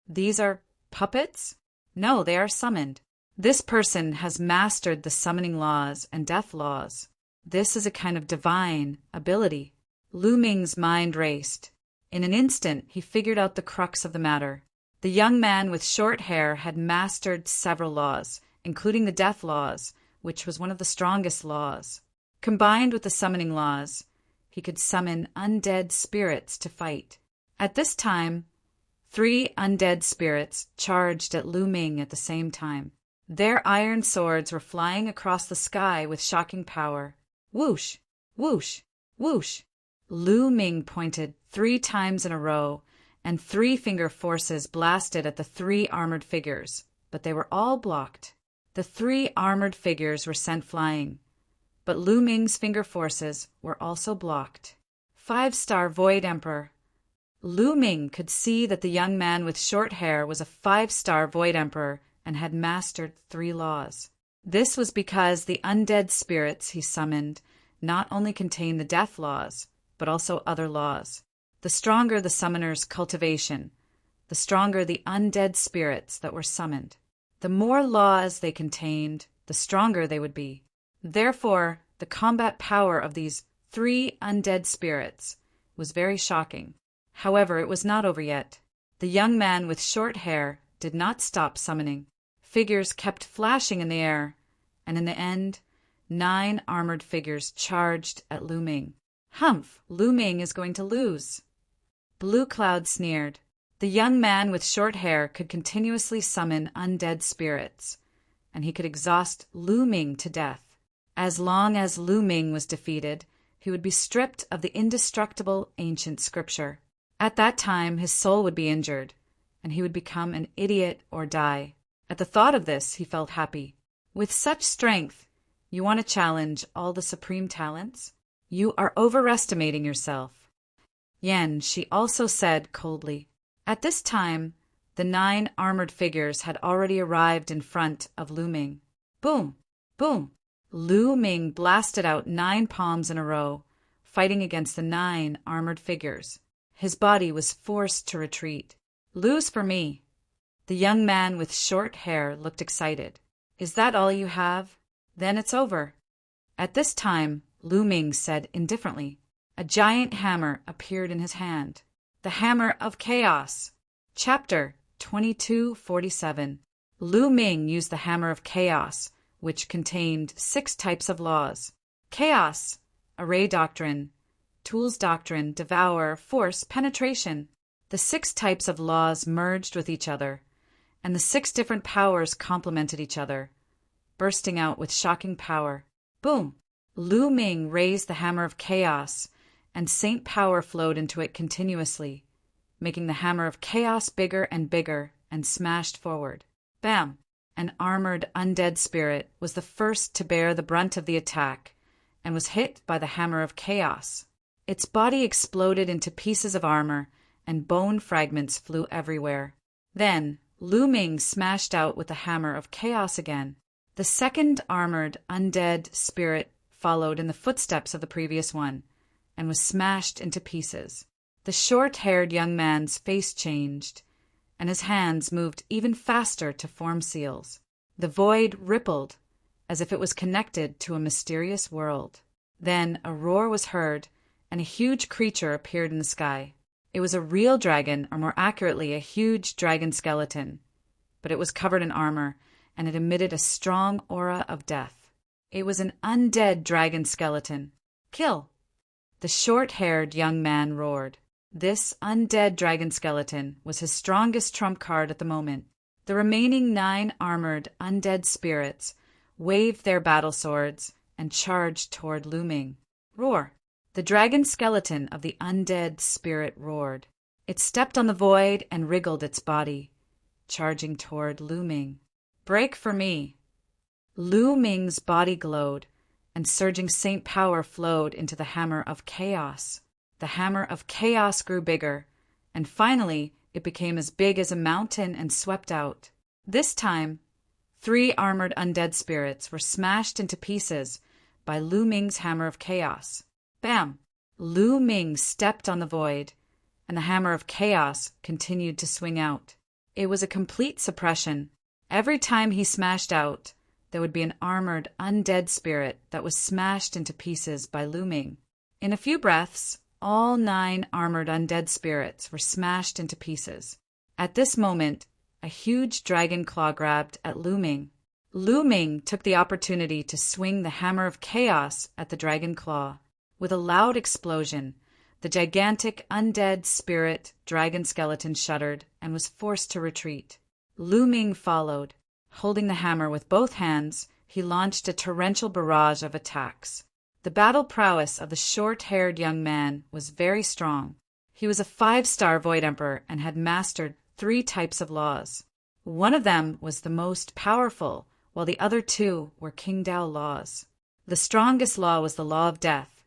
These are puppets? No, they are summoned. This person has mastered the summoning laws and death laws. This is a kind of divine ability. Lu Ming's mind raced. In an instant, he figured out the crux of the matter. The young man with short hair had mastered several laws, including the death laws, which was one of the strongest laws. Combined with the summoning laws, he could summon undead spirits to fight. At this time, 3 undead spirits charged at Lu Ming at the same time. Their iron swords were flying across the sky with shocking power. Whoosh! Whoosh! Whoosh! Lu Ming pointed 3 times in a row, and 3-finger forces blasted at the 3 armored figures, but they were all blocked. The 3 armored figures were sent flying, but Lu Ming's finger forces were also blocked. 5-star Void Emperor. Lu Ming could see that the young man with short hair was a 5-star Void Emperor and had mastered 3 laws. This was because the undead spirits he summoned not only contained the death laws, but also other laws. The stronger the summoner's cultivation, the stronger the undead spirits that were summoned. The more laws they contained, the stronger they would be. Therefore, the combat power of these 3 undead spirits was very shocking. However, it was not over yet. The young man with short hair did not stop summoning. Figures kept flashing in the air, and in the end, 9 armored figures charged at Lu Ming. Humph! Lu Ming is going to lose. Blue Cloud sneered. The young man with short hair could continuously summon undead spirits, and he could exhaust Lu Ming to death. As long as Lu Ming was defeated, he would be stripped of the indestructible ancient scripture. At that time, his soul would be injured, and he would become an idiot or die. At the thought of this, he felt happy. With such strength, you want to challenge all the supreme talents? You are overestimating yourself. Yen, she also said coldly. At this time, the 9 armored figures had already arrived in front of Lu Ming. Boom! Boom! Lu Ming blasted out 9 palms in a row, fighting against the 9 armored figures. His body was forced to retreat. Lose for me. The young man with short hair looked excited. Is that all you have? Then it's over. At this time, Lu Ming said indifferently. A giant hammer appeared in his hand. The Hammer of Chaos. Chapter 2247. Lu Ming used the Hammer of Chaos, which contained 6 types of laws. Chaos, Array Doctrine, Tools Doctrine, Devour, Force, Penetration. The 6 types of laws merged with each other, and the 6 different powers complemented each other, bursting out with shocking power. Boom! Lu Ming raised the Hammer of Chaos, and Saint Power flowed into it continuously, making the Hammer of Chaos bigger and smashed forward. Bam! An armored undead spirit was the first to bear the brunt of the attack, and was hit by the Hammer of Chaos. Its body exploded into pieces of armor, and bone fragments flew everywhere. Then, Lu Ming smashed out with the Hammer of Chaos again. The second armored undead spirit followed in the footsteps of the previous one, and was smashed into pieces. The short-haired young man's face changed, and his hands moved even faster to form seals. The void rippled, as if it was connected to a mysterious world. Then a roar was heard, and a huge creature appeared in the sky. It was a real dragon, or more accurately, a huge dragon skeleton, but it was covered in armor, and it emitted a strong aura of death. It was an undead dragon skeleton. Kill! The short-haired young man roared. This undead dragon skeleton was his strongest trump card at the moment. The remaining 9 armored undead spirits waved their battle swords and charged toward Lu Ming. Roar! The dragon skeleton of the undead spirit roared. It stepped on the void and wriggled its body, charging toward Lu Ming. Break for me! Lu Ming's body glowed, and surging Saint Power flowed into the Hammer of Chaos. The Hammer of Chaos grew bigger, and finally it became as big as a mountain and swept out. This time, 3 armored undead spirits were smashed into pieces by Lu Ming's Hammer of Chaos. Bam! Lu Ming stepped on the void, and the Hammer of Chaos continued to swing out. It was a complete suppression. Every time he smashed out, there would be an armored undead spirit that was smashed into pieces by Lu Ming. In a few breaths, all 9 armored undead spirits were smashed into pieces. At this moment, a huge dragon claw grabbed at Lu Ming. Lu Ming took the opportunity to swing the hammer of chaos at the dragon claw. With a loud explosion, the gigantic undead spirit dragon skeleton shuddered and was forced to retreat. Lu Ming followed. Holding the hammer with both hands, he launched a torrential barrage of attacks. The battle prowess of the short-haired young man was very strong. He was a 5-star Void Emperor and had mastered 3 types of laws. One of them was the most powerful, while the other 2 were King Dao laws. The strongest law was the law of death,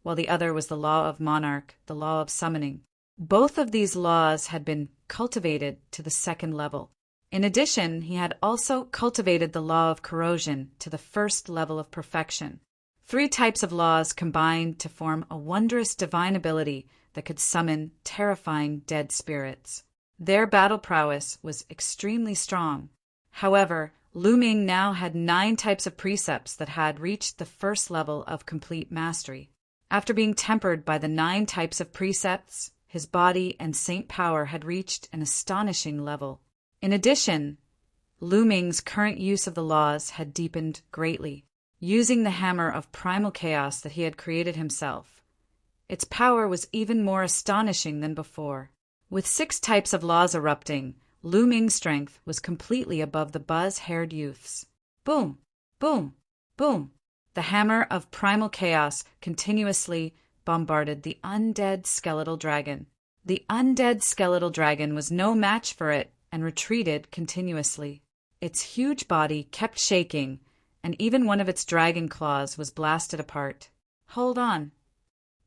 while the other was the law of monarch, the law of summoning. Both of these laws had been cultivated to the 2nd level. In addition, he had also cultivated the law of corrosion to the 1st level of perfection. 3 types of laws combined to form a wondrous divine ability that could summon terrifying dead spirits. Their battle prowess was extremely strong. However, Lu Ming now had 9 types of precepts that had reached the 1st level of complete mastery. After being tempered by the 9 types of precepts, his body and saint power had reached an astonishing level. In addition, Lu Ming's current use of the laws had deepened greatly. Using the hammer of primal chaos that he had created himself, its power was even more astonishing than before. With 6 types of laws erupting, Lu Ming's strength was completely above the buzz-haired youth's. Boom! Boom! Boom! The hammer of primal chaos continuously bombarded the undead skeletal dragon. The undead skeletal dragon was no match for it and retreated continuously. Its huge body kept shaking, and even one of its dragon claws was blasted apart. Hold on!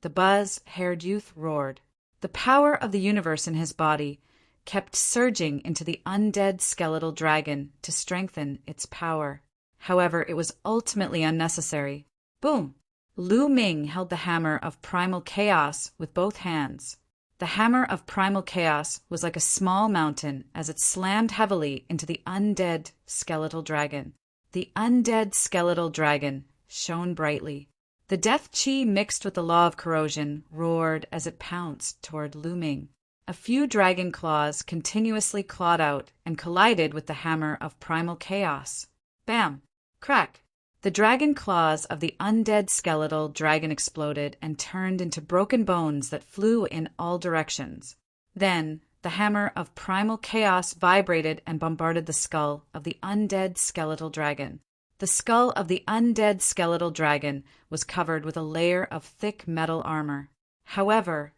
The buzz-haired youth roared. The power of the universe in his body kept surging into the undead skeletal dragon to strengthen its power. However, it was ultimately unnecessary. Boom! Lu Ming held the hammer of primal chaos with both hands. The hammer of primal chaos was like a small mountain as it slammed heavily into the undead skeletal dragon. The undead skeletal dragon shone brightly. The death chi mixed with the law of corrosion roared as it pounced toward Lu Ming. A few dragon claws continuously clawed out and collided with the hammer of primal chaos. Bam! Crack! The dragon claws of the undead skeletal dragon exploded and turned into broken bones that flew in all directions. Then, the hammer of primal chaos vibrated and bombarded the skull of the undead skeletal dragon. The skull of the undead skeletal dragon was covered with a layer of thick metal armor. However,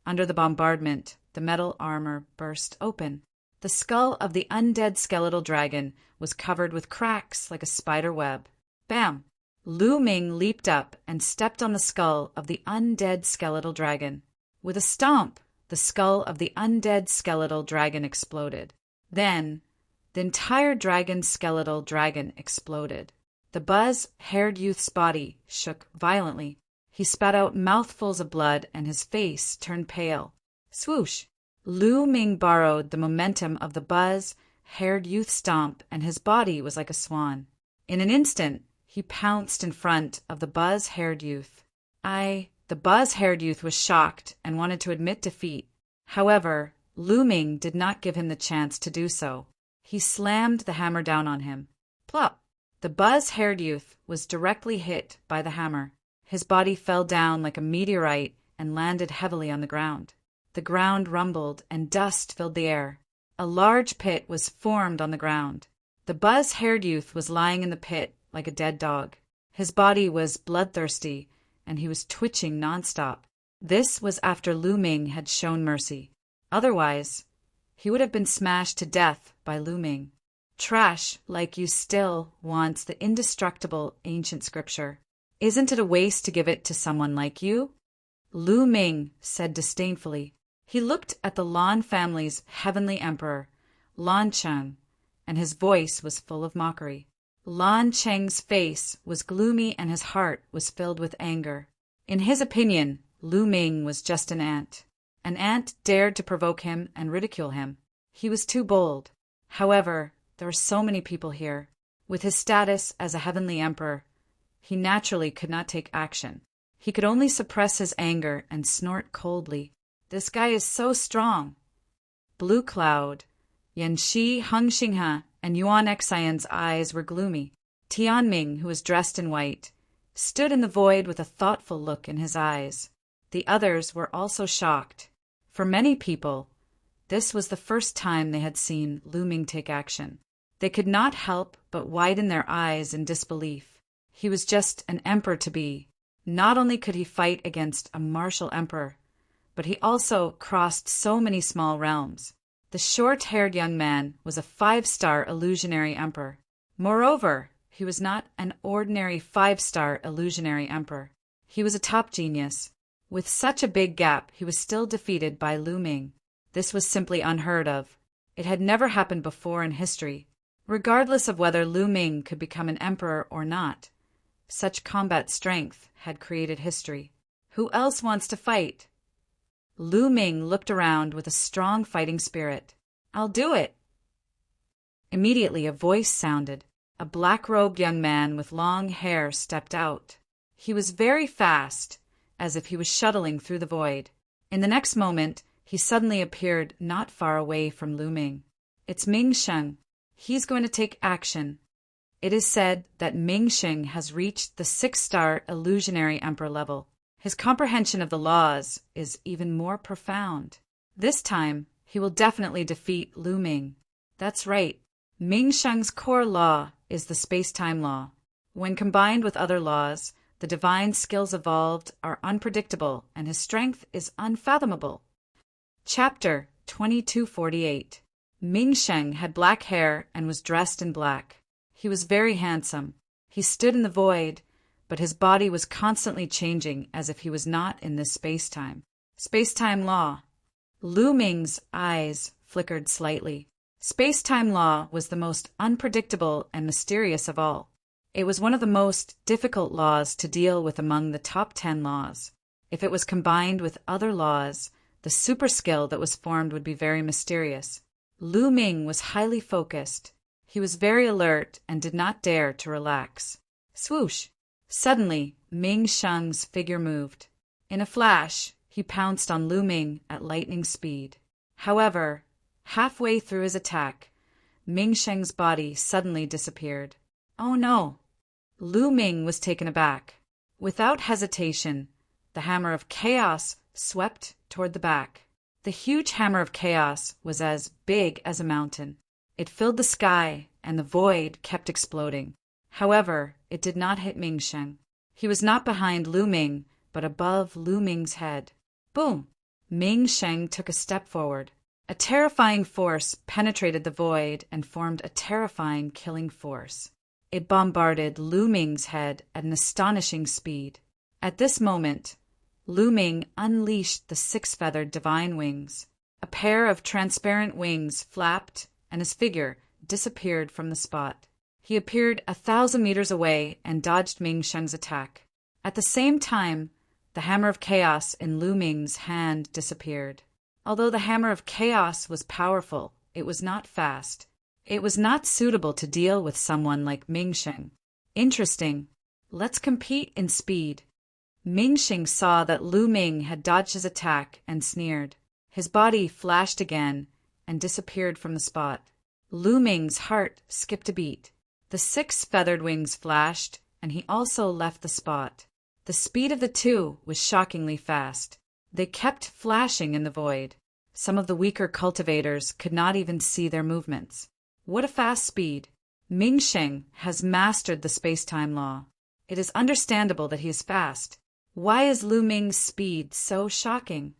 under the bombardment, the metal armor burst open. The skull of the undead skeletal dragon was covered with cracks like a spider web. Bam! Lu Ming leaped up and stepped on the skull of the undead skeletal dragon. With a stomp, the skull of the undead skeletal dragon exploded. Then, the entire dragon skeletal dragon exploded. The buzz-haired youth's body shook violently. He spat out mouthfuls of blood and his face turned pale. Swoosh! Lu Ming borrowed the momentum of the buzz-haired youth's stomp and his body was like a swan. In an instant, he pounced in front of the buzz-haired youth. The buzz-haired youth was shocked and wanted to admit defeat. However, Lu Ming did not give him the chance to do so. He slammed the hammer down on him. Plop! The buzz-haired youth was directly hit by the hammer. His body fell down like a meteorite and landed heavily on the ground. The ground rumbled and dust filled the air. A large pit was formed on the ground. The buzz-haired youth was lying in the pit like a dead dog. His body was bloodthirsty, and he was twitching nonstop. This was after Lu Ming had shown mercy. Otherwise, he would have been smashed to death by Lu Ming. Trash like you still wants the indestructible ancient scripture. Isn't it a waste to give it to someone like you? Lu Ming said disdainfully. He looked at the Lan family's heavenly emperor, Lan Cheng, and his voice was full of mockery. Lan Cheng's face was gloomy and his heart was filled with anger. In his opinion, Lu Ming was just an ant. An ant dared to provoke him and ridicule him. He was too bold. However, there were so many people here. With his status as a heavenly emperor, he naturally could not take action. He could only suppress his anger and snort coldly. This guy is so strong. Blue Cloud, Yanxi, Heng Xinghe, and Yuan Xian's eyes were gloomy. Tianming, who was dressed in white, stood in the void with a thoughtful look in his eyes. The others were also shocked. For many people, this was the first time they had seen Lu Ming take action. They could not help but widen their eyes in disbelief. He was just an emperor-to-be. Not only could he fight against a martial emperor, but he also crossed so many small realms. The short-haired young man was a 5-star illusionary emperor. Moreover, he was not an ordinary 5-star illusionary emperor. He was a top genius. With such a big gap, he was still defeated by Lu Ming. This was simply unheard of. It had never happened before in history. Regardless of whether Lu Ming could become an emperor or not, such combat strength had created history. Who else wants to fight? Lu Ming looked around with a strong fighting spirit. I'll do it. Immediately a voice sounded. A black-robed young man with long hair stepped out. He was very fast, as if he was shuttling through the void. In the next moment, he suddenly appeared not far away from Lu Ming. It's Ming Sheng. He's going to take action. It is said that Ming Sheng has reached the 6-star illusionary emperor level. His comprehension of the laws is even more profound. This time, he will definitely defeat Lu Ming. That's right. Ming Sheng's core law is the space-time law. When combined with other laws, the divine skills evolved are unpredictable, and his strength is unfathomable. Chapter 2248. Ming Sheng had black hair and was dressed in black. He was very handsome. He stood in the void, but his body was constantly changing as if he was not in this space-time. Space-time law. Lu Ming's eyes flickered slightly. Space-time law was the most unpredictable and mysterious of all. It was one of the most difficult laws to deal with among the top 10 laws. If it was combined with other laws, the super skill that was formed would be very mysterious. Lu Ming was highly focused. He was very alert and did not dare to relax. Swoosh! Suddenly, Ming Sheng's figure moved. In a flash, he pounced on Lu Ming at lightning speed. However, halfway through his attack, Ming Sheng's body suddenly disappeared. Oh no! Lu Ming was taken aback. Without hesitation, the hammer of chaos swept toward the back. The huge hammer of chaos was as big as a mountain. It filled the sky, and the void kept exploding. However, it did not hit Ming Sheng. He was not behind Lu Ming, but above Lu Ming's head. Boom! Ming Sheng took a step forward. A terrifying force penetrated the void and formed a terrifying killing force. It bombarded Lu Ming's head at an astonishing speed. At this moment, Lu Ming unleashed the 6-feathered divine wings. A pair of transparent wings flapped, and his figure disappeared from the spot. He appeared 1,000 meters away and dodged Ming Sheng's attack. At the same time, the hammer of chaos in Lu Ming's hand disappeared. Although the hammer of chaos was powerful, it was not fast. It was not suitable to deal with someone like Ming Sheng. Interesting. Let's compete in speed. Ming Sheng saw that Lu Ming had dodged his attack and sneered. His body flashed again and disappeared from the spot. Lu Ming's heart skipped a beat. The 6 feathered wings flashed, and he also left the spot. The speed of the two was shockingly fast. They kept flashing in the void. Some of the weaker cultivators could not even see their movements. What a fast speed! Ming Sheng has mastered the space-time law. It is understandable that he is fast. Why is Lu Ming's speed so shocking?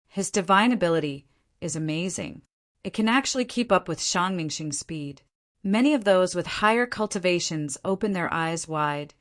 His divine ability is amazing. It can actually keep up with Shang Mingxing's speed. Many of those with higher cultivations opened their eyes wide,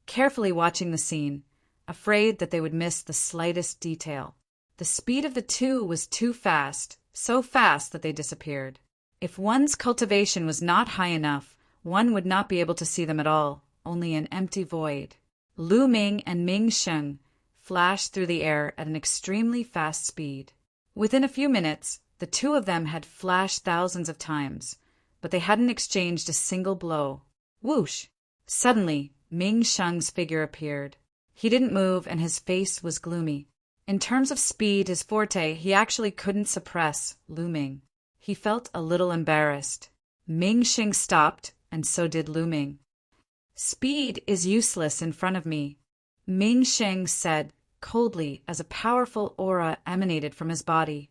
carefully watching the scene, afraid that they would miss the slightest detail. The speed of the two was too fast, so fast that they disappeared. If one's cultivation was not high enough, one would not be able to see them at all, only an empty void. Lu Ming and Ming Sheng flashed through the air at an extremely fast speed. Within a few minutes, the two of them had flashed thousands of times, but they hadn't exchanged a single blow. Whoosh! Suddenly, Ming Sheng's figure appeared. He didn't move and his face was gloomy. In terms of speed, his forte, he actually couldn't suppress Lu Ming. He felt a little embarrassed. Ming Xing stopped, and so did Lu Ming. Speed is useless in front of me, Ming Xing said coldly as a powerful aura emanated from his body.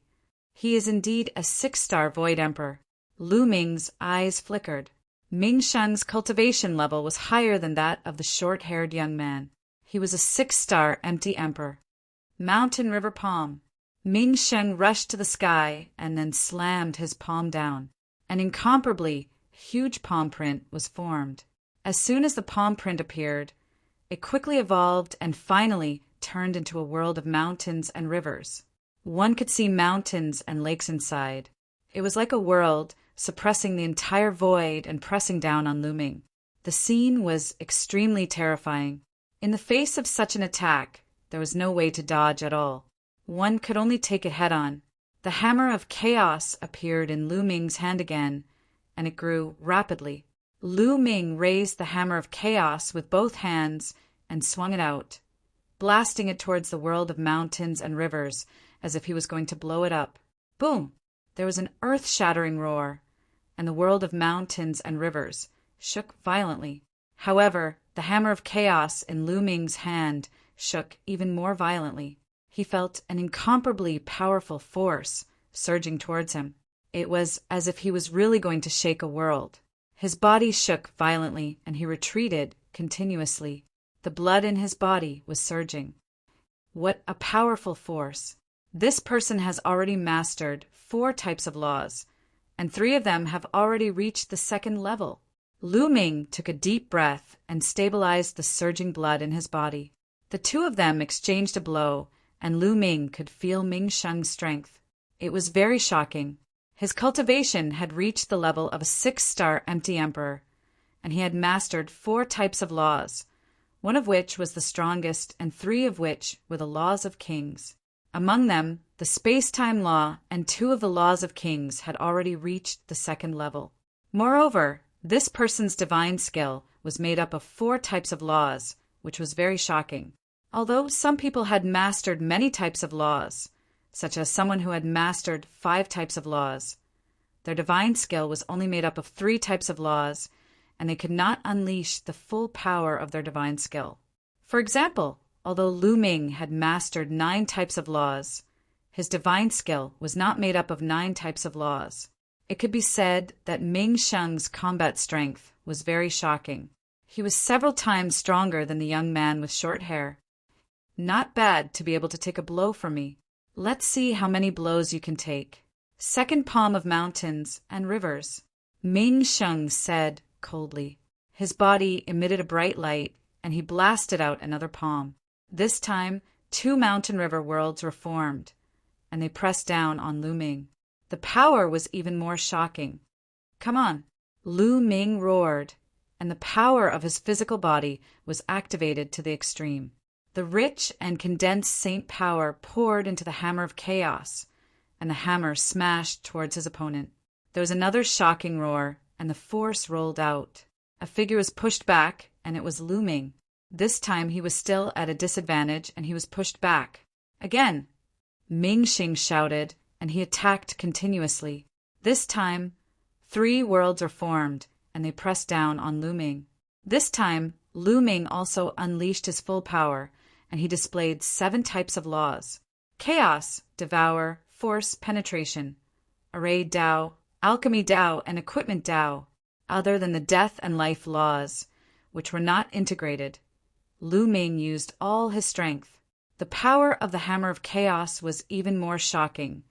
He is indeed a 6-star Void Emperor. Lu Ming's eyes flickered. Ming Sheng's cultivation level was higher than that of the short-haired young man. He was a 6-star Empty Emperor. Mountain River Palm. Ming Sheng rushed to the sky and then slammed his palm down. An incomparably huge palm print was formed. As soon as the palm print appeared, it quickly evolved and finally turned into a world of mountains and rivers. One could see mountains and lakes inside. It was like a world suppressing the entire void and pressing down on Lu Ming. The scene was extremely terrifying. In the face of such an attack, there was no way to dodge at all. One could only take it head-on. The hammer of chaos appeared in Lu Ming's hand again, and it grew rapidly. Lu Ming raised the hammer of chaos with both hands and swung it out, blasting it towards the world of mountains and rivers as if he was going to blow it up. Boom! There was an earth-shattering roar, and the world of mountains and rivers shook violently. However, the hammer of chaos in Lu Ming's hand shook even more violently. He felt an incomparably powerful force surging towards him. It was as if he was really going to shake a world. His body shook violently, and he retreated continuously. The blood in his body was surging. What a powerful force! This person has already mastered 4 types of laws, and 3 of them have already reached the 2nd level. Lu Ming took a deep breath and stabilized the surging blood in his body. The 2 of them exchanged a blow, and Lu Ming could feel Ming Sheng's strength. It was very shocking. His cultivation had reached the level of a 6-star Empty Emperor, and he had mastered 4 types of laws, one of which was the strongest and 3 of which were the laws of kings. Among them, the space-time law and 2 of the laws of kings had already reached the 2nd level. Moreover, this person's divine skill was made up of 4 types of laws, which was very shocking. Although some people had mastered many types of laws, such as someone who had mastered 5 types of laws, their divine skill was only made up of 3 types of laws, and they could not unleash the full power of their divine skill. For example, although Lu Ming had mastered 9 types of laws, his divine skill was not made up of 9 types of laws. It could be said that Ming Sheng's combat strength was very shocking. He was several times stronger than the young man with short hair. Not bad to be able to take a blow from me. Let's see how many blows you can take. 2nd palm of mountains and rivers, Ming Sheng said coldly. His body emitted a bright light, and he blasted out another palm. This time, 2 mountain river worlds were formed, and they pressed down on Lu Ming. The power was even more shocking. Come on! Lu Ming roared, and the power of his physical body was activated to the extreme. The rich and condensed saint power poured into the hammer of chaos, and the hammer smashed towards his opponent. There was another shocking roar, and the force rolled out. A figure was pushed back, and it was Lu Ming. This time he was still at a disadvantage, and he was pushed back. Again, Ming Xing shouted, and he attacked continuously. This time, 3 worlds are formed, and they pressed down on Lu Ming. This time, Lu Ming also unleashed his full power, and he displayed 7 types of laws: chaos, devour, force, penetration, array Tao, alchemy Tao, and equipment Tao, other than the death and life laws, which were not integrated. Lu Ming used all his strength. The power of the hammer of chaos was even more shocking,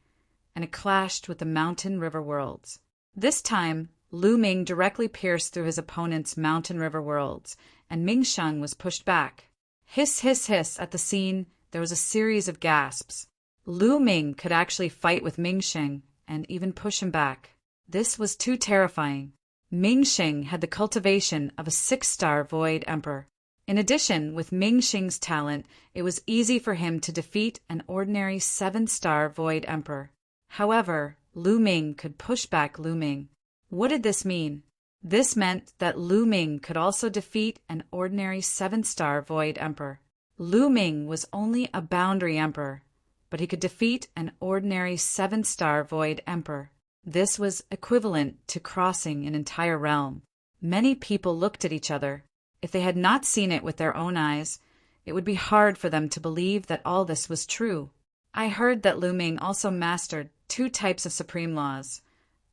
and it clashed with the mountain river worlds. This time, Lu Ming directly pierced through his opponent's mountain river worlds, and Ming Sheng was pushed back. Hiss, hiss, hiss. At the scene, there was a series of gasps. Lu Ming could actually fight with Ming Sheng and even push him back. This was too terrifying. Ming Sheng had the cultivation of a 6-star Void Emperor. In addition, with Ming Sheng's talent, it was easy for him to defeat an ordinary 7-star Void Emperor. However, Lu Ming could push back Lu Ming. What did this mean? This meant that Lu Ming could also defeat an ordinary 7-star Void Emperor. Lu Ming was only a boundary emperor, but he could defeat an ordinary 7-star Void Emperor. This was equivalent to crossing an entire realm. Many people looked at each other. If they had not seen it with their own eyes, it would be hard for them to believe that all this was true. I heard that Lu Ming also mastered 2 types of supreme laws.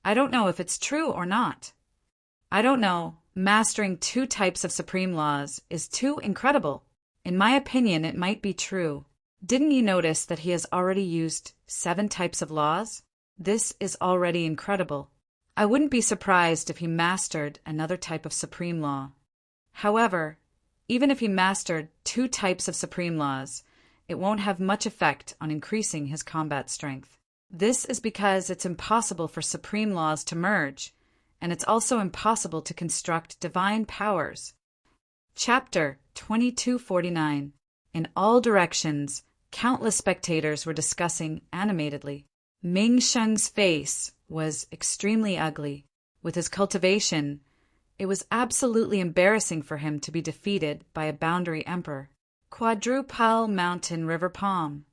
I don't know if it's true or not. I don't know. Mastering 2 types of supreme laws is too incredible. In my opinion, it might be true. Didn't you notice that he has already used 7 types of laws? This is already incredible. I wouldn't be surprised if he mastered another type of supreme law. However, even if he mastered 2 types of supreme laws, it won't have much effect on increasing his combat strength. This is because it's impossible for supreme laws to merge, and it's also impossible to construct divine powers. Chapter 2249. In all directions, countless spectators were discussing animatedly. Ming Sheng's face was extremely ugly. With his cultivation, it was absolutely embarrassing for him to be defeated by a boundary emperor. Quadruple Mountain River Palm.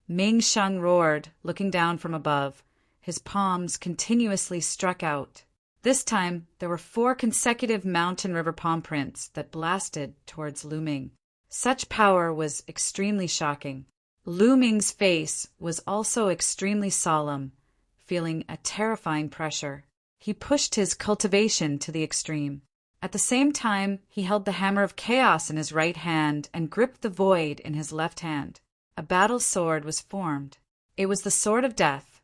Ming Sheng roared, looking down from above. His palms continuously struck out. This time, there were 4 consecutive mountain river palm prints that blasted towards Lu Ming. Such power was extremely shocking. Lu Ming's face was also extremely solemn, feeling a terrifying pressure. He pushed his cultivation to the extreme. At the same time, he held the hammer of chaos in his right hand and gripped the void in his left hand. A battle sword was formed. It was the sword of death,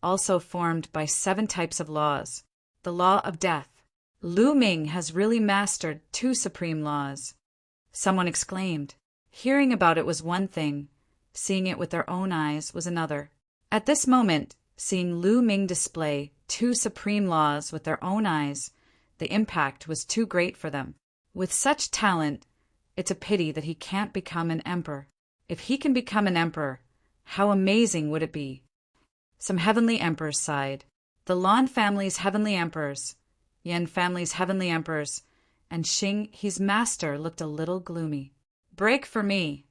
also formed by 7 types of laws. The law of death. Lu Ming has really mastered 2 supreme laws. Someone exclaimed. Hearing about it was one thing. Seeing it with their own eyes was another. At this moment, seeing Lu Ming display 2 supreme laws with their own eyes, the impact was too great for them. With such talent, it's a pity that he can't become an emperor. If he can become an emperor, how amazing would it be? Some heavenly emperors sighed. The Lan family's heavenly emperors, Yan family's heavenly emperors, and Xing He's master looked a little gloomy. Break for me.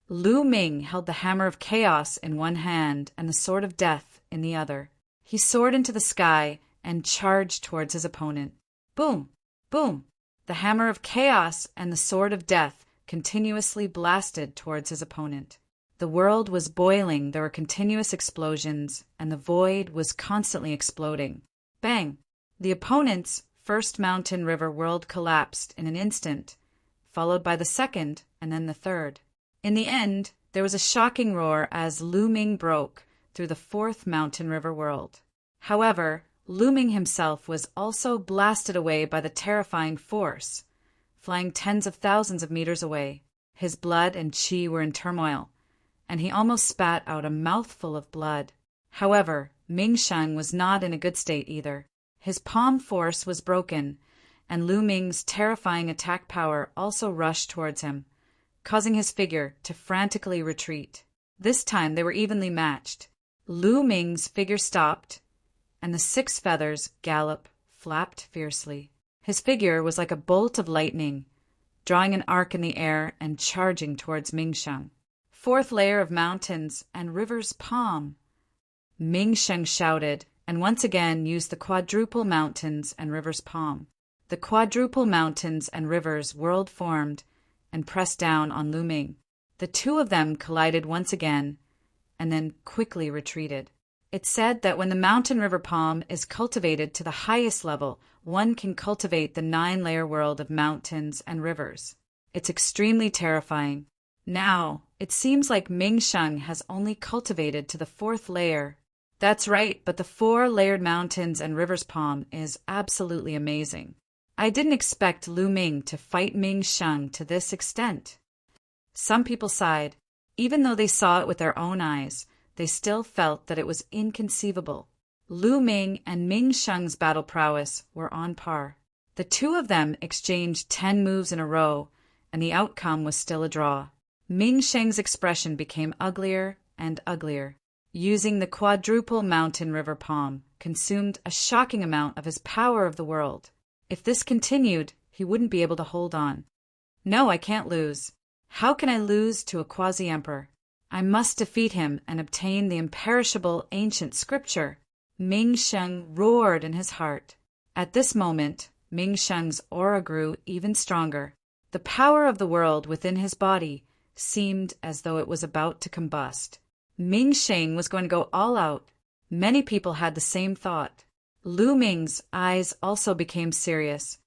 Lu Ming held the hammer of chaos in one hand and the sword of death in the other. He soared into the sky and charged towards his opponent. Boom! Boom! The hammer of chaos and the sword of death continuously blasted towards his opponent. The world was boiling, there were continuous explosions, and the void was constantly exploding. Bang! The opponent's first mountain river world collapsed in an instant, followed by the second and then the third. In the end, there was a shocking roar as Lu Ming broke through the 4th mountain river world. However, Lu Ming himself was also blasted away by the terrifying force, flying tens of thousands of meters away. His blood and qi were in turmoil, and he almost spat out a mouthful of blood. However, Ming Sheng was not in a good state either. His palm force was broken, and Lu Ming's terrifying attack power also rushed towards him, causing his figure to frantically retreat. This time they were evenly matched. Lu Ming's figure stopped, and the 6 feathers, gallop, flapped fiercely. His figure was like a bolt of lightning, drawing an arc in the air and charging towards Ming Sheng. 4th layer of mountains and rivers palm. Ming Sheng shouted, and once again used the quadruple mountains and rivers palm. The quadruple mountains and rivers world formed and pressed down on Lu Ming. The 2 of them collided once again, and then quickly retreated. It's said that when the mountain river palm is cultivated to the highest level, one can cultivate the 9-layer world of mountains and rivers. It's extremely terrifying. Now, it seems like Ming Sheng has only cultivated to the 4th layer. That's right, but the 4-layered mountains and rivers palm is absolutely amazing. I didn't expect Lu Ming to fight Ming Sheng to this extent. Some people sighed. Even though they saw it with their own eyes, they still felt that it was inconceivable. Lu Ming and Ming Sheng's battle prowess were on par. The 2 of them exchanged 10 moves in a row, and the outcome was still a draw. Ming Sheng's expression became uglier and uglier. Using the quadruple mountain river palm consumed a shocking amount of his power of the world. If this continued, he wouldn't be able to hold on. No, I can't lose. How can I lose to a quasi-emperor? I must defeat him and obtain the imperishable ancient scripture. Ming Sheng roared in his heart. At this moment, Ming Sheng's aura grew even stronger. The power of the world within his body seemed as though it was about to combust. Ming Sheng was going to go all out. Many people had the same thought. Lu Ming's eyes also became serious.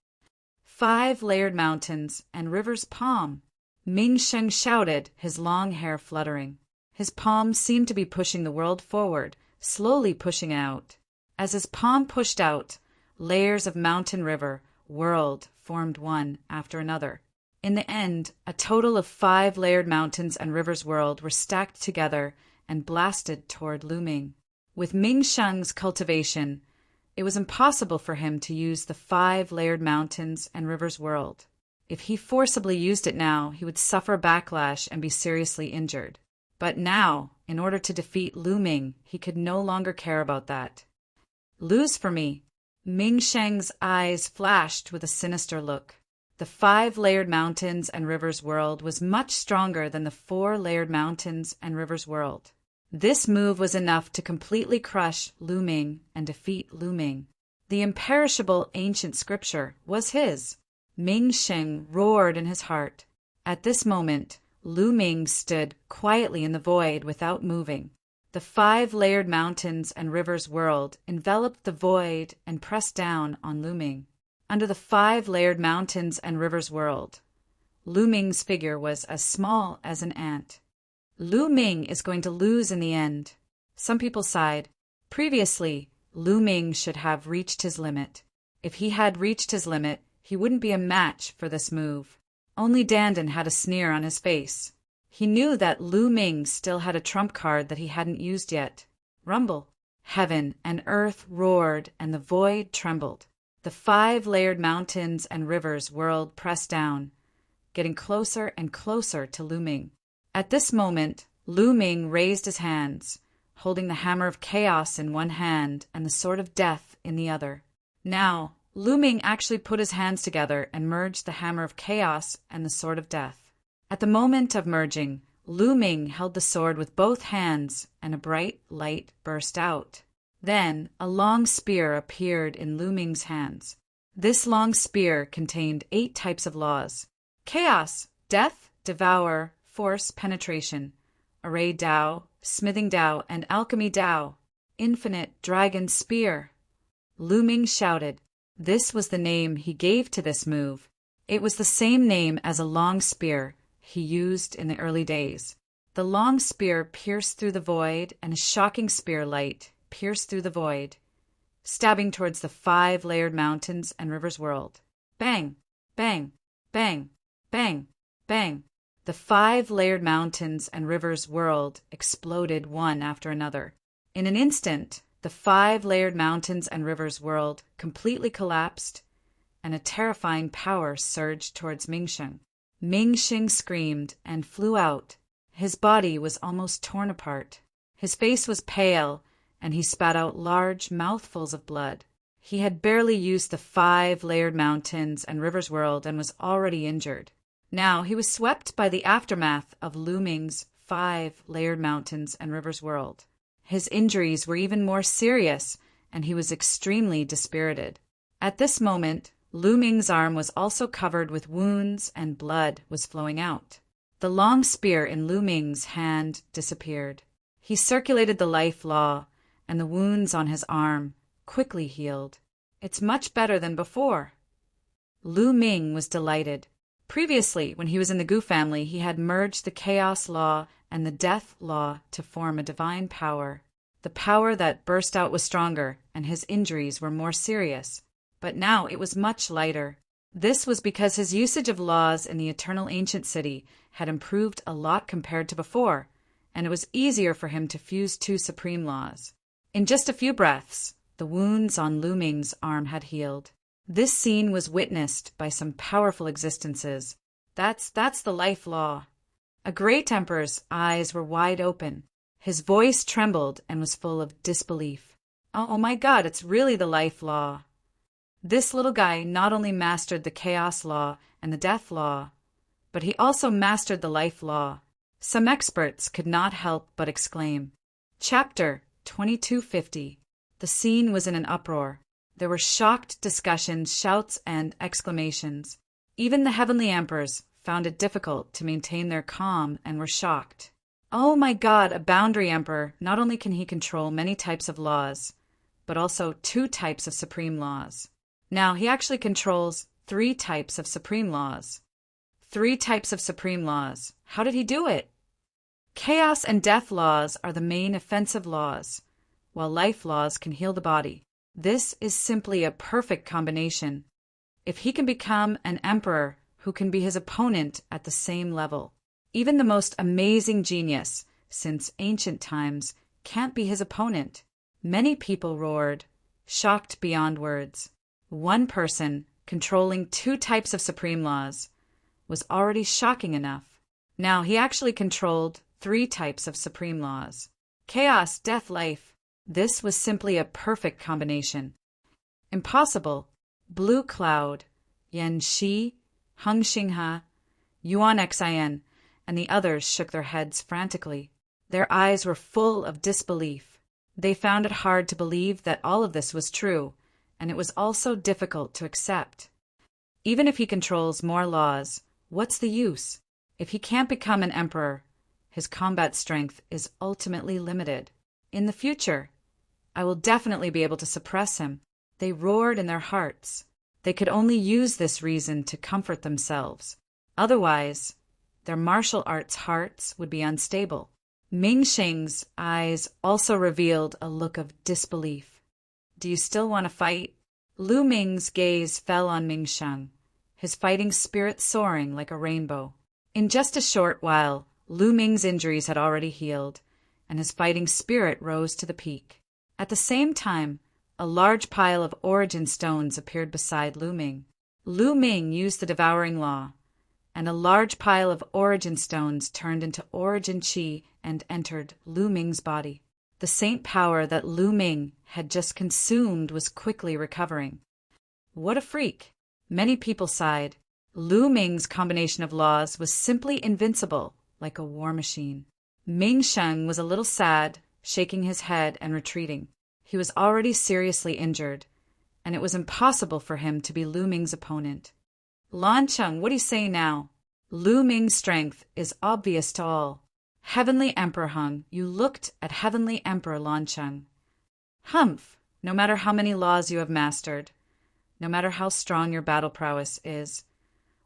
5 layered mountains and rivers palm. Ming Sheng shouted, his long hair fluttering. His palm seemed to be pushing the world forward, slowly pushing out. As his palm pushed out, layers of mountain, river, world formed one after another. In the end, a total of 5 layered mountains and rivers world were stacked together and blasted toward Lu Ming. With Ming Sheng's cultivation, it was impossible for him to use the 5 layered mountains and rivers world. If he forcibly used it now, he would suffer backlash and be seriously injured. But now, in order to defeat Lu Ming, he could no longer care about that. Lose for me. Ming Sheng's eyes flashed with a sinister look. The 5 layered mountains and rivers world was much stronger than the 4 layered mountains and rivers world. This move was enough to completely crush Lu Ming and defeat Lu Ming. The imperishable ancient scripture was his. Ming Sheng roared in his heart. At this moment, Lu Ming stood quietly in the void without moving. The 5 layered mountains and rivers world enveloped the void and pressed down on Lu Ming. Under the 5 layered mountains and rivers world, Lu Ming's figure was as small as an ant. Lu Ming is going to lose in the end. Some people sighed. Previously, Lu Ming should have reached his limit. If he had reached his limit, he wouldn't be a match for this move. Only Dandan had a sneer on his face. He knew that Lu Ming still had a trump card that he hadn't used yet. Rumble. Heaven and earth roared and the void trembled. The 5 layered mountains and rivers world pressed down, getting closer and closer to Lu Ming. At this moment, Lu Ming raised his hands, holding the hammer of chaos in one hand and the sword of death in the other. Now, Lu Ming actually put his hands together and merged the hammer of chaos and the sword of death. At the moment of merging, Lu Ming held the sword with both hands and a bright light burst out. Then, a long spear appeared in Lu Ming's hands. This long spear contained 8 types of laws: chaos, death, devour, force, penetration, array Tao, smithing Tao, and alchemy Tao. Infinite dragon spear. Lu Ming shouted. This was the name he gave to this move. It was the same name as a long spear he used in the early days. The long spear pierced through the void, and a shocking spear light pierced through the void, stabbing towards the 5 layered mountains and rivers world. Bang! Bang! Bang! Bang! Bang! The 5 layered mountains and rivers world exploded one after another. In an instant, the 5 layered mountains and rivers world completely collapsed, and a terrifying power surged towards Ming Sheng. Ming Sheng screamed and flew out. His body was almost torn apart. His face was pale, and he spat out large mouthfuls of blood. He had barely used the 5 layered mountains and rivers world and was already injured. Now he was swept by the aftermath of Lu Ming's 5 layered mountains and rivers world. His injuries were even more serious, and he was extremely dispirited. At this moment, Lu Ming's arm was also covered with wounds and blood was flowing out. The long spear in Lu Ming's hand disappeared. He circulated the life law, and the wounds on his arm quickly healed. It's much better than before. Lu Ming was delighted. Previously, when he was in the Gu family, he had merged the chaos law and the death law to form a divine power. The power that burst out was stronger, and his injuries were more serious. But now it was much lighter. This was because his usage of laws in the eternal ancient city had improved a lot compared to before, and it was easier for him to fuse 2 supreme laws. In just a few breaths, the wounds on Lu Ming's arm had healed. This scene was witnessed by some powerful existences. That's the life law. A great emperor's eyes were wide open. His voice trembled and was full of disbelief. Oh my God, it's really the life law. This little guy not only mastered the chaos law and the death law, but he also mastered the life law. Some experts could not help but exclaim. Chapter 2250. The scene was in an uproar. There were shocked discussions, shouts, and exclamations. Even the heavenly emperors found it difficult to maintain their calm and were shocked. Oh my God, a boundary emperor! Not only can he control many types of laws, but also 2 types of supreme laws. Now, he actually controls 3 types of supreme laws. 3 types of supreme laws. How did he do it? Chaos and death laws are the main offensive laws, while life laws can heal the body. This is simply a perfect combination. If he can become an emperor who can be his opponent at the same level, even the most amazing genius, since ancient times, can't be his opponent. Many people roared, shocked beyond words. One person, controlling 2 types of supreme laws, was already shocking enough. Now he actually controlled 3 types of supreme laws. Chaos, death, life. This was simply a perfect combination. Impossible. Blue Cloud, Yan Shi, Hung Xinghe, Yuan Xin, and the others shook their heads frantically. Their eyes were full of disbelief. They found it hard to believe that all of this was true, and it was also difficult to accept. Even if he controls more laws, what's the use? If he can't become an emperor, his combat strength is ultimately limited. In the future, I will definitely be able to suppress him. They roared in their hearts. They could only use this reason to comfort themselves. Otherwise, their martial arts hearts would be unstable. Ming Sheng's eyes also revealed a look of disbelief. Do you still want to fight? Lu Ming's gaze fell on Ming Sheng, his fighting spirit soaring like a rainbow. In just a short while, Lu Ming's injuries had already healed, and his fighting spirit rose to the peak. At the same time, a large pile of origin stones appeared beside Lu Ming. Lu Ming used the devouring law, and a large pile of origin stones turned into origin chi and entered Lu Ming's body. The saint power that Lu Ming had just consumed was quickly recovering. What a freak! Many people sighed. Lu Ming's combination of laws was simply invincible, like a war machine. Ming Sheng was a little sad, shaking his head and retreating. He was already seriously injured, and it was impossible for him to be Lu Ming's opponent. Lan Cheng, what do you say now? Lu Ming's strength is obvious to all. Heavenly Emperor Hung, you looked at Heavenly Emperor Lan Cheng. Humph! No matter how many laws you have mastered, no matter how strong your battle prowess is,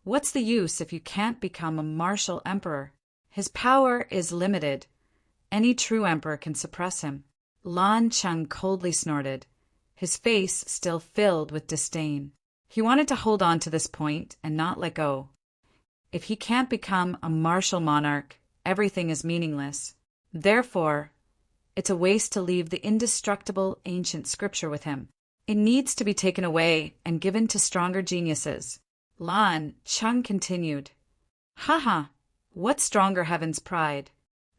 what's the use if you can't become a martial emperor? His power is limited. Any true emperor can suppress him. Lan Cheng coldly snorted, his face still filled with disdain. He wanted to hold on to this point and not let go. If he can't become a martial monarch, everything is meaningless. Therefore, it's a waste to leave the indestructible ancient scripture with him. It needs to be taken away and given to stronger geniuses. Lan Cheng continued, Haha, what stronger heaven's pride?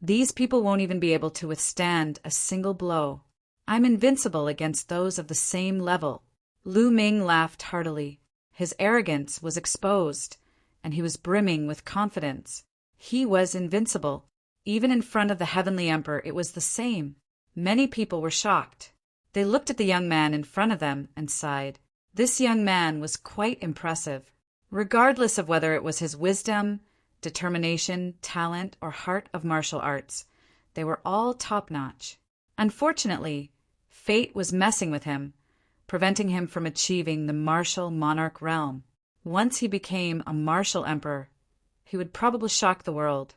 These people won't even be able to withstand a single blow. I'm invincible against those of the same level. Lu Ming laughed heartily. His arrogance was exposed, and he was brimming with confidence. He was invincible. Even in front of the heavenly emperor, it was the same. Many people were shocked. They looked at the young man in front of them and sighed. This young man was quite impressive. Regardless of whether it was his wisdom, determination, talent, or heart of martial arts, they were all top-notch. Unfortunately, fate was messing with him, preventing him from achieving the martial monarch realm. Once he became a martial emperor, he would probably shock the world.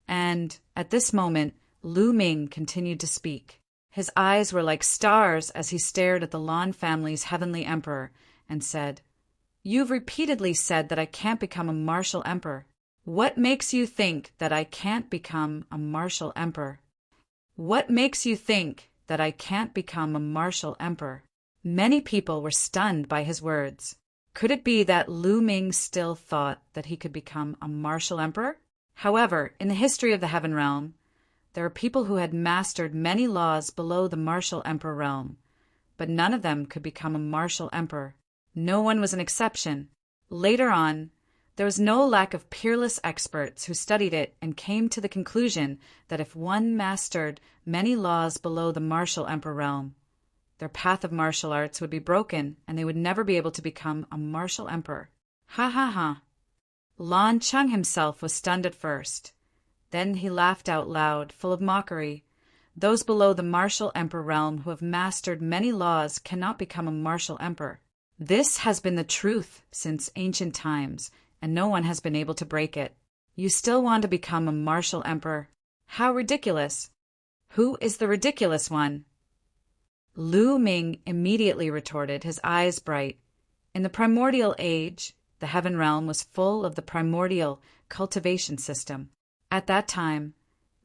And at this moment, Lu Ming continued to speak. His eyes were like stars as he stared at the Lan family's heavenly emperor and said, You've repeatedly said that I can't become a martial emperor. What makes you think that I can't become a martial emperor? What makes you think that I can't become a martial emperor? Many people were stunned by his words. Could it be that Lu Ming still thought that he could become a martial emperor? However, in the history of the Heaven Realm, there are people who had mastered many laws below the martial emperor realm, but none of them could become a martial emperor. No one was an exception. Later on, there was no lack of peerless experts who studied it and came to the conclusion that if one mastered many laws below the martial emperor realm, Their path of martial arts would be broken, and they would never be able to become a martial emperor. Ha ha ha. Lan Chung himself was stunned at first. Then he laughed out loud, full of mockery. Those below the martial emperor realm who have mastered many laws cannot become a martial emperor. This has been the truth since ancient times, and no one has been able to break it. You still want to become a martial emperor? How ridiculous! Who is the ridiculous one? Lu Ming immediately retorted, his eyes bright. In the primordial age, the heaven realm was full of the primordial cultivation system. At that time,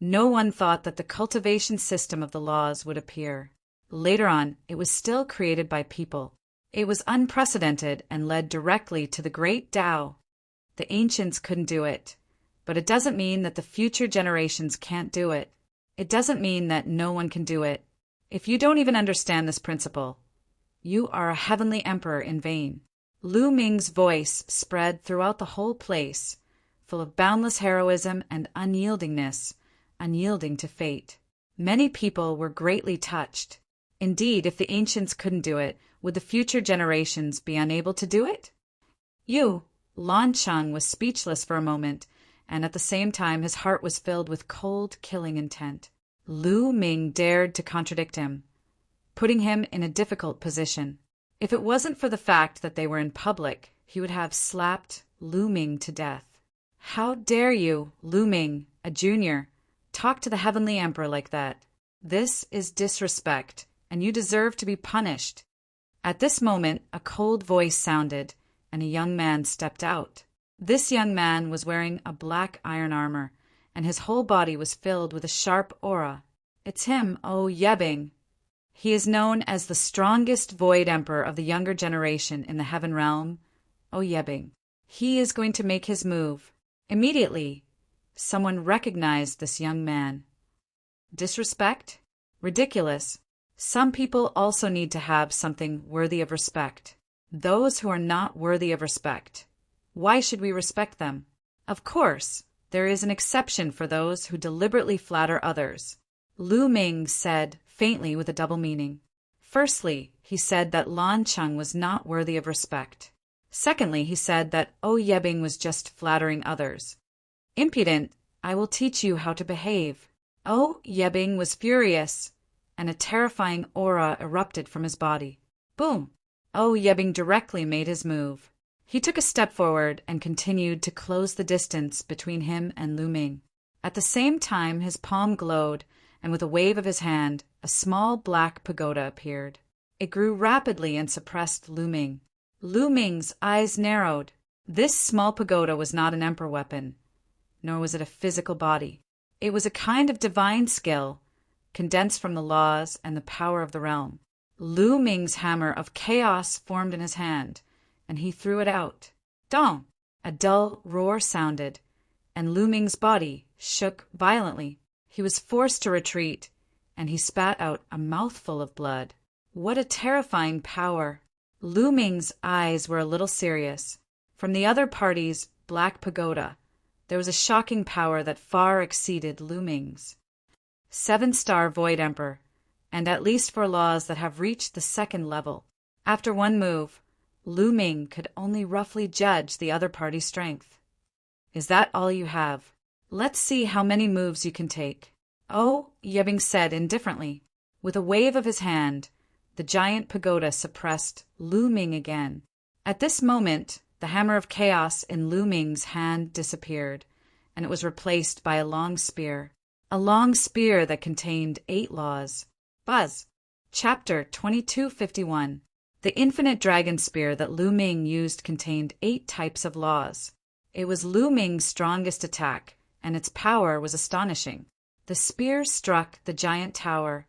no one thought that the cultivation system of the laws would appear. Later on, it was still created by people. It was unprecedented and led directly to the great Tao. The ancients couldn't do it, but it doesn't mean that the future generations can't do it. It doesn't mean that no one can do it. If you don't even understand this principle, you are a heavenly emperor in vain. Lu Ming's voice spread throughout the whole place, full of boundless heroism and unyieldingness, unyielding to fate. Many people were greatly touched. Indeed, if the ancients couldn't do it, would the future generations be unable to do it? Lan Chung was speechless for a moment, and at the same time his heart was filled with cold, killing intent. Lu Ming dared to contradict him, putting him in a difficult position. If it wasn't for the fact that they were in public, he would have slapped Lu Ming to death. How dare you, Lu Ming, a junior, talk to the heavenly emperor like that? This is disrespect, and you deserve to be punished. At this moment, a cold voice sounded, and a young man stepped out. This young man was wearing a black iron armor, and his whole body was filled with a sharp aura. It's him, Yebing. He is known as the strongest void emperor of the younger generation in the heaven realm, Yebing. He is going to make his move. Immediately, someone recognized this young man. Disrespect? Ridiculous. Some people also need to have something worthy of respect. Those who are not worthy of respect, why should we respect them? Of course, there is an exception for those who deliberately flatter others. Lu Ming said faintly with a double meaning. Firstly, he said that Lan Chung was not worthy of respect. Secondly, he said that Yebing was just flattering others. Impudent, I will teach you how to behave. Yebing was furious, and a terrifying aura erupted from his body. Boom! Yebing directly made his move. He took a step forward and continued to close the distance between him and Lu Ming. At the same time, his palm glowed, and with a wave of his hand, a small black pagoda appeared. It grew rapidly and suppressed Lu Ming. Lu Ming's eyes narrowed. This small pagoda was not an emperor weapon, nor was it a physical body. It was a kind of divine skill, condensed from the laws and the power of the realm. Lu Ming's hammer of chaos formed in his hand, and he threw it out. Dong! A dull roar sounded, and Lu Ming's body shook violently. He was forced to retreat, and he spat out a mouthful of blood. What a terrifying power! Lu Ming's eyes were a little serious. From the other party's black pagoda, there was a shocking power that far exceeded Lu Ming's. 7-star Void Emperor, and at least for laws that have reached the second level. After one move, Lu Ming could only roughly judge the other party's strength. Is that all you have? Let's see how many moves you can take. Yebing said indifferently. With a wave of his hand, the giant pagoda suppressed Lu Ming again. At this moment, the hammer of chaos in Lu Ming's hand disappeared, and it was replaced by a long spear. A long spear that contained 8 laws. Buzz. Chapter 2251. The infinite dragon spear that Lu Ming used contained 8 types of laws. It was Lu Ming's strongest attack, and its power was astonishing. The spear struck the giant tower,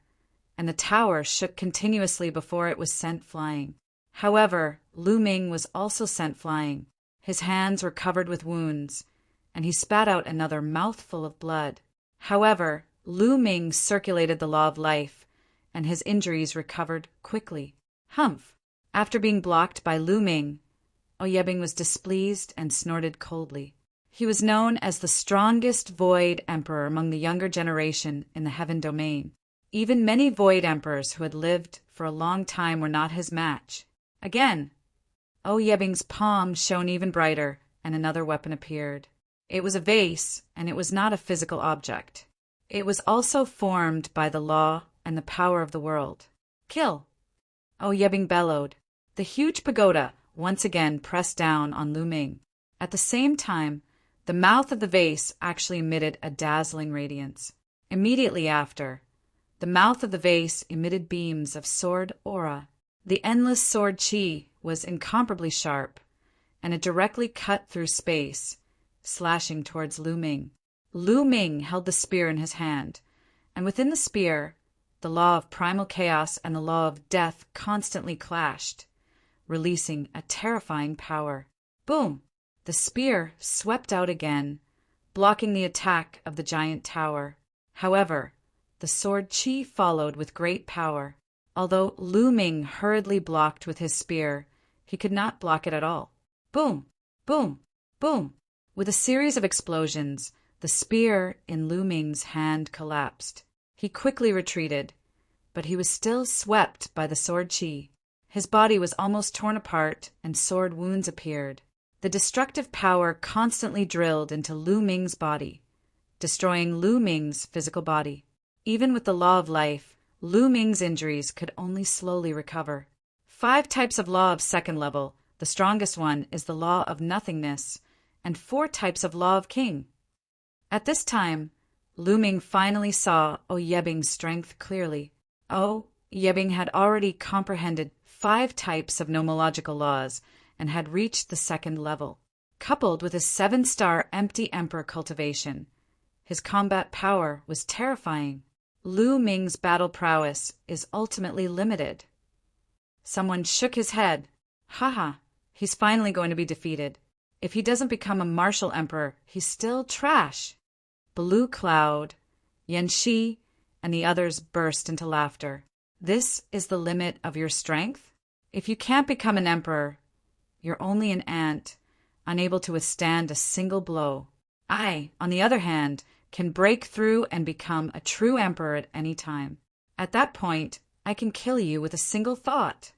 and the tower shook continuously before it was sent flying. However, Lu Ming was also sent flying. His hands were covered with wounds, and he spat out another mouthful of blood. However, Lu Ming circulated the law of life, and his injuries recovered quickly. Humph! After being blocked by Lu Ming, Yebing was displeased and snorted coldly. He was known as the strongest Void Emperor among the younger generation in the Heaven Domain. Even many Void Emperors who had lived for a long time were not his match. Again, Yebing's palm shone even brighter, and another weapon appeared. It was a vase, and it was not a physical object. It was also formed by the law and the power of the world. Kill! Yebing bellowed. The huge pagoda once again pressed down on Lu Ming. At the same time, the mouth of the vase actually emitted a dazzling radiance. Immediately after, the mouth of the vase emitted beams of sword aura. The endless sword chi was incomparably sharp, and it directly cut through space, slashing towards Lu Ming. Lu Ming held the spear in his hand, and within the spear, the law of primal chaos and the law of death constantly clashed, releasing a terrifying power. Boom! The spear swept out again, blocking the attack of the giant tower. However, the sword chi followed with great power. Although Lu Ming hurriedly blocked with his spear, he could not block it at all. Boom! Boom! Boom! With a series of explosions, the spear in Lu Ming's hand collapsed. He quickly retreated, but he was still swept by the sword chi. His body was almost torn apart, and sword wounds appeared. The destructive power constantly drilled into Lu Ming's body, destroying Lu Ming's physical body. Even with the law of life, Lu Ming's injuries could only slowly recover. 5 types of law of second level. The strongest one is the law of nothingness, and 4 types of law of king. At this time, Lu Ming finally saw Yebing's strength clearly. Yebing had already comprehended 5 types of nomological laws and had reached the second level. Coupled with his 7-star empty emperor cultivation, his combat power was terrifying. Lu Ming's battle prowess is ultimately limited. Someone shook his head. Haha, he's finally going to be defeated. If he doesn't become a martial emperor, he's still trash. Blue Cloud, Yanxi, and the others burst into laughter. This is the limit of your strength? If you can't become an emperor, you're only an ant, unable to withstand a single blow. I, on the other hand, can break through and become a true emperor at any time. At that point, I can kill you with a single thought.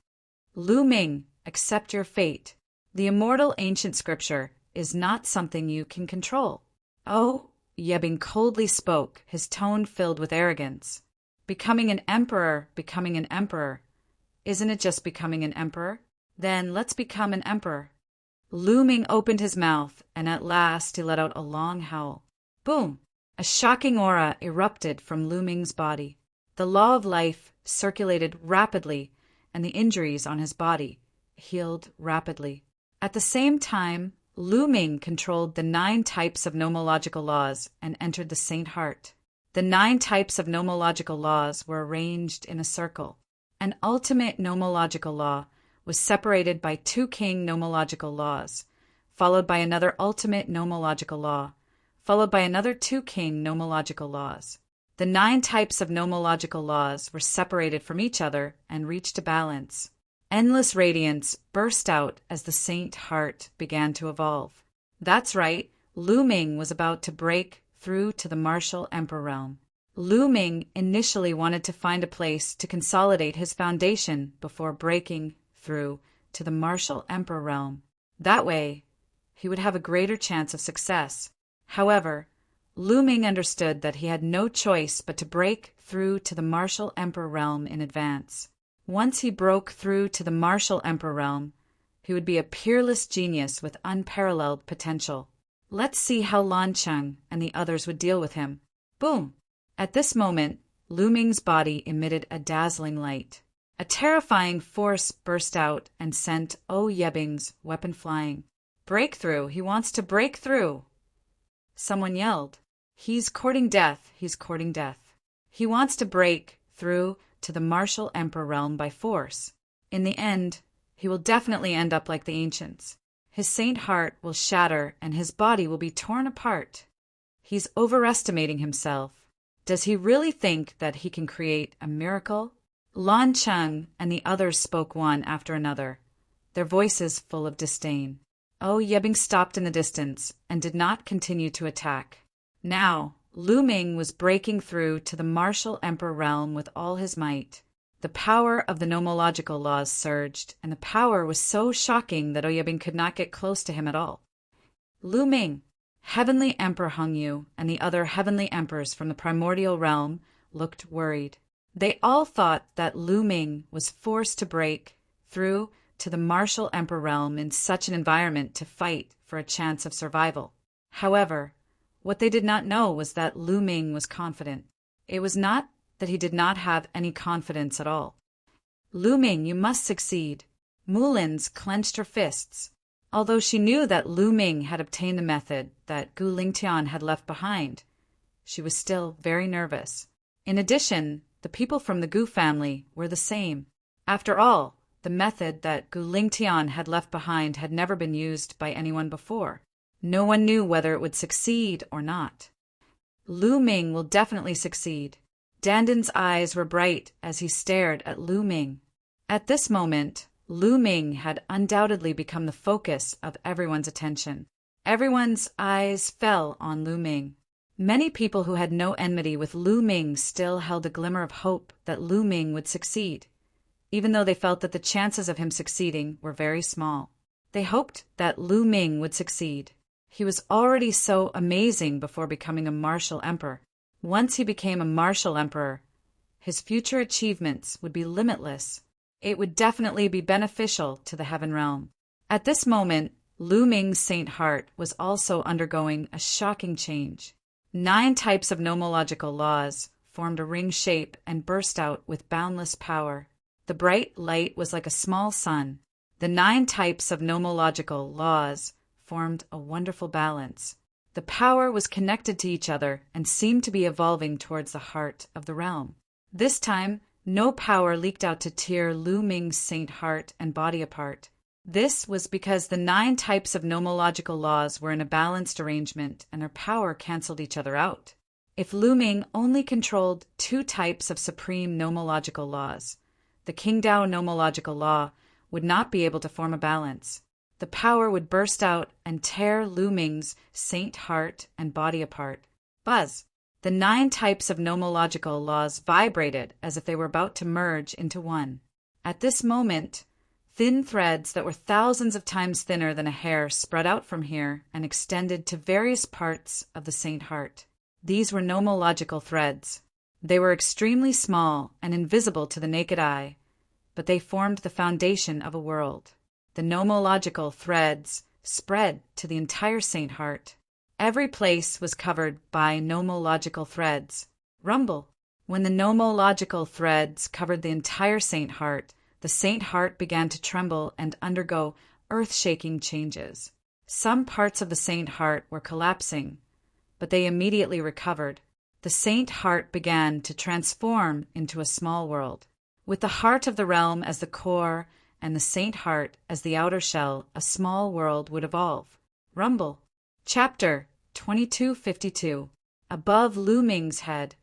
Lu Ming, accept your fate. The immortal ancient scripture is not something you can control. Yebing coldly spoke, his tone filled with arrogance. Becoming an emperor. Isn't it just becoming an emperor? Then let's become an emperor. Lu Ming opened his mouth, and at last he let out a long howl. Boom! A shocking aura erupted from Lu Ming's body. The law of life circulated rapidly, and the injuries on his body healed rapidly. At the same time, Lu Ming controlled the 9 types of nomological laws and entered the Saint Heart. The 9 types of nomological laws were arranged in a circle. An ultimate nomological law was separated by 2 king nomological laws, followed by another ultimate nomological law, followed by another 2 king nomological laws. The 9 types of nomological laws were separated from each other and reached a balance. Endless radiance burst out as the Saint Heart began to evolve. That's right, Lu Ming was about to break through to the martial emperor realm. Lu Ming initially wanted to find a place to consolidate his foundation before breaking through to the martial emperor realm. That way, he would have a greater chance of success. However, Lu Ming understood that he had no choice but to break through to the martial emperor realm in advance. Once he broke through to the martial emperor realm, he would be a peerless genius with unparalleled potential. Let's see how Lan Cheng and the others would deal with him. Boom! At this moment, Lu Ming's body emitted a dazzling light. A terrifying force burst out and sent Yebing's weapon flying. Breakthrough! He wants to break through! Someone yelled. He's courting death. He wants to break through to the martial emperor realm by force. In the end, he will definitely end up like the ancients. His Saint Heart will shatter and his body will be torn apart. He's overestimating himself. Does he really think that he can create a miracle? Lan Cheng and the others spoke one after another, their voices full of disdain. Yebing stopped in the distance and did not continue to attack. Now, Lu Ming was breaking through to the martial emperor realm with all his might. The power of the nomological laws surged, and the power was so shocking that Oyabing could not get close to him at all. Lu Ming, Heavenly Emperor Hongyu and the other heavenly emperors from the primordial realm looked worried. They all thought that Lu Ming was forced to break through to the martial emperor realm in such an environment to fight for a chance of survival. However, what they did not know was that Lu Ming was confident. It was not that he did not have any confidence at all. Lu Ming, you must succeed. Mulins clenched her fists. Although she knew that Lu Ming had obtained the method that Gu Lingtian had left behind, she was still very nervous. In addition, the people from the Gu family were the same. After all, the method that Gu Lingtian had left behind had never been used by anyone before. No one knew whether it would succeed or not. Lu Ming will definitely succeed. Dandin's eyes were bright as he stared at Lu Ming. At this moment, Lu Ming had undoubtedly become the focus of everyone's attention. Everyone's eyes fell on Lu Ming. Many people who had no enmity with Lu Ming still held a glimmer of hope that Lu Ming would succeed, even though they felt that the chances of him succeeding were very small. They hoped that Lu Ming would succeed. He was already so amazing before becoming a martial emperor. Once he became a martial emperor, his future achievements would be limitless. It would definitely be beneficial to the heaven realm. At this moment, Lu Ming's Saint Heart was also undergoing a shocking change. 9 types of nomological laws formed a ring shape and burst out with boundless power. The bright light was like a small sun. The 9 types of nomological laws formed a wonderful balance. The power was connected to each other and seemed to be evolving towards the heart of the realm. This time, no power leaked out to tear Lu Ming's Saint Heart and body apart. This was because the 9 types of nomological laws were in a balanced arrangement and their power canceled each other out. If Lu Ming only controlled 2 types of supreme nomological laws, the Qingdao nomological law would not be able to form a balance. The power would burst out and tear Lu Ming's Saint Heart and body apart. Buzz! The 9 types of nomological laws vibrated as if they were about to merge into one. At this moment, thin threads that were thousands of times thinner than a hair spread out from here and extended to various parts of the Saint Heart. These were nomological threads. They were extremely small and invisible to the naked eye, but they formed the foundation of a world. The nomological threads spread to the entire Saint Heart. Every place was covered by nomological threads. Rumble! When the nomological threads covered the entire Saint Heart, the Saint Heart began to tremble and undergo earth-shaking changes. Some parts of the Saint Heart were collapsing, but they immediately recovered. The Saint Heart began to transform into a small world. With the heart of the realm as the core and the Saint Heart as the outer shell, a small world would evolve. Rumble! Chapter 2252. Above Lu Ming's head,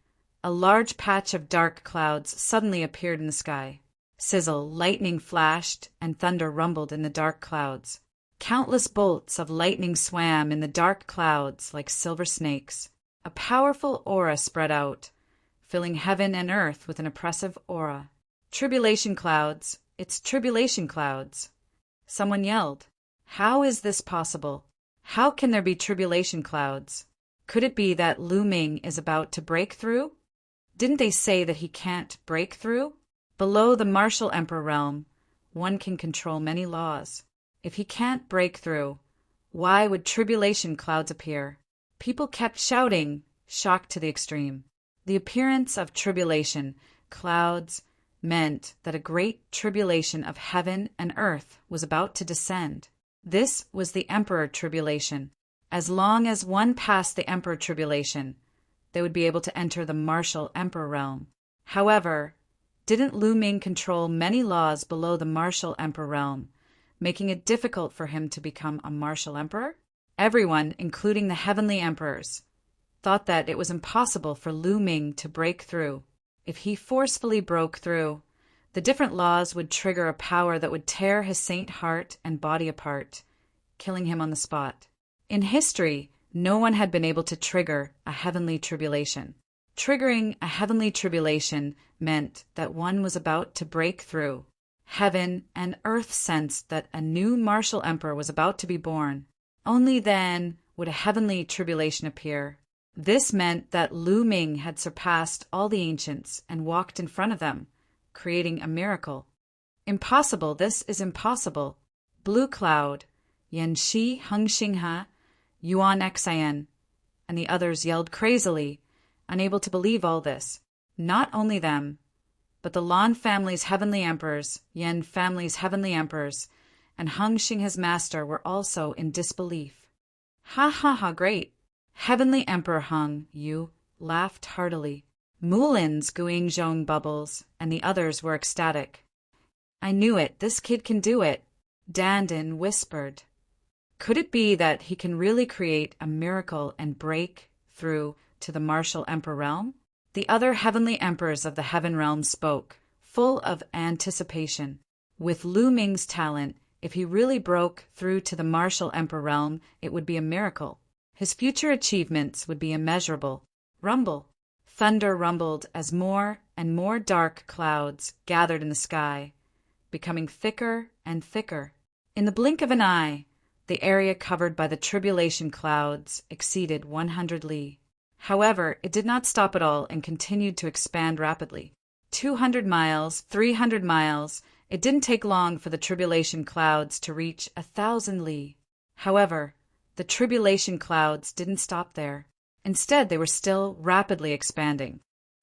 a large patch of dark clouds suddenly appeared in the sky. Sizzle, lightning flashed, and thunder rumbled in the dark clouds. Countless bolts of lightning swam in the dark clouds like silver snakes. A powerful aura spread out, filling heaven and earth with an oppressive aura. Tribulation clouds, it's tribulation clouds. Someone yelled. How is this possible? How can there be tribulation clouds? Could it be that Lu Ming is about to break through? Didn't they say that he can't break through? Below the martial emperor realm, one can control many laws. If he can't break through, why would tribulation clouds appear? People kept shouting, shocked to the extreme. The appearance of tribulation clouds meant that a great tribulation of heaven and earth was about to descend. This was the Emperor Tribulation. As long as one passed the Emperor Tribulation, they would be able to enter the martial emperor realm. However, didn't Lu Ming control many laws below the martial emperor realm, making it difficult for him to become a martial emperor? Everyone, including the heavenly emperors, thought that it was impossible for Lu Ming to break through. If he forcefully broke through, the different laws would trigger a power that would tear his Saint Heart and body apart, killing him on the spot. In history, No one had been able to trigger a heavenly tribulation. Triggering a heavenly tribulation meant that one was about to break through. Heaven and earth sensed that a new martial emperor was about to be born. Only then would a heavenly tribulation appear. This meant that Lu Ming had surpassed all the ancients and walked in front of them, creating a miracle. Impossible, this is impossible. Blue Cloud, Yan Shi Hung Xingha, Yuan Xian, and the others yelled crazily, unable to believe all this. Not only them, but the Lan family's heavenly emperors, Yan family's heavenly emperors, and Hung Xingha's master were also in disbelief. Ha ha ha, great! Heavenly Emperor Hung Yu laughed heartily. Mulin's Guingzhong Bubbles and the others were ecstatic. I knew it, this kid can do it, Dandin whispered. Could it be that he can really create a miracle and break through to the martial emperor realm? The other heavenly emperors of the heaven realm spoke, full of anticipation. With Lu Ming's talent, if he really broke through to the martial emperor realm, it would be a miracle. His future achievements would be immeasurable. Rumble. Thunder rumbled as more and more dark clouds gathered in the sky, becoming thicker and thicker. In the blink of an eye, the area covered by the tribulation clouds exceeded 100 li. However, it did not stop at all and continued to expand rapidly. 200 miles, 300 miles, it didn't take long for the tribulation clouds to reach 1,000 li. However, the tribulation clouds didn't stop there. Instead, they were still rapidly expanding.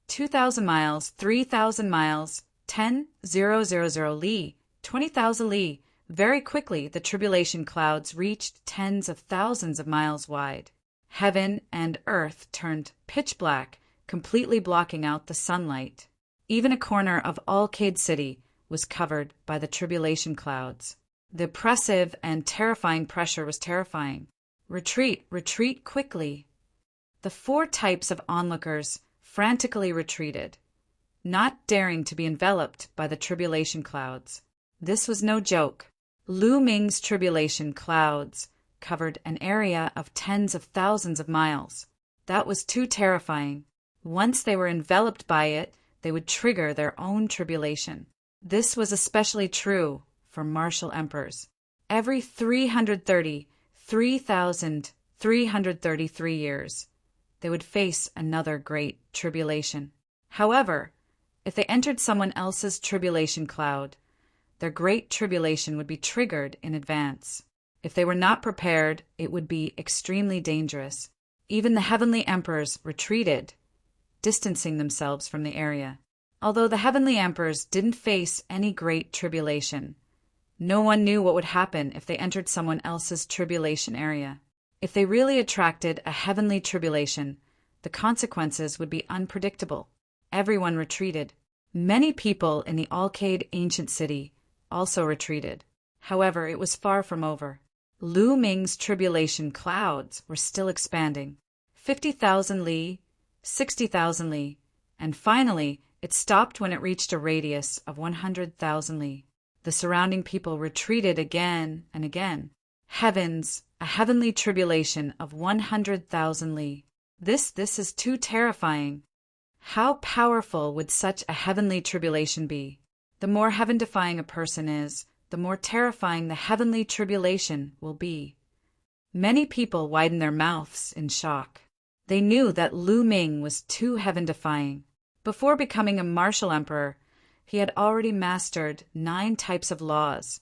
2,000 miles, 3,000 miles, 10,000 li, 20,000 li. Very quickly, the tribulation clouds reached tens of thousands of miles wide. Heaven and earth turned pitch black, completely blocking out the sunlight. Even a corner of Alcade City was covered by the tribulation clouds. The oppressive and terrifying pressure was terrifying. Retreat, retreat quickly. The 4 types of onlookers frantically retreated, not daring to be enveloped by the tribulation clouds. This was no joke. Lu Ming's tribulation clouds covered an area of tens of thousands of miles. That was too terrifying. Once they were enveloped by it, they would trigger their own tribulation. This was especially true for martial emperors. Every 3,333 years, they would face another great tribulation. However, if they entered someone else's tribulation cloud, their great tribulation would be triggered in advance. If they were not prepared, it would be extremely dangerous. Even the heavenly emperors retreated, distancing themselves from the area. Although the heavenly emperors didn't face any great tribulation, no one knew what would happen if they entered someone else's tribulation area. If they really attracted a heavenly tribulation, the consequences would be unpredictable. Everyone retreated. Many people in the Alcade ancient city also retreated. However, it was far from over. Lu Ming's tribulation clouds were still expanding. 50,000 li, 60,000 li, and finally it stopped when it reached a radius of 100,000 li. The surrounding people retreated again and again. Heavens, a heavenly tribulation of 100,000 li. This is too terrifying. How powerful would such a heavenly tribulation be? The more heaven-defying a person is, the more terrifying the heavenly tribulation will be. Many people widened their mouths in shock. They knew that Lu Ming was too heaven-defying. Before becoming a martial emperor, he had already mastered 9 types of laws,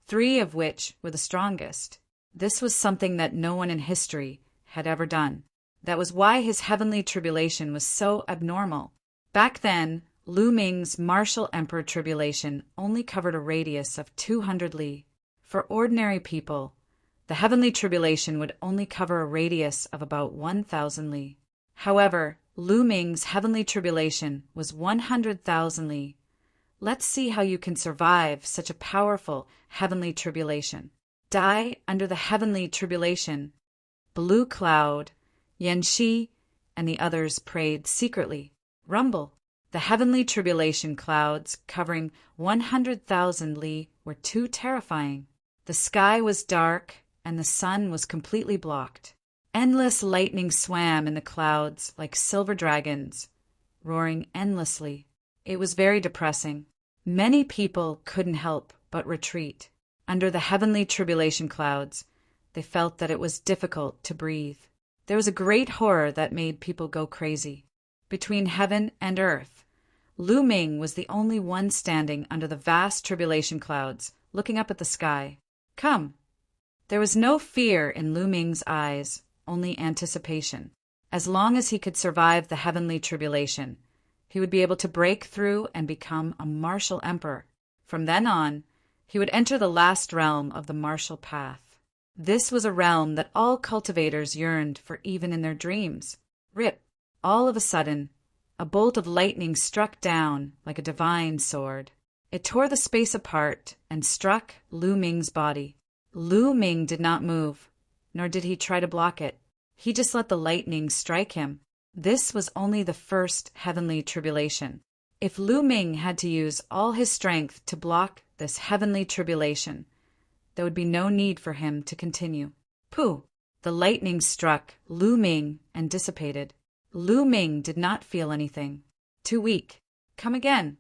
3 of which were the strongest. This was something that no one in history had ever done. That was why his heavenly tribulation was so abnormal. Back then, Lu Ming's martial emperor tribulation only covered a radius of 200 li. For ordinary people, the heavenly tribulation would only cover a radius of about 1,000 li. However, Lu Ming's heavenly tribulation was 100,000 li. Let's see how you can survive such a powerful heavenly tribulation. Die under the heavenly tribulation. Blue Cloud, Yan Shi, and the others prayed secretly. Rumble. The heavenly tribulation clouds covering 100,000 li were too terrifying. The sky was dark and the sun was completely blocked. Endless lightning swam in the clouds like silver dragons, roaring endlessly. It was very depressing. Many people couldn't help but retreat. Under the heavenly tribulation clouds, they felt that it was difficult to breathe. There was a great horror that made people go crazy. Between heaven and earth, Lu Ming was the only one standing under the vast tribulation clouds, looking up at the sky. Come! There was no fear in Lu Ming's eyes, only anticipation. As long as he could survive the heavenly tribulation, he would be able to break through and become a martial emperor. From then on, he would enter the last realm of the martial path. This was a realm that all cultivators yearned for even in their dreams. Rip! All of a sudden, a bolt of lightning struck down like a divine sword. It tore the space apart and struck Lu Ming's body. Lu Ming did not move, nor did he try to block it. He just let the lightning strike him. This was only the first heavenly tribulation. If Lu Ming had to use all his strength to block this heavenly tribulation, there would be no need for him to continue. Pooh! The lightning struck Lu Ming and dissipated. Lu Ming did not feel anything. Too weak. Come again.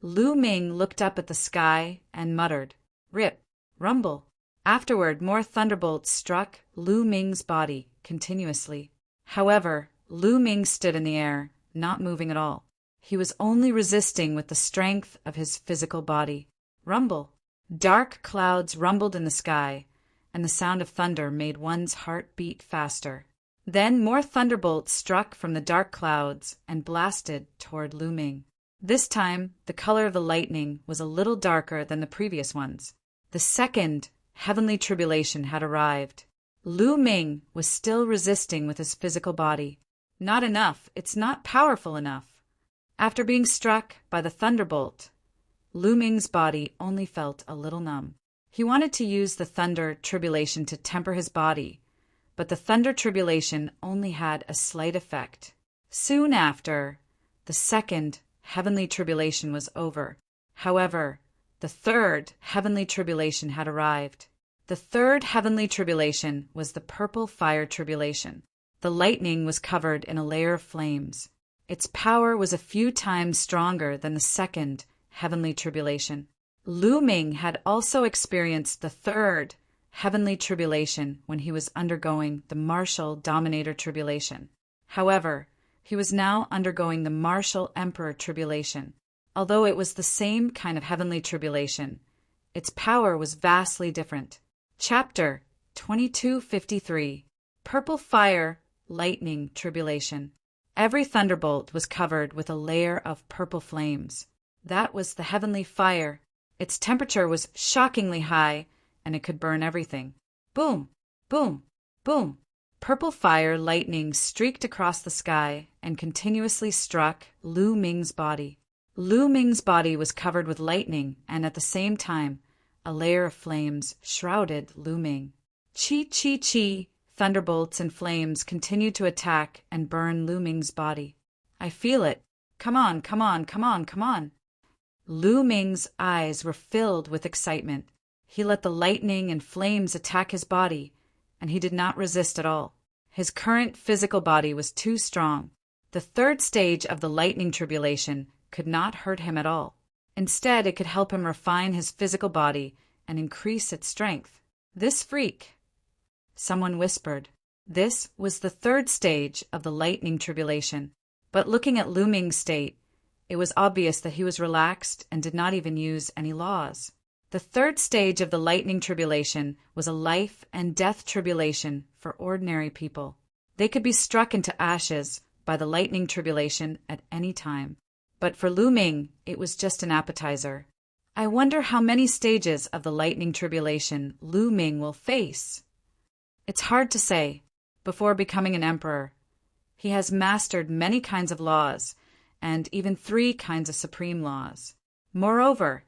Lu Ming looked up at the sky and muttered, "Rip, rumble." Afterward, more thunderbolts struck Lu Ming's body continuously. However, Lu Ming stood in the air, not moving at all. He was only resisting with the strength of his physical body. Rumble. Dark clouds rumbled in the sky, and the sound of thunder made one's heart beat faster. Then more thunderbolts struck from the dark clouds and blasted toward Lu Ming. This time, the color of the lightning was a little darker than the previous ones. The second heavenly tribulation had arrived. Lu Ming was still resisting with his physical body. Not enough. It's not powerful enough. After being struck by the thunderbolt, Lu Ming's body only felt a little numb. He wanted to use the thunder tribulation to temper his body, but the thunder tribulation only had a slight effect. Soon after, the second heavenly tribulation was over. However, the third heavenly tribulation had arrived. The third heavenly tribulation was the purple fire tribulation. The lightning was covered in a layer of flames. Its power was a few times stronger than the second heavenly tribulation. Lu Ming had also experienced the third heavenly tribulation when he was undergoing the martial dominator tribulation. However, he was now undergoing the martial emperor tribulation. Although it was the same kind of heavenly tribulation, its power was vastly different. Chapter 2253. Purple Fire Lightning Tribulation. Every thunderbolt was covered with a layer of purple flames. That was the heavenly fire. Its temperature was shockingly high, and it could burn everything. Boom! Boom! Boom! Purple fire lightning streaked across the sky and continuously struck Lu Ming's body. Lu Ming's body was covered with lightning, and at the same time, a layer of flames shrouded Lu Ming. Chi, chi, chi! Thunderbolts and flames continued to attack and burn Lu Ming's body. I feel it. Come on, come on, come on, come on. Lu Ming's eyes were filled with excitement. He let the lightning and flames attack his body, and he did not resist at all. His current physical body was too strong. The third stage of the lightning tribulation could not hurt him at all. Instead, it could help him refine his physical body and increase its strength. This freak, someone whispered. This was the third stage of the lightning tribulation. But looking at Lu Ming's state, it was obvious that he was relaxed and did not even use any laws. The third stage of the lightning tribulation was a life and death tribulation for ordinary people. They could be struck into ashes by the lightning tribulation at any time. But for Lu Ming, it was just an appetizer. I wonder how many stages of the lightning tribulation Lu Ming will face. It's hard to say. Before becoming an emperor, he has mastered many kinds of laws, and even 3 kinds of supreme laws. Moreover,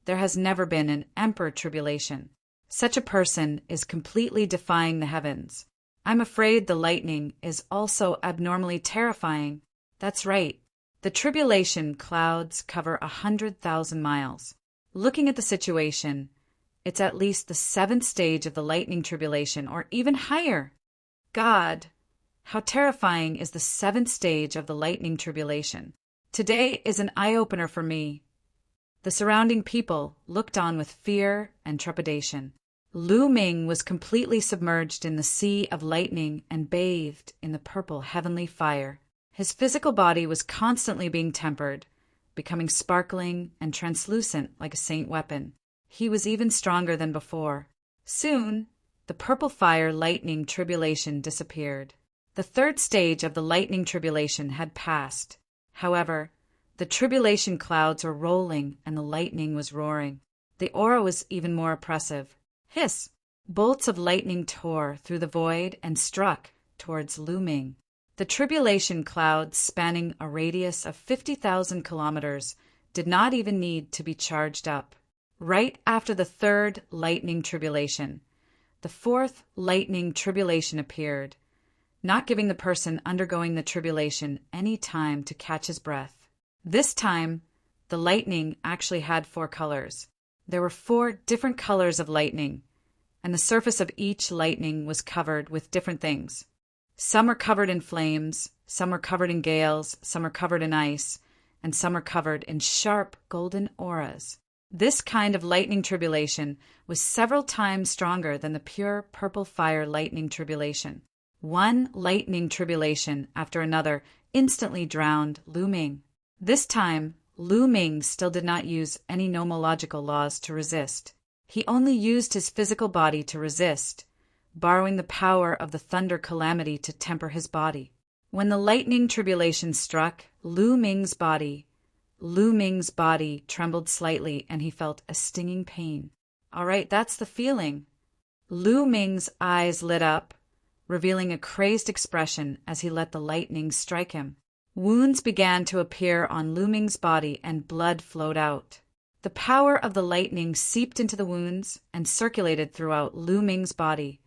there has never been an emperor tribulation. Such a person is completely defying the heavens. I'm afraid the lightning is also abnormally terrifying. That's right. The tribulation clouds cover 100,000 miles. Looking at the situation, it's at least the 7th stage of the lightning tribulation, or even higher. God, how terrifying is the seventh stage of the lightning tribulation. Today is an eye-opener for me. The surrounding people looked on with fear and trepidation. Lu Ming was completely submerged in the sea of lightning and bathed in the purple heavenly fire. His physical body was constantly being tempered, becoming sparkling and translucent like a saint weapon. He was even stronger than before. Soon, the purple fire lightning tribulation disappeared. The third stage of the lightning tribulation had passed. However, the tribulation clouds were rolling and the lightning was roaring. The aura was even more oppressive. Hiss! Bolts of lightning tore through the void and struck towards Lu Ming. The tribulation clouds, spanning a radius of 50,000 kilometers, did not even need to be charged up. Right after the third lightning tribulation, the fourth lightning tribulation appeared, not giving the person undergoing the tribulation any time to catch his breath. This time, the lightning actually had 4 colors. There were 4 different colors of lightning, and the surface of each lightning was covered with different things. Some are covered in flames, some are covered in gales, some are covered in ice, and some are covered in sharp golden auras. This kind of lightning tribulation was several times stronger than the pure purple fire lightning tribulation. One lightning tribulation after another instantly drowned Lu Ming. This time, Lu Ming still did not use any nomological laws to resist. He only used his physical body to resist, borrowing the power of the thunder calamity to temper his body. When the lightning tribulation struck Lu Ming's body trembled slightly and he felt a stinging pain. All right, that's the feeling. Lu Ming's eyes lit up, revealing a crazed expression as he let the lightning strike him. Wounds began to appear on Lu Ming's body and blood flowed out. The power of the lightning seeped into the wounds and circulated throughout Lu Ming's body,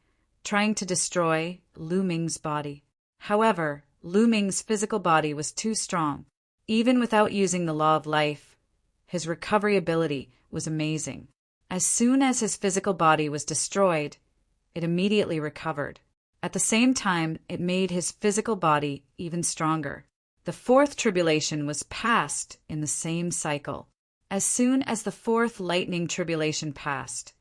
trying to destroy Lu Ming's body. However, Lu Ming's physical body was too strong. Even without using the law of life, his recovery ability was amazing. As soon as his physical body was destroyed, it immediately recovered. At the same time, it made his physical body even stronger. The fourth tribulation was passed in the same cycle. As soon as the fourth lightning tribulation passed,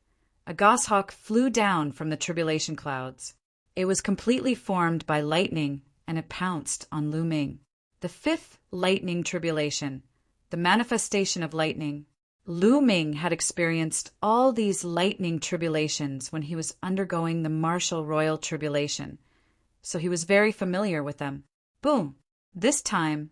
a goshawk flew down from the tribulation clouds. It was completely formed by lightning and it pounced on Lu Ming. The fifth lightning tribulation, the manifestation of lightning. Lu Ming had experienced all these lightning tribulations when he was undergoing the martial royal tribulation, so he was very familiar with them. Boom! This time,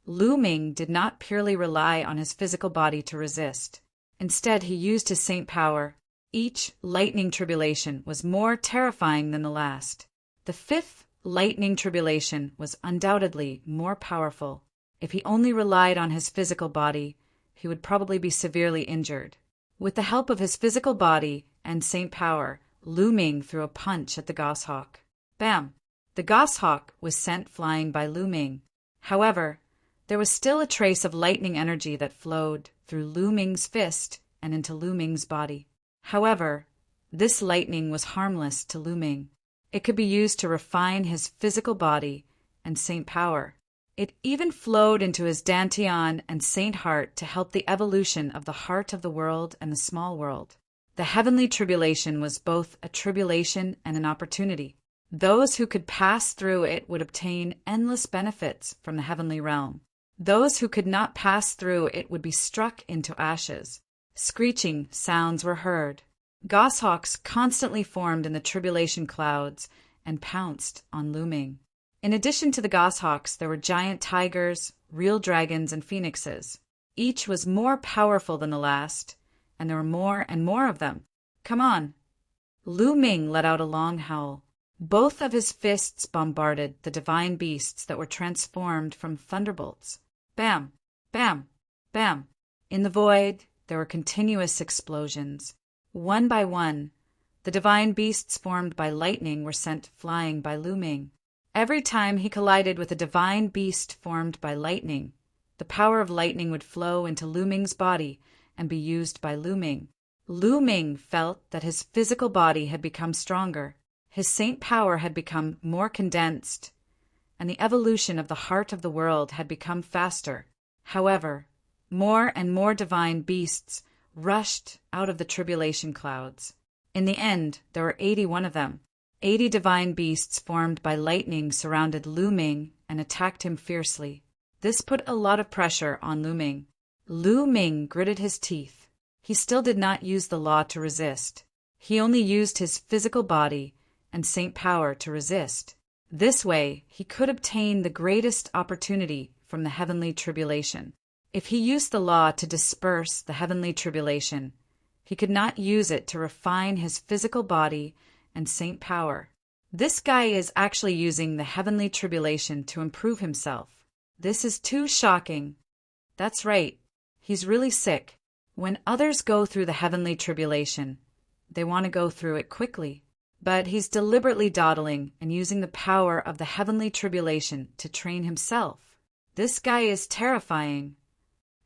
Lu Ming did not purely rely on his physical body to resist. Instead, he used his saint power. Each lightning tribulation was more terrifying than the last. The fifth lightning tribulation was undoubtedly more powerful. If he only relied on his physical body, he would probably be severely injured. With the help of his physical body and saint power, Lu Ming threw a punch at the goshawk. Bam! The goshawk was sent flying by Lu Ming. However, there was still a trace of lightning energy that flowed through Lu Ming's fist and into Lu Ming's body. However, this lightning was harmless to Lu Ming. It could be used to refine his physical body and saint power. It even flowed into his dantian and saint heart to help the evolution of the heart of the world and the small world. The heavenly tribulation was both a tribulation and an opportunity. Those who could pass through it would obtain endless benefits from the heavenly realm. Those who could not pass through it would be struck into ashes. Screeching sounds were heard. Goshawks constantly formed in the tribulation clouds and pounced on Lu Ming. In addition to the goshawks, there were giant tigers, real dragons, and phoenixes. Each was more powerful than the last, and there were more and more of them. Come on! Lu Ming let out a long howl. Both of his fists bombarded the divine beasts that were transformed from thunderbolts. Bam! Bam! Bam! In the void, there were continuous explosions. One by one, the divine beasts formed by lightning were sent flying by Lu Ming. Every time he collided with a divine beast formed by lightning, the power of lightning would flow into Lu Ming's body and be used by Lu Ming. Lu Ming felt that his physical body had become stronger. His saint power had become more condensed, and the evolution of the heart of the world had become faster. However, more and more divine beasts rushed out of the tribulation clouds. In the end, there were 81 of them. 80 divine beasts formed by lightning surrounded Lu Ming and attacked him fiercely. This put a lot of pressure on Lu Ming. Lu Ming gritted his teeth. He still did not use the law to resist. He only used his physical body and saint power to resist. This way, he could obtain the greatest opportunity from the heavenly tribulation. If he used the law to disperse the heavenly tribulation, he could not use it to refine his physical body and saint power. This guy is actually using the heavenly tribulation to improve himself. This is too shocking. That's right. He's really sick. When others go through the heavenly tribulation, they want to go through it quickly. But he's deliberately dawdling and using the power of the heavenly tribulation to train himself. This guy is terrifying.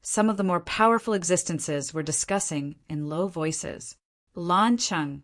Some of the more powerful existences were discussing in low voices. Lan Cheng,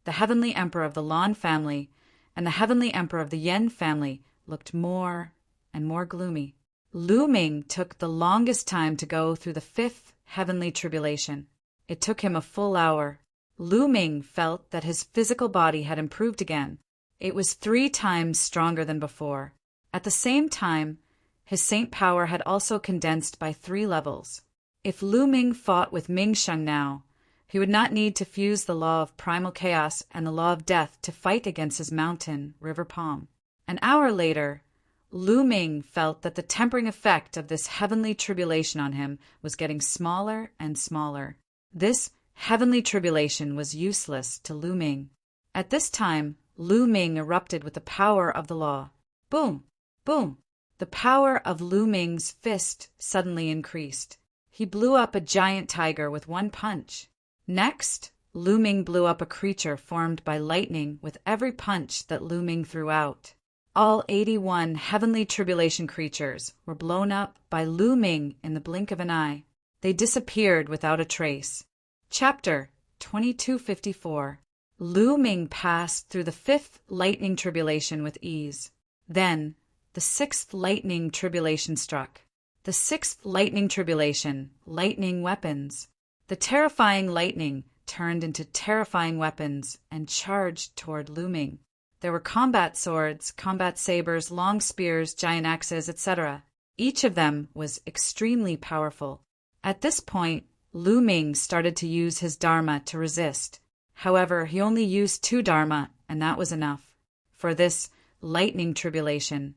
the heavenly emperor of the Lan family, and the heavenly emperor of the Yen family looked more and more gloomy. Lu Ming took the longest time to go through the 5th heavenly tribulation. It took him a full hour. Lu Ming felt that his physical body had improved again. It was 3 times stronger than before. At the same time, his saint power had also condensed by 3 levels. If Lu Ming fought with Ming Sheng now, he would not need to fuse the law of primal chaos and the law of death to fight against his mountain, River Palm. An hour later, Lu Ming felt that the tempering effect of this heavenly tribulation on him was getting smaller and smaller. This heavenly tribulation was useless to Lu Ming. At this time, Lu Ming erupted with the power of the law. Boom! Boom! The power of Lu Ming's fist suddenly increased. He blew up a giant tiger with one punch. Next, Lu Ming blew up a creature formed by lightning with every punch that Lu Ming threw out. All 81 heavenly tribulation creatures were blown up by Lu Ming in the blink of an eye. They disappeared without a trace. Chapter 2254. Lu Ming passed through the 5th lightning tribulation with ease. Then, the 6th lightning tribulation struck. The 6th lightning tribulation, lightning weapons. The terrifying lightning turned into terrifying weapons and charged toward Lu Ming. There were combat swords, combat sabers, long spears, giant axes, etc. Each of them was extremely powerful. At this point, Lu Ming started to use his dharma to resist. However, he only used 2 dharma, and that was enough. For this lightning tribulation,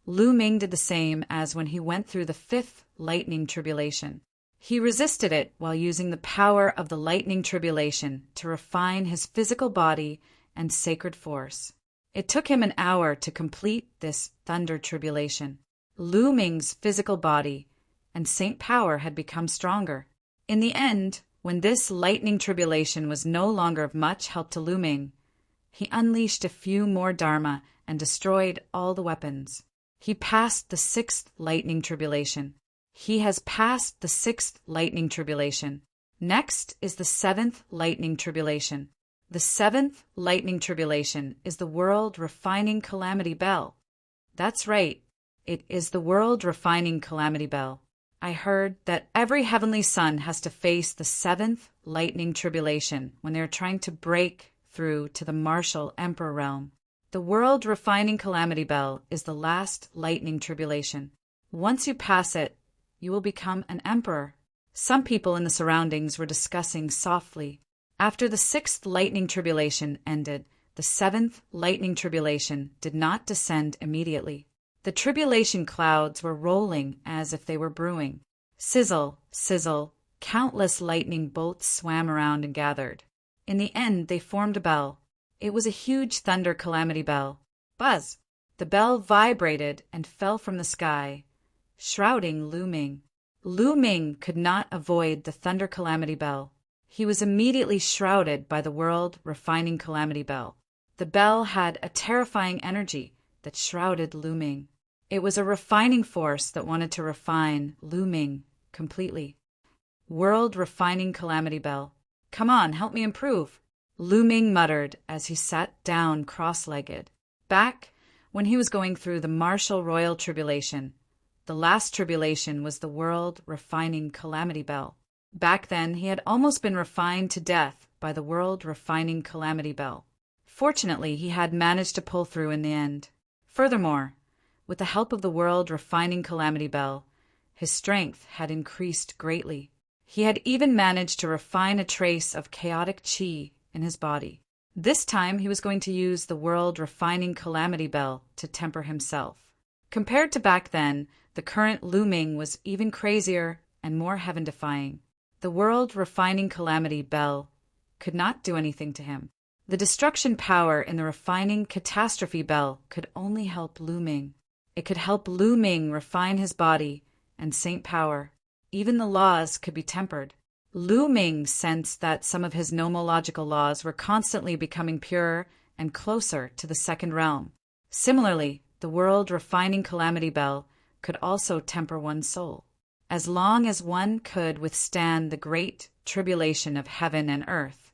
Lu Ming did the same as when he went through the 5th lightning tribulation. He resisted it while using the power of the lightning tribulation to refine his physical body and sacred force. It took him an hour to complete this thunder tribulation. Lu Ming's physical body and saint power had become stronger. In the end, when this lightning tribulation was no longer of much help to Lu Ming, he unleashed a few more dharma and destroyed all the weapons. He passed the 6th lightning tribulation. He has passed the 6th lightning tribulation. Next is the 7th lightning tribulation. The 7th lightning tribulation is the world refining calamity bell. That's right, it is the world refining calamity bell. I heard that every heavenly son has to face the 7th lightning tribulation when they are trying to break through to the martial emperor realm. The world refining calamity bell is the last lightning tribulation. Once you pass it, you will become an emperor. Some people in the surroundings were discussing softly. After the 6th lightning tribulation ended, the 7th lightning tribulation did not descend immediately. The tribulation clouds were rolling as if they were brewing. Sizzle, sizzle, countless lightning bolts swam around and gathered. In the end, they formed a bell. It was a huge thunder calamity bell. Buzz! The bell vibrated and fell from the sky, shrouding Lu Ming. Lu Ming could not avoid the thunder calamity bell. He was immediately shrouded by the world refining calamity bell. The bell had a terrifying energy that shrouded Lu Ming. It was a refining force that wanted to refine Lu Ming completely. World refining calamity bell. Come on, help me improve. Lu Ming muttered as he sat down cross-legged. Back when he was going through the martial royal tribulation, the last tribulation was the world refining calamity bell. Back then, he had almost been refined to death by the world refining calamity bell. Fortunately, he had managed to pull through in the end. Furthermore, with the help of the world refining calamity bell, his strength had increased greatly. He had even managed to refine a trace of chaotic qi in his body. This time, he was going to use the world refining calamity bell to temper himself. Compared to back then, the current Lu Ming was even crazier and more heaven-defying. The world refining calamity bell could not do anything to him. The destruction power in the refining catastrophe bell could only help Lu Ming. It could help Lu Ming refine his body and saint power. Even the laws could be tempered. Lu Ming sensed that some of his nomological laws were constantly becoming purer and closer to the second realm. Similarly, the world refining calamity bell could also temper one's soul. As long as one could withstand the great tribulation of heaven and earth,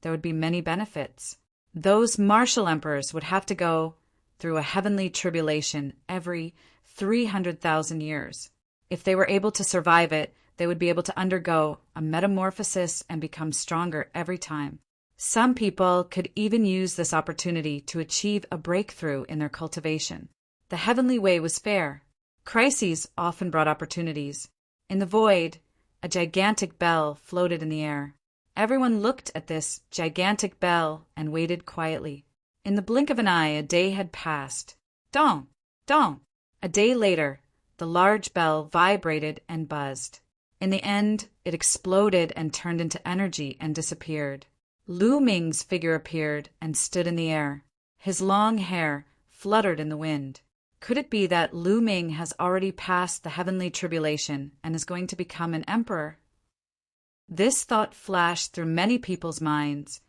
there would be many benefits. Those martial emperors would have to go through a heavenly tribulation every 300,000 years. If they were able to survive it, they would be able to undergo a metamorphosis and become stronger every time. Some people could even use this opportunity to achieve a breakthrough in their cultivation. The heavenly way was fair. Crises often brought opportunities. In the void, a gigantic bell floated in the air. Everyone looked at this gigantic bell and waited quietly. In the blink of an eye, a day had passed. Dong! Dong! A day later, the large bell vibrated and buzzed. In the end, it exploded and turned into energy and disappeared. Lu Ming's figure appeared and stood in the air. His long hair fluttered in the wind. Could it be that Lu Ming has already passed the heavenly tribulation and is going to become an emperor? This thought flashed through many people's minds,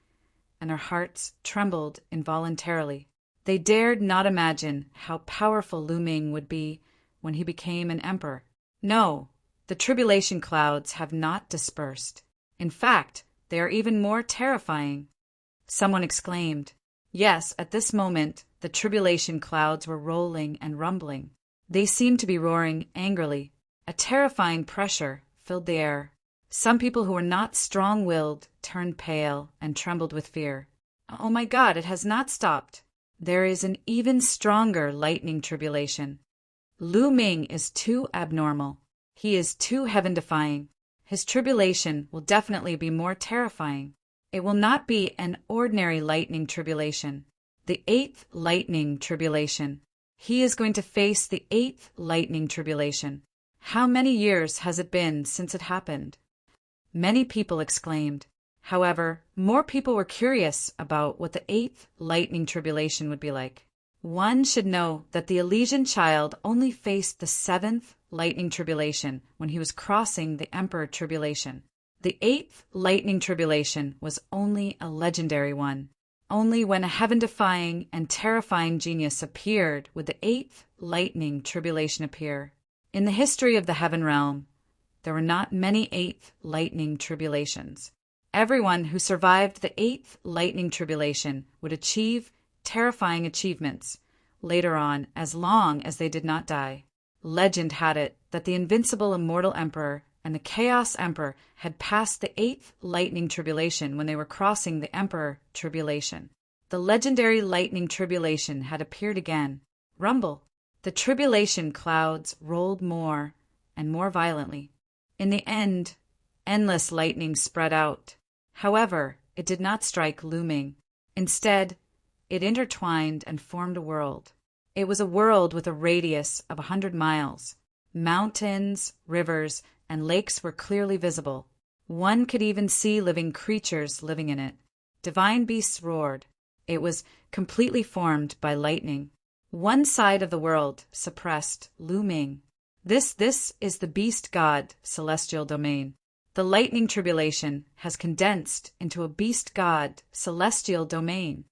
and their hearts trembled involuntarily. They dared not imagine how powerful Lu Ming would be when he became an emperor. No, the tribulation clouds have not dispersed. In fact, they are even more terrifying. Someone exclaimed. Yes, at this moment, the tribulation clouds were rolling and rumbling. They seemed to be roaring angrily. A terrifying pressure filled the air. Some people who were not strong-willed turned pale and trembled with fear. Oh my God, it has not stopped. There is an even stronger lightning tribulation. Lu Ming is too abnormal. He is too heaven-defying. His tribulation will definitely be more terrifying. It will not be an ordinary lightning tribulation. The 8th lightning tribulation. He is going to face the 8th lightning tribulation. How many years has it been since it happened? Many people exclaimed. However, more people were curious about what the 8th lightning tribulation would be like. One should know that the Elysian child only faced the 7th lightning tribulation when he was crossing the Emperor tribulation. The 8th lightning tribulation was only a legendary one. Only when a heaven-defying and terrifying genius appeared would the 8th lightning tribulation appear. In the history of the heaven realm, there were not many 8th lightning tribulations. Everyone who survived the 8th lightning tribulation would achieve terrifying achievements later on as long as they did not die. Legend had it that the invincible immortal emperor and the chaos emperor had passed the 8th lightning tribulation when they were crossing the emperor tribulation. The legendary lightning tribulation had appeared again. Rumble. The tribulation clouds rolled more and more violently. In the end, endless lightning spread out. However, it did not strike Lu Ming. Instead, it intertwined and formed a world. It was a world with a radius of 100 miles. Mountains, rivers, and lakes were clearly visible. One could even see living creatures living in it. Divine beasts roared. It was completely formed by lightning. One side of the world suppressed Lu Ming. This is the beast god celestial domain. The lightning tribulation has condensed into a beast god celestial domain.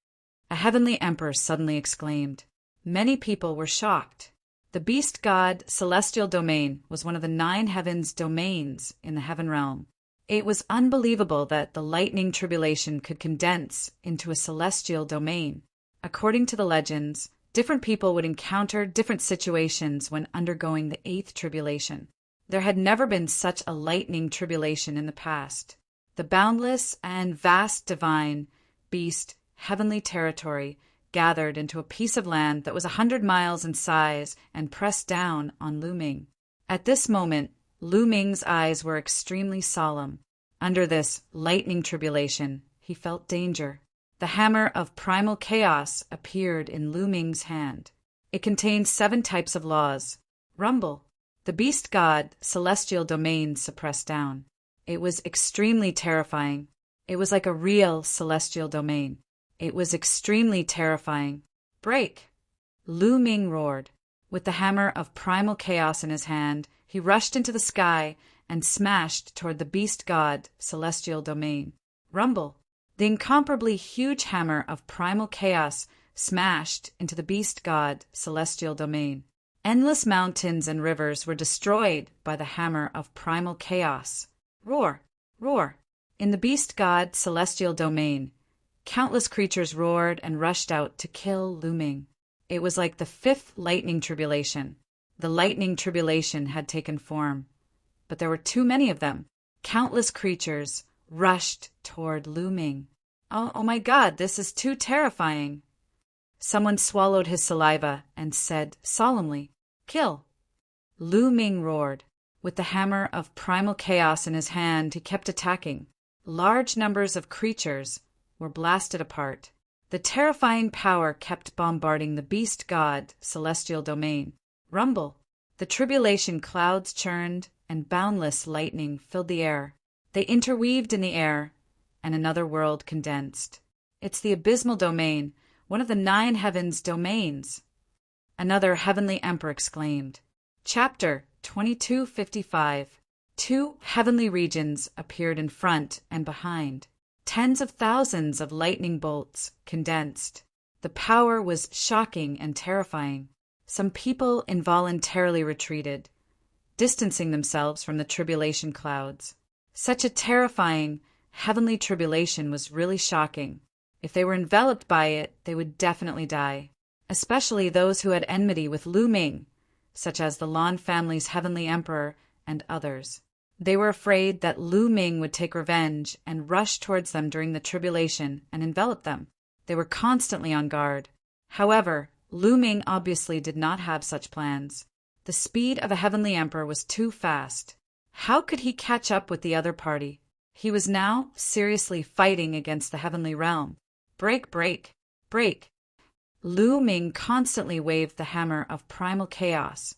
A heavenly emperor suddenly exclaimed. Many people were shocked. The beast god celestial domain was one of the 9 heavens domains in the heaven realm. It was unbelievable that the lightning tribulation could condense into a celestial domain. According to the legends, different people would encounter different situations when undergoing the eighth tribulation. There had never been such a lightning tribulation in the past. The boundless and vast divine beast, heavenly territory, gathered into a piece of land that was 100 miles in size and pressed down on Lu Ming. At this moment, Lu Ming's eyes were extremely solemn. Under this lightning tribulation, he felt danger. The hammer of primal chaos appeared in Lu Ming's hand. It contained 7 types of laws. Rumble. The beast god, celestial domain suppressed down. It was extremely terrifying. It was like a real celestial domain. It was extremely terrifying. Break! Lu Ming roared. With the hammer of primal chaos in his hand, he rushed into the sky and smashed toward the beast god, celestial domain. Rumble! The incomparably huge hammer of primal chaos smashed into the beast god, celestial domain. Endless mountains and rivers were destroyed by the hammer of primal chaos. Roar! Roar! In the beast god, celestial domain, countless creatures roared and rushed out to kill Lu Ming. It was like the 5th lightning tribulation. The lightning tribulation had taken form, but there were too many of them. Countless creatures rushed toward Lu Ming. Oh my God, this is too terrifying. Someone swallowed his saliva and said solemnly, "Kill." Lu Ming roared. With the hammer of primal chaos in his hand, he kept attacking. Large numbers of creatures were blasted apart. The terrifying power kept bombarding the beast god, celestial domain. Rumble. The tribulation clouds churned and boundless lightning filled the air. They interweaved in the air, and another world condensed. It's the abysmal domain, one of the 9 heavens' domains. Another heavenly emperor exclaimed. Chapter 2255. 2 heavenly regions appeared in front and behind. Tens of thousands of lightning bolts condensed. The power was shocking and terrifying. Some people involuntarily retreated, distancing themselves from the tribulation clouds. Such a terrifying, heavenly tribulation was really shocking. If they were enveloped by it, they would definitely die, especially those who had enmity with Lu Ming, such as the Lan family's heavenly emperor and others. They were afraid that Lu Ming would take revenge and rush towards them during the tribulation and envelop them. They were constantly on guard. However, Lu Ming obviously did not have such plans. The speed of a heavenly emperor was too fast. How could he catch up with the other party? He was now seriously fighting against the heavenly realm. Break, break, break. Lu Ming constantly waved the hammer of primal chaos,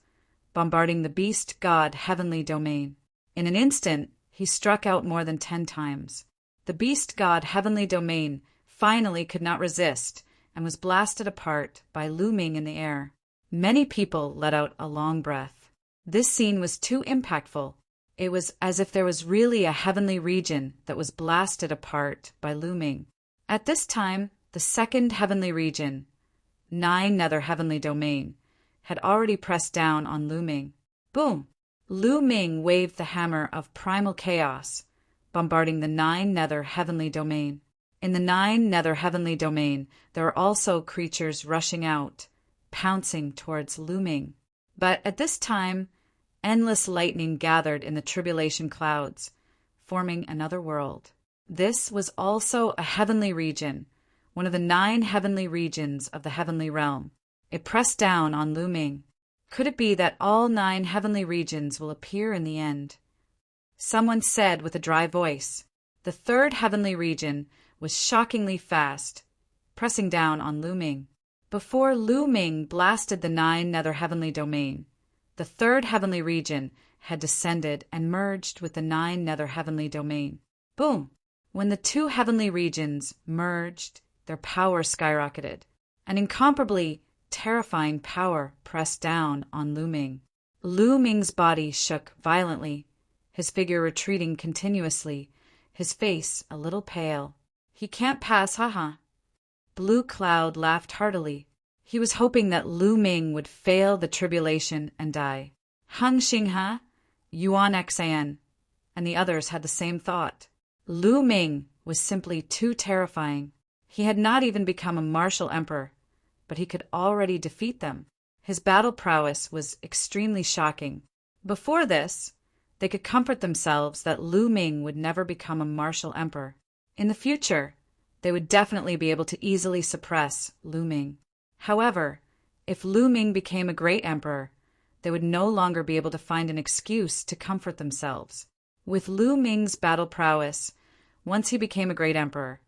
bombarding the beast god heavenly domain. In an instant, he struck out more than 10 times. The beast god heavenly domain finally could not resist and was blasted apart by Lu Ming in the air. Many people let out a long breath. This scene was too impactful. It was as if there was really a heavenly region that was blasted apart by Lu Ming. At this time, the 2nd heavenly region, 9 nether heavenly domain, had already pressed down on Lu Ming. Boom! Lu Ming waved the hammer of primal chaos, bombarding the 9 nether heavenly domain. In the 9 nether heavenly domain, there were also creatures rushing out, pouncing towards Lu Ming. But at this time, endless lightning gathered in the tribulation clouds, forming another world. This was also a heavenly region, one of the 9 heavenly regions of the heavenly realm. It pressed down on Lu Ming. Could it be that all 9 heavenly regions will appear in the end? Someone said with a dry voice. The 3rd heavenly region was shockingly fast, pressing down on Lu Ming. Before Lu Ming blasted the 9 nether heavenly domain, the 3rd heavenly region had descended and merged with the 9 nether heavenly domain. Boom! When the 2 heavenly regions merged, their power skyrocketed. An incomparably terrifying power pressed down on Lu Ming. Lu Ming's body shook violently, his figure retreating continuously, his face a little pale. He can't pass, haha. Blue Cloud laughed heartily. He was hoping that Lu Ming would fail the tribulation and die. Hung Xing Ha, Yuan Xan. and the others had the same thought. Lu Ming was simply too terrifying. He had not even become a martial emperor, but he could already defeat them. His battle prowess was extremely shocking. Before this, they could comfort themselves that Lu Ming would never become a martial emperor. In the future, they would definitely be able to easily suppress Lu Ming. However, if Lu Ming became a great emperor, they would no longer be able to find an excuse to comfort themselves. With Lu Ming's battle prowess, once he became a great emperor,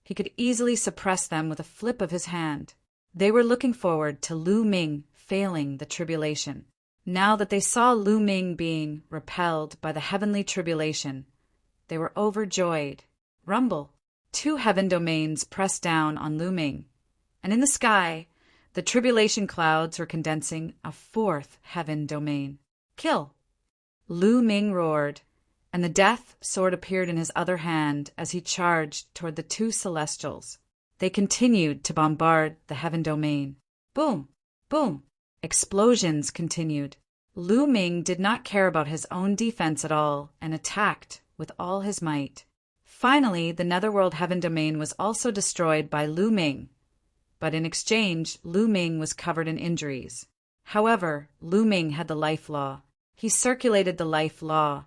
he could easily suppress them with a flip of his hand. They were looking forward to Lu Ming failing the tribulation. Now that they saw Lu Ming being repelled by the heavenly tribulation, they were overjoyed. Rumble! 2 heaven domains pressed down on Lu Ming, and in the sky, the tribulation clouds were condensing a 4th heaven domain. Kill! Lu Ming roared, and the death sword appeared in his other hand as he charged toward the 2 celestials. They continued to bombard the heaven domain. Boom! Boom! Explosions continued. Lu Ming did not care about his own defense at all and attacked with all his might. Finally, the netherworld heaven domain was also destroyed by Lu Ming, but in exchange, Lu Ming was covered in injuries. However, Lu Ming had the life law. He circulated the life law,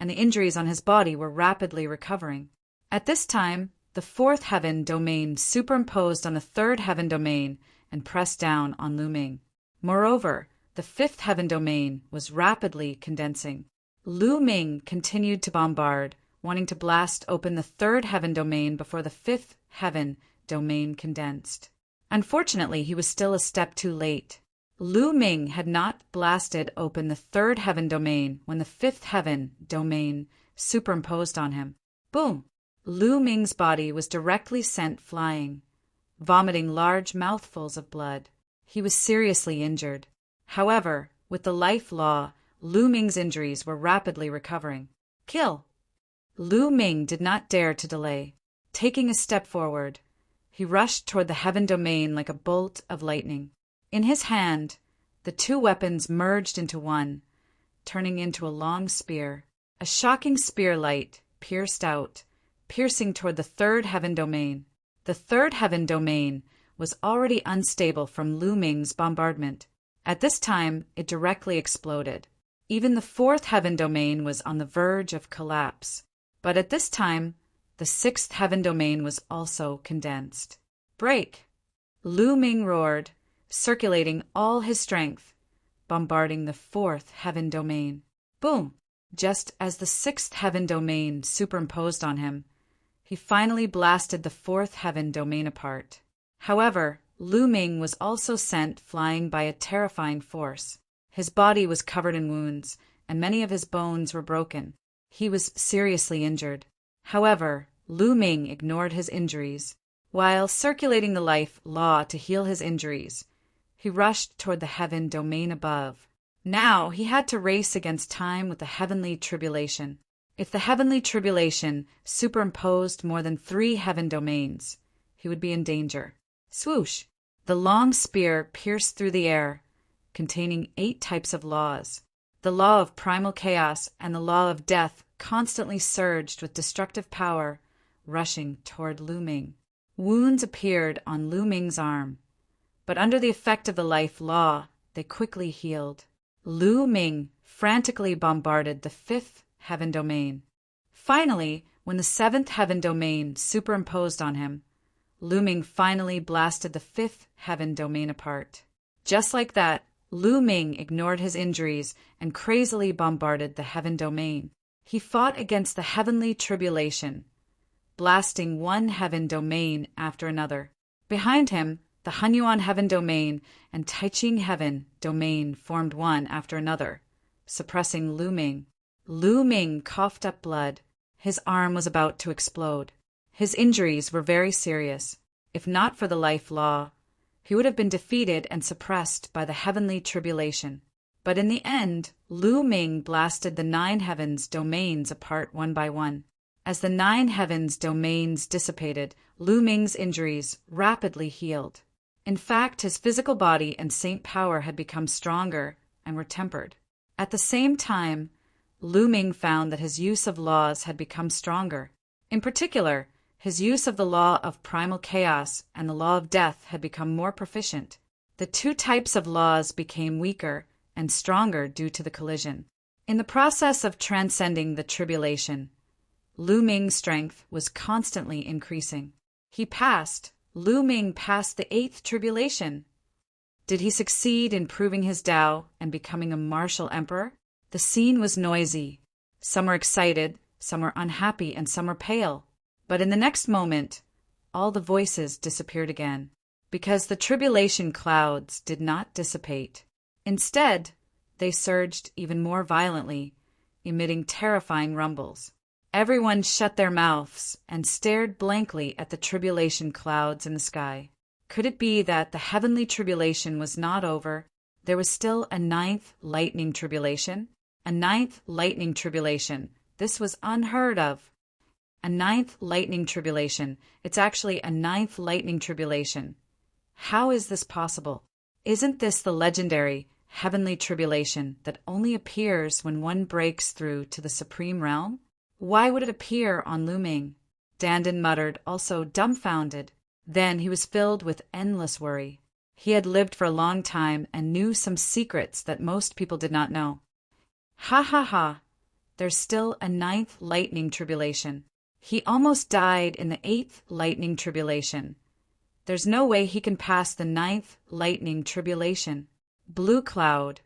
and the injuries on his body were rapidly recovering. At this time, the 4th heaven domain superimposed on the 3rd heaven domain and pressed down on Lu Ming. Moreover, the 5th heaven domain was rapidly condensing. Lu Ming continued to bombard, wanting to blast open the 3rd heaven domain before the 5th heaven domain condensed. Unfortunately, he was still a step too late. Lu Ming had not blasted open the 3rd heaven domain when the 5th heaven domain superimposed on him. Boom! Lu Ming's body was directly sent flying, vomiting large mouthfuls of blood. He was seriously injured. However, with the life law, Lu Ming's injuries were rapidly recovering. Kill! Lu Ming did not dare to delay. Taking a step forward, he rushed toward the heaven domain like a bolt of lightning. In his hand, the 2 weapons merged into one, turning into a long spear. A shocking spear light pierced out, piercing toward the 3rd heaven domain. The 3rd heaven domain was already unstable from Lu Ming's bombardment. At this time, it directly exploded. Even the 4th heaven domain was on the verge of collapse. But at this time, the 6th heaven domain was also condensed. Break! Lu Ming roared, circulating all his strength, bombarding the 4th heaven domain. Boom! Just as the 6th heaven domain superimposed on him, he finally blasted the 4th heaven domain apart. However, Lu Ming was also sent flying by a terrifying force. His body was covered in wounds, and many of his bones were broken. He was seriously injured. However, Lu Ming ignored his injuries. While circulating the life law to heal his injuries, he rushed toward the heaven domain above. Now he had to race against time with the heavenly tribulation. If the heavenly tribulation superimposed more than 3 heaven domains, he would be in danger. Swoosh! The long spear pierced through the air, containing 8 types of laws. The law of primal chaos and the law of death constantly surged with destructive power, rushing toward Lu Ming. Wounds appeared on Lu Ming's arm, but under the effect of the life law, they quickly healed. Lu Ming frantically bombarded the 5th heaven domain. Finally, when the 7th heaven domain superimposed on him, Lu Ming finally blasted the 5th heaven domain apart. Just like that, Lu Ming ignored his injuries and crazily bombarded the heaven domain. He fought against the heavenly tribulation, blasting one heaven domain after another. Behind him, the Hunyuan heaven domain and Taiching heaven domain formed one after another, suppressing Lu Ming. Lu Ming coughed up blood. His arm was about to explode. His injuries were very serious. If not for the life law, he would have been defeated and suppressed by the heavenly tribulation. But in the end, Lu Ming blasted the 9 heavens domains apart one by one. As the 9 heavens domains dissipated, Lu Ming's injuries rapidly healed. In fact, his physical body and saint power had become stronger and were tempered. At the same time, Lu Ming found that his use of laws had become stronger. In particular, his use of the law of primal chaos and the law of death had become more proficient. The two types of laws became weaker and stronger due to the collision. In the process of transcending the tribulation, Lu Ming's strength was constantly increasing. Lu Ming passed the 8th tribulation. Did he succeed in proving his Tao and becoming a martial emperor? The scene was noisy. Some were excited, some were unhappy, and some were pale. But in the next moment, all the voices disappeared again, because the tribulation clouds did not dissipate. Instead, they surged even more violently, emitting terrifying rumbles. Everyone shut their mouths and stared blankly at the tribulation clouds in the sky. Could it be that the heavenly tribulation was not over? There was still a 9th lightning tribulation? A 9th lightning tribulation. This was unheard of. A 9th lightning tribulation. It's actually a 9th lightning tribulation. How is this possible? Isn't this the legendary heavenly tribulation that only appears when one breaks through to the supreme realm? Why would it appear on Lu Ming? Dandan muttered, also dumbfounded. Then he was filled with endless worry. He had lived for a long time and knew some secrets that most people did not know. Ha ha ha! There's still a 9th lightning tribulation. He almost died in the 8th lightning tribulation. There's no way he can pass the 9th lightning tribulation. Blue Cloud,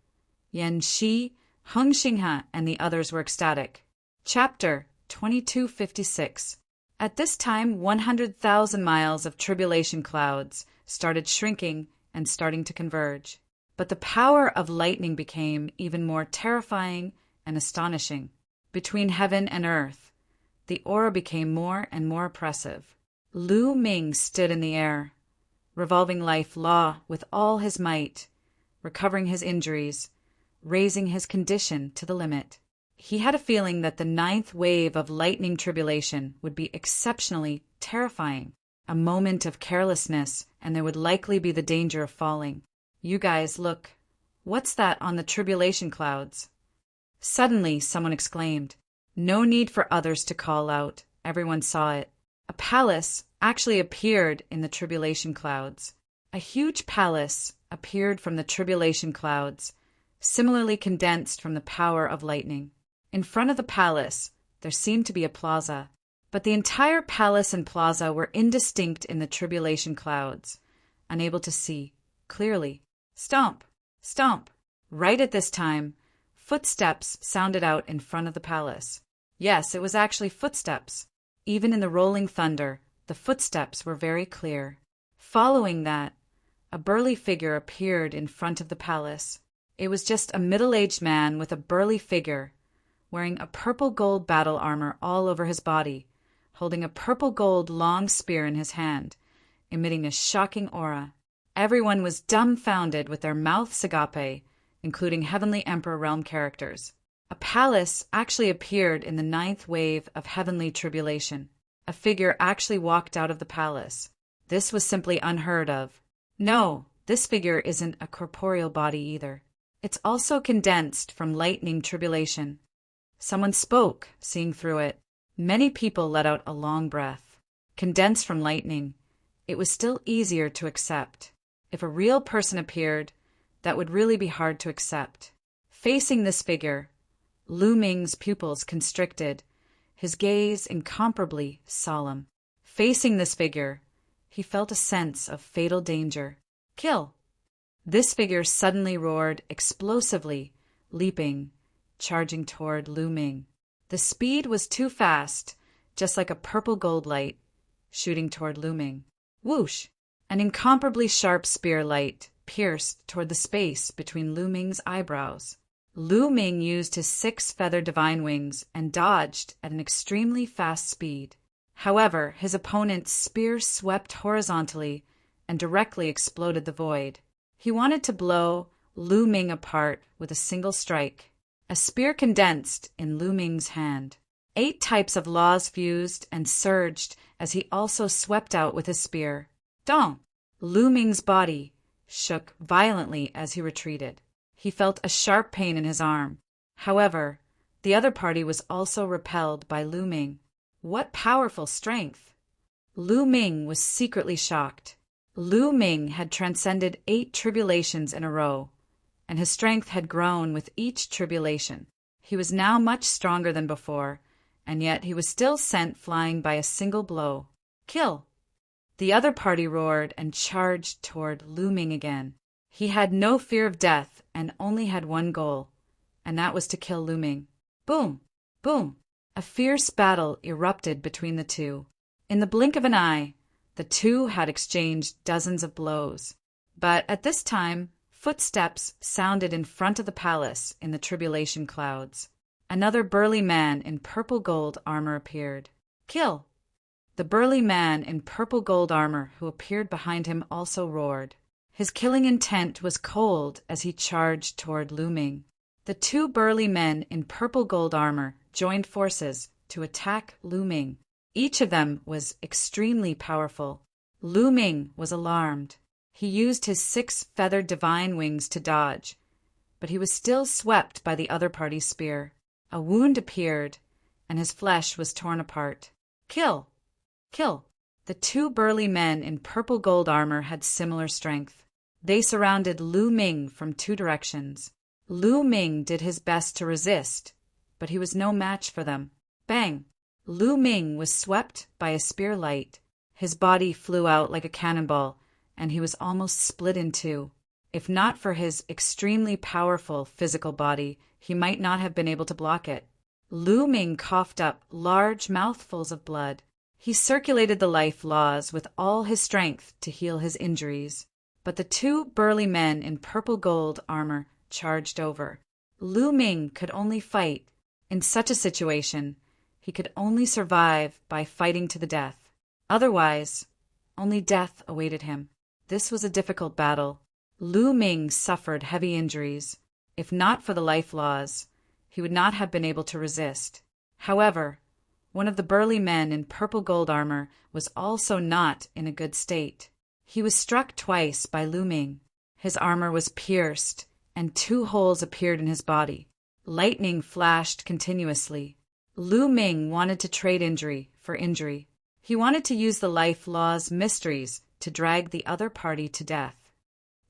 Yan Shi, Heng Xinghe, and the others were ecstatic. Chapter 2256. At this time, 100,000 miles of tribulation clouds started shrinking and starting to converge. But the power of lightning became even more terrifying and astonishing. Between heaven and earth, the aura became more and more oppressive. Lu Ming stood in the air, revolving life law with all his might, recovering his injuries, raising his condition to the limit. He had a feeling that the 9th wave of lightning tribulation would be exceptionally terrifying. A moment of carelessness, and there would likely be the danger of falling. You guys, look. What's that on the tribulation clouds? Suddenly, someone exclaimed. No need for others to call out. Everyone saw it. A palace actually appeared in the tribulation clouds. A huge palace appeared from the tribulation clouds, similarly condensed from the power of lightning. In front of the palace, there seemed to be a plaza, but the entire palace and plaza were indistinct in the tribulation clouds, unable to see clearly. Stomp! Stomp! Right at this time, footsteps sounded out in front of the palace. Yes, it was actually footsteps. Even in the rolling thunder, the footsteps were very clear. Following that, a burly figure appeared in front of the palace. It was just a middle-aged man with a burly figure, wearing a purple-gold battle armor all over his body, holding a purple-gold long spear in his hand, emitting a shocking aura. Everyone was dumbfounded with their mouths agape, including Heavenly Emperor realm characters. A palace actually appeared in the 9th wave of heavenly tribulation. A figure actually walked out of the palace. This was simply unheard of. No, this figure isn't a corporeal body either. It's also condensed from lightning tribulation. Someone spoke, seeing through it. Many people let out a long breath. Condensed from lightning, it was still easier to accept. If a real person appeared, that would really be hard to accept. Facing this figure, Lu Ming's pupils constricted, his gaze incomparably solemn. Facing this figure, he felt a sense of fatal danger. Kill! This figure suddenly roared explosively, leaping, charging toward Lu Ming. The speed was too fast, just like a purple gold light, shooting toward Lu Ming. Whoosh! An incomparably sharp spear light pierced toward the space between Lu Ming's eyebrows. Lu Ming used his 6-feather divine wings and dodged at an extremely fast speed. However, his opponent's spear swept horizontally and directly exploded the void. He wanted to blow Lu Ming apart with a single strike. A spear condensed in Lu Ming's hand. 8 types of laws fused and surged as he also swept out with his spear. Dong! Lu Ming's body shook violently as he retreated. He felt a sharp pain in his arm. However, The other party was also repelled by Lu Ming. What powerful strength! Lu Ming was secretly shocked. Lu Ming had transcended 8 tribulations in a row, and his strength had grown with each tribulation. He was now much stronger than before, and yet he was still sent flying by a single blow. Kill! The other party roared and charged toward Lu Ming again. He had no fear of death and only had one goal, and that was to kill Lu Ming. Boom! Boom! A fierce battle erupted between the two. In the blink of an eye, the two had exchanged dozens of blows. But at this time, footsteps sounded in front of the palace in the tribulation clouds. Another burly man in purple gold armor appeared. Kill! The burly man in purple gold armor who appeared behind him also roared. His killing intent was cold as he charged toward Lu Ming. The 2 burly men in purple gold armor joined forces to attack Lu Ming. Each of them was extremely powerful. Lu Ming was alarmed. He used his 6 feathered divine wings to dodge, but he was still swept by the other party's spear. A wound appeared, and his flesh was torn apart. Kill! Kill! The 2 burly men in purple gold armor had similar strength. They surrounded Lu Ming from 2 directions. Lu Ming did his best to resist, but he was no match for them. Bang! Lu Ming was swept by a spear light. His body flew out like a cannonball, and he was almost split in 2. If not for his extremely powerful physical body, he might not have been able to block it. Lu Ming coughed up large mouthfuls of blood. He circulated the life laws with all his strength to heal his injuries. But the 2 burly men in purple gold armor charged over. Lu Ming could only fight. In such a situation, he could only survive by fighting to the death. Otherwise, only death awaited him. This was a difficult battle. Lu Ming suffered heavy injuries. If not for the life laws, he would not have been able to resist. However, one of the burly men in purple gold armor was also not in a good state. He was struck twice by Lu Ming. His armor was pierced, and 2 holes appeared in his body. Lightning flashed continuously. Lu Ming wanted to trade injury for injury. He wanted to use the life law's mysteries to drag the other party to death.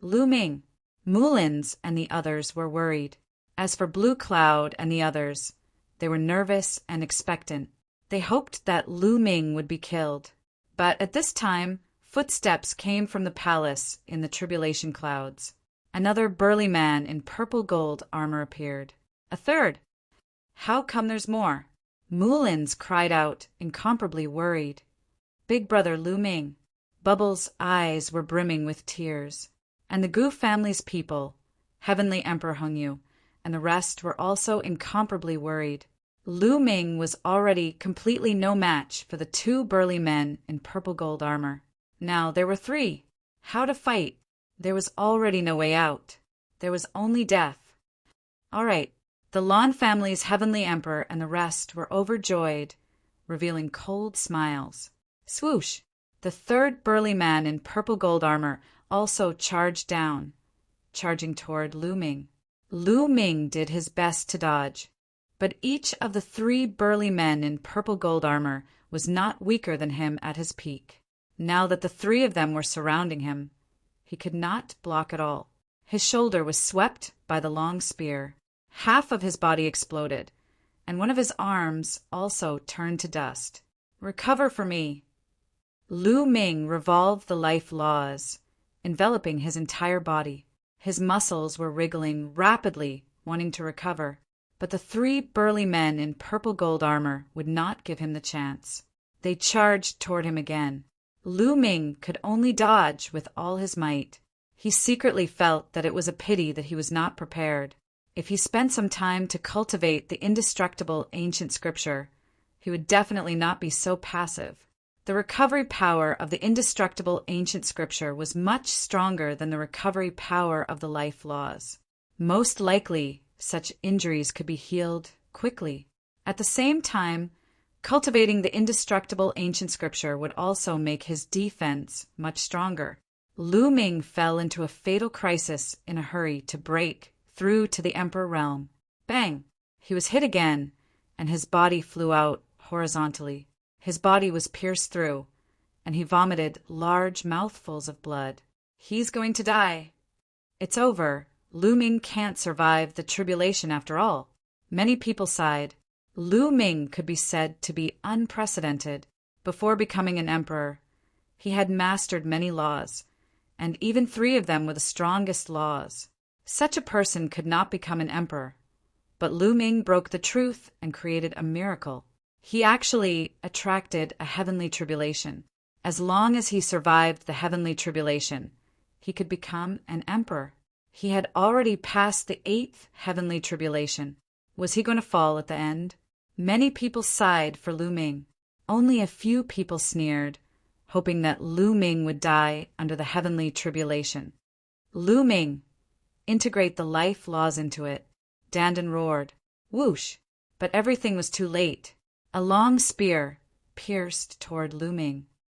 Lu Ming, Mulins, and the others were worried. As for Blue Cloud and the others, they were nervous and expectant. They hoped that Lu Ming would be killed. But at this time, footsteps came from the palace in the tribulation clouds. Another burly man in purple gold armor appeared. A third. How come there's more? Mulins cried out, incomparably worried. Big brother Lu Ming. Bubbles' eyes were brimming with tears. And the Gu family's people, Heavenly Emperor Hengyu, and the rest were also incomparably worried. Lu Ming was already completely no match for the 2 burly men in purple gold armor. Now there were 3. How to fight? There was already no way out. There was only death. All right. The Lan family's Heavenly Emperor and the rest were overjoyed, revealing cold smiles. Swoosh! The 3rd burly man in purple gold armor also charged down, charging toward Lu Ming. Lu Ming did his best to dodge, but each of the 3 burly men in purple gold armor was not weaker than him at his peak. Now that the 3 of them were surrounding him, he could not block at all. His shoulder was swept by the long spear. Half of his body exploded, and one of his arms also turned to dust. Recover for me. Lu Ming revolved the life laws, enveloping his entire body. His muscles were wriggling rapidly, wanting to recover, but the 3 burly men in purple gold armor would not give him the chance. They charged toward him again. Lu Ming could only dodge with all his might. He secretly felt that it was a pity that he was not prepared. If he spent some time to cultivate the indestructible ancient scripture, he would definitely not be so passive. The recovery power of the indestructible ancient scripture was much stronger than the recovery power of the life laws. Most likely, such injuries could be healed quickly. At the same time, cultivating the indestructible ancient scripture would also make his defense much stronger. Lu Ming fell into a fatal crisis in a hurry to break through to the Emperor realm. Bang! He was hit again, and his body flew out horizontally. His body was pierced through, and he vomited large mouthfuls of blood. He's going to die. It's over. Lu Ming can't survive the tribulation after all. Many people sighed. Lu Ming could be said to be unprecedented. Before becoming an emperor, he had mastered many laws, and even 3 of them were the strongest laws. Such a person could not become an emperor. But Lu Ming broke the truth and created a miracle. He actually attracted a heavenly tribulation. As long as he survived the heavenly tribulation, he could become an emperor. He had already passed the 8th heavenly tribulation. Was he going to fall at the end? Many people sighed for Lu Ming. Only a few people sneered, hoping that Lu Ming would die under the heavenly tribulation. Lu Ming, integrate the life laws into it. Dandan roared. Whoosh! But everything was too late. A long spear pierced toward Lu Ming.